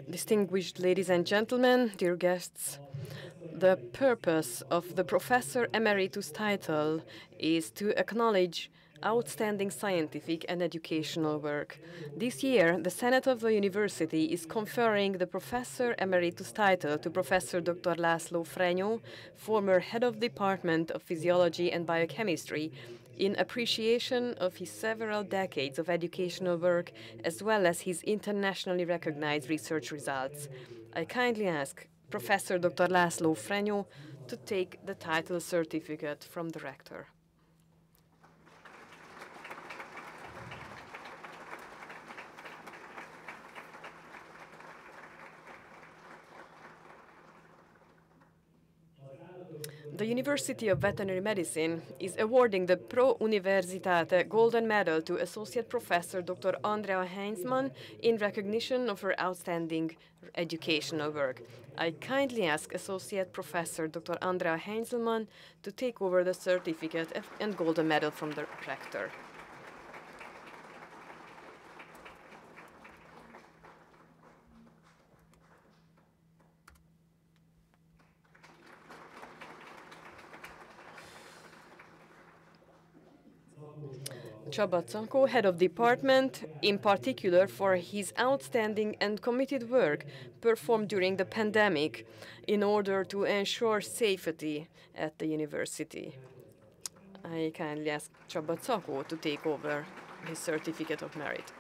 Distinguished ladies and gentlemen, dear guests, the purpose of the Professor Emeritus title is to acknowledge outstanding scientific and educational work. This year, the Senate of the University is conferring the Professor Emeritus title to Professor Dr. László Frenyó, former head of Department of Physiology and Biochemistry, in appreciation of his several decades of educational work as well as his internationally recognized research results. I kindly ask Professor Dr. László Frenyó to take the title certificate from the rector. The University of Veterinary Medicine is awarding the Pro Universitate Golden Medal to Associate Professor Dr. Andrea Heinzmann in recognition of her outstanding educational work. I kindly ask Associate Professor Dr. Andrea Heinzmann to take over the certificate and Golden Medal from the rector. Csaba Cakó, head of department, in particular for his outstanding and committed work performed during the pandemic in order to ensure safety at the university. I kindly ask Csaba Cakó to take over his certificate of merit.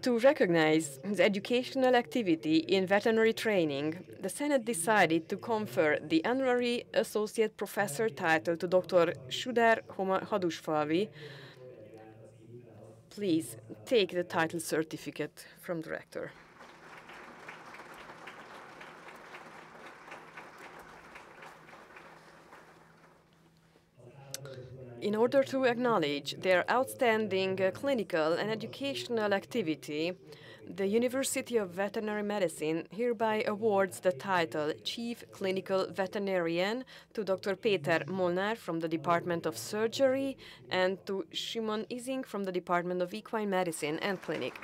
To recognize his educational activity in veterinary training, the Senate decided to confer the honorary associate professor title to Dr. Sudar Hadusfalvi. Please take the title certificate from the rector. In order to acknowledge their outstanding clinical and educational activity, the University of Veterinary Medicine hereby awards the title Chief Clinical Veterinarian to Dr. Péter Molnár from the Department of Surgery and to Simon Ising from the Department of Equine Medicine and Clinic.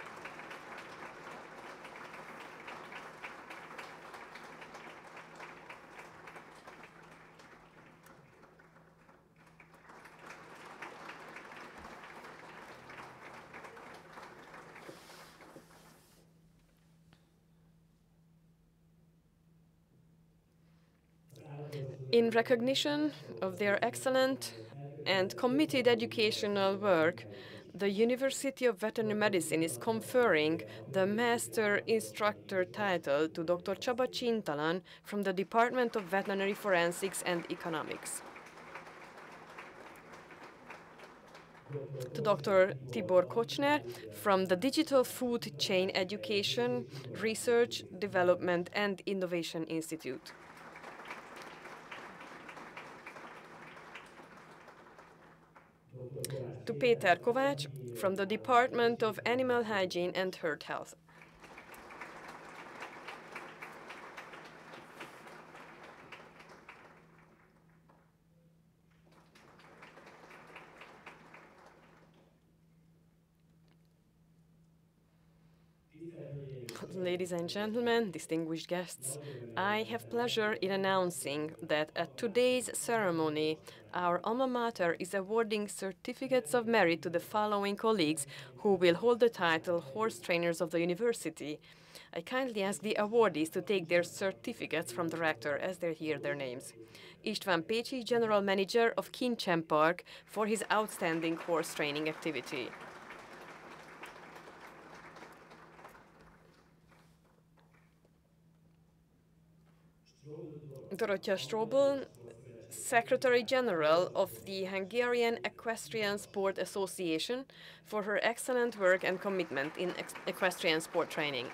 In recognition of their excellent and committed educational work, the University of Veterinary Medicine is conferring the Master Instructor title to Dr. Csaba Csintalan from the Department of Veterinary Forensics and Economics. To Dr. Tibor Kocsner from the Digital Food Chain Education, Research, Development and Innovation Institute. To Péter Kovács from the Department of Animal Hygiene and Herd Health. Ladies and gentlemen, distinguished guests, I have pleasure in announcing that at today's ceremony, our alma mater is awarding certificates of merit to the following colleagues who will hold the title Horse Trainers of the University. I kindly ask the awardees to take their certificates from the rector as they hear their names. István Pécsi, General Manager of Kincsen Park, for his outstanding horse training activity. Dorottya Strobel, Secretary General of the Hungarian Equestrian Sport Association for her excellent work and commitment in equestrian sport training.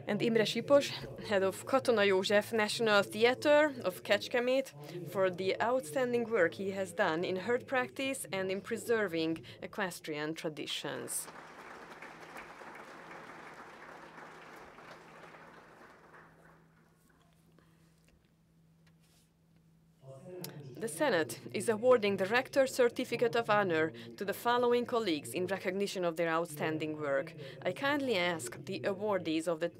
And Imre Sipos, head of Katona József National Theatre of Kecskemét, for the outstanding work he has done in herd practice and in preserving equestrian traditions. The Senate is awarding the Rector Certificate of Honor to the following colleagues in recognition of their outstanding work. I kindly ask the awardees of the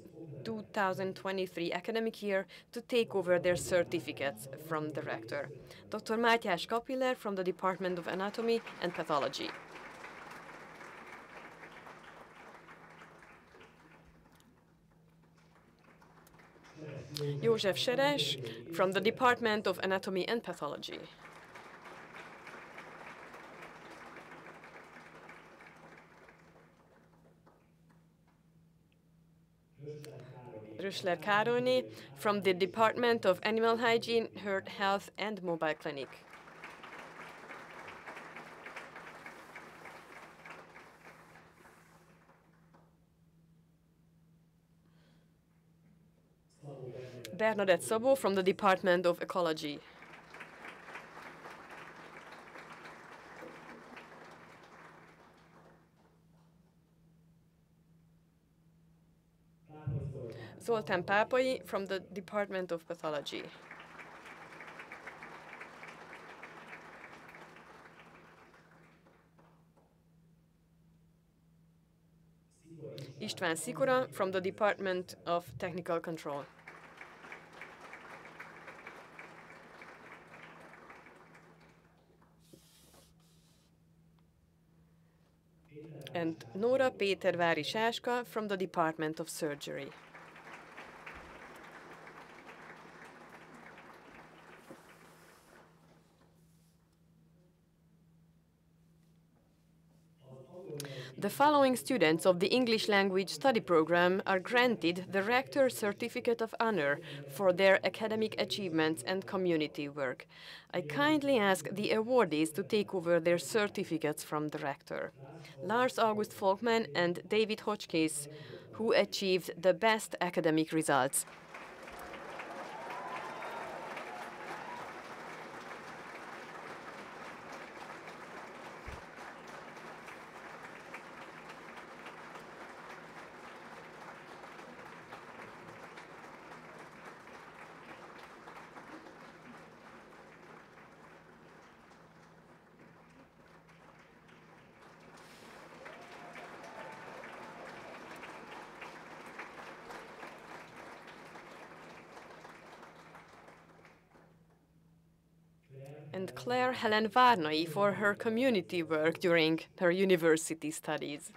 2023 academic year to take over their certificates from the Rector. Dr. Mátyás Kapiller from the Department of Anatomy and Pathology. József Seres from the Department of Anatomy and Pathology. Rösler Károly from the Department of Animal Hygiene, Herd Health and Mobile Clinic. Bernadette Szabó from the Department of Ecology. Zoltán Pápai from the Department of Pathology. István Szikora from the Department of Technical Control. And Nóra Pétervári Sáska from the Department of Surgery. The following students of the English Language Study Program are granted the Rector Certificate of Honor for their academic achievements and community work. I kindly ask the awardees to take over their certificates from the Rector. Lars August Folkman and David Hotchkiss, who achieved the best academic results. And Claire Helen Várnai for her community work during her university studies.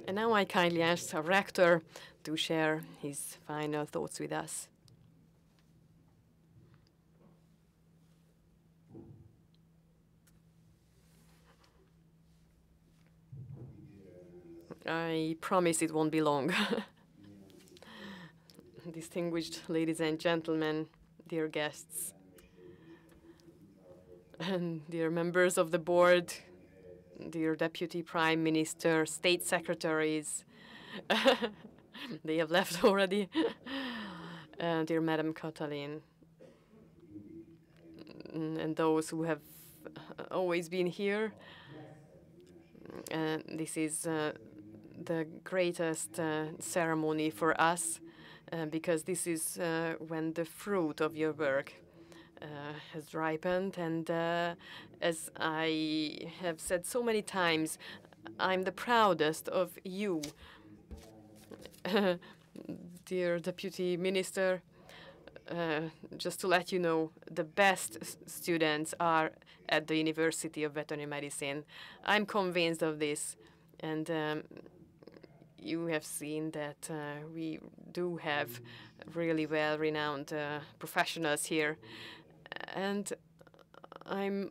And now I kindly ask our rector to share his final thoughts with us. I promise it won't be long. Distinguished ladies and gentlemen, dear guests, and dear members of the board, dear Deputy Prime Minister, State Secretaries, they have left already, dear Madam Katalin, and those who have always been here. This is the greatest ceremony for us, because this is when the fruit of your work has ripened, and as I have said so many times, I'm the proudest of you, dear Deputy Minister. Just to let you know, the best students are at the University of Veterinary Medicine. I'm convinced of this, and you have seen that we do have really well-renowned professionals here. And I'm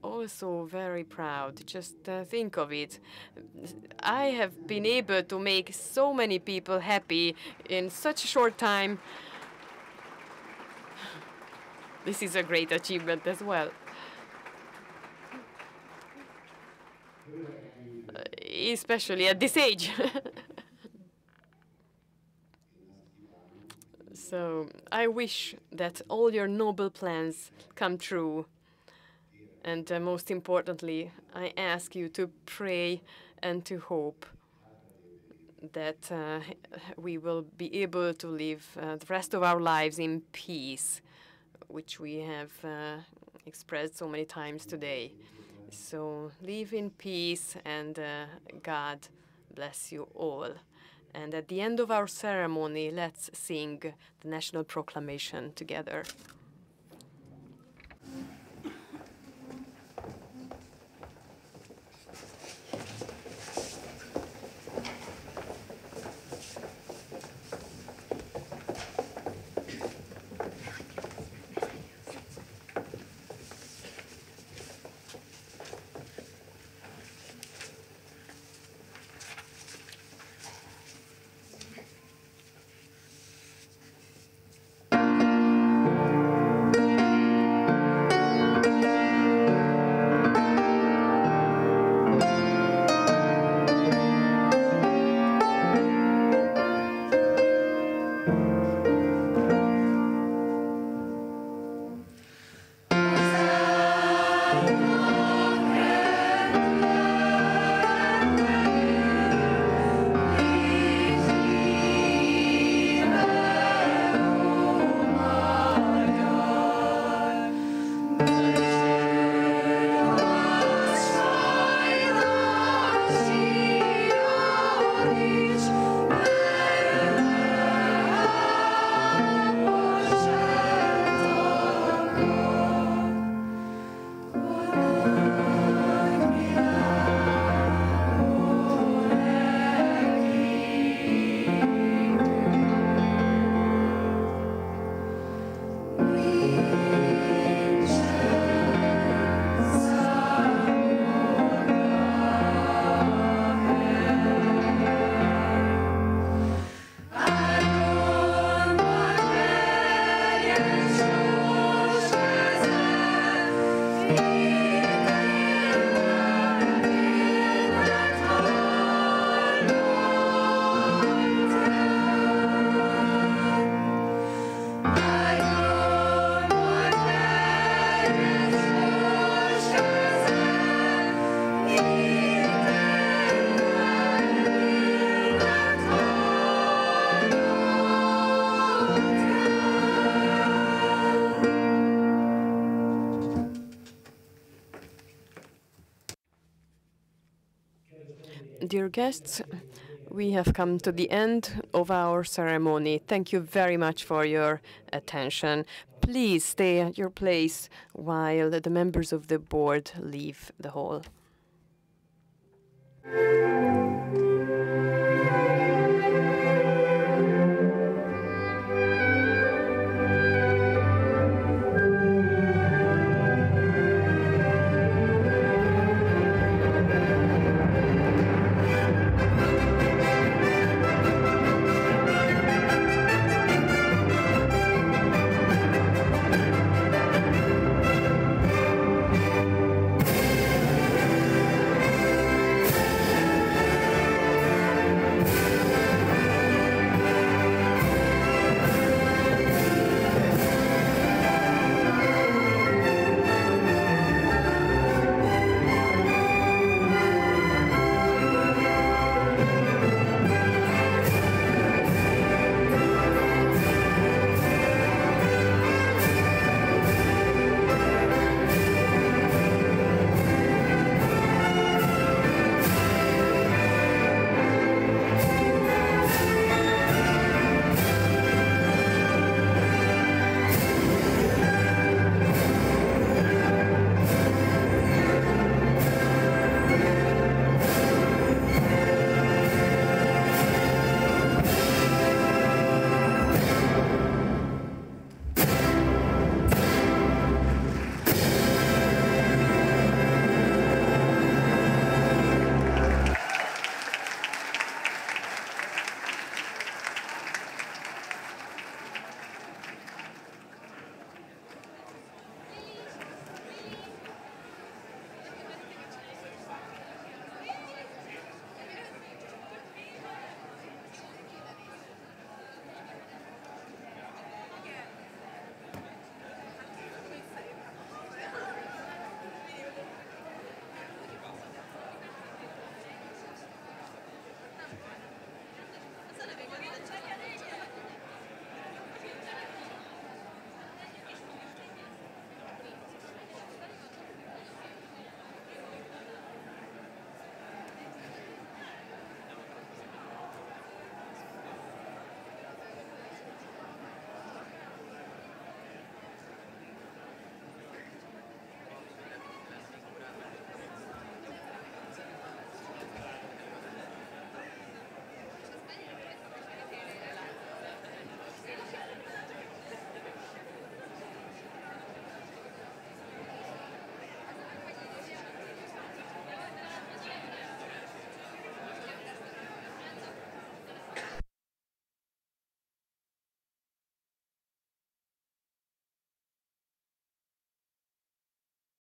also very proud. Just think of it. I have been able to make so many people happy in such a short time. This is a great achievement as well. Especially at this age. So I wish that all your noble plans come true. And most importantly, I ask you to pray and to hope that we will be able to live the rest of our lives in peace, which we have expressed so many times today. So live in peace, and God bless you all. And at the end of our ceremony, let's sing the national proclamation together. Dear guests, we have come to the end of our ceremony. Thank you very much for your attention. Please stay at your place while the members of the board leave the hall.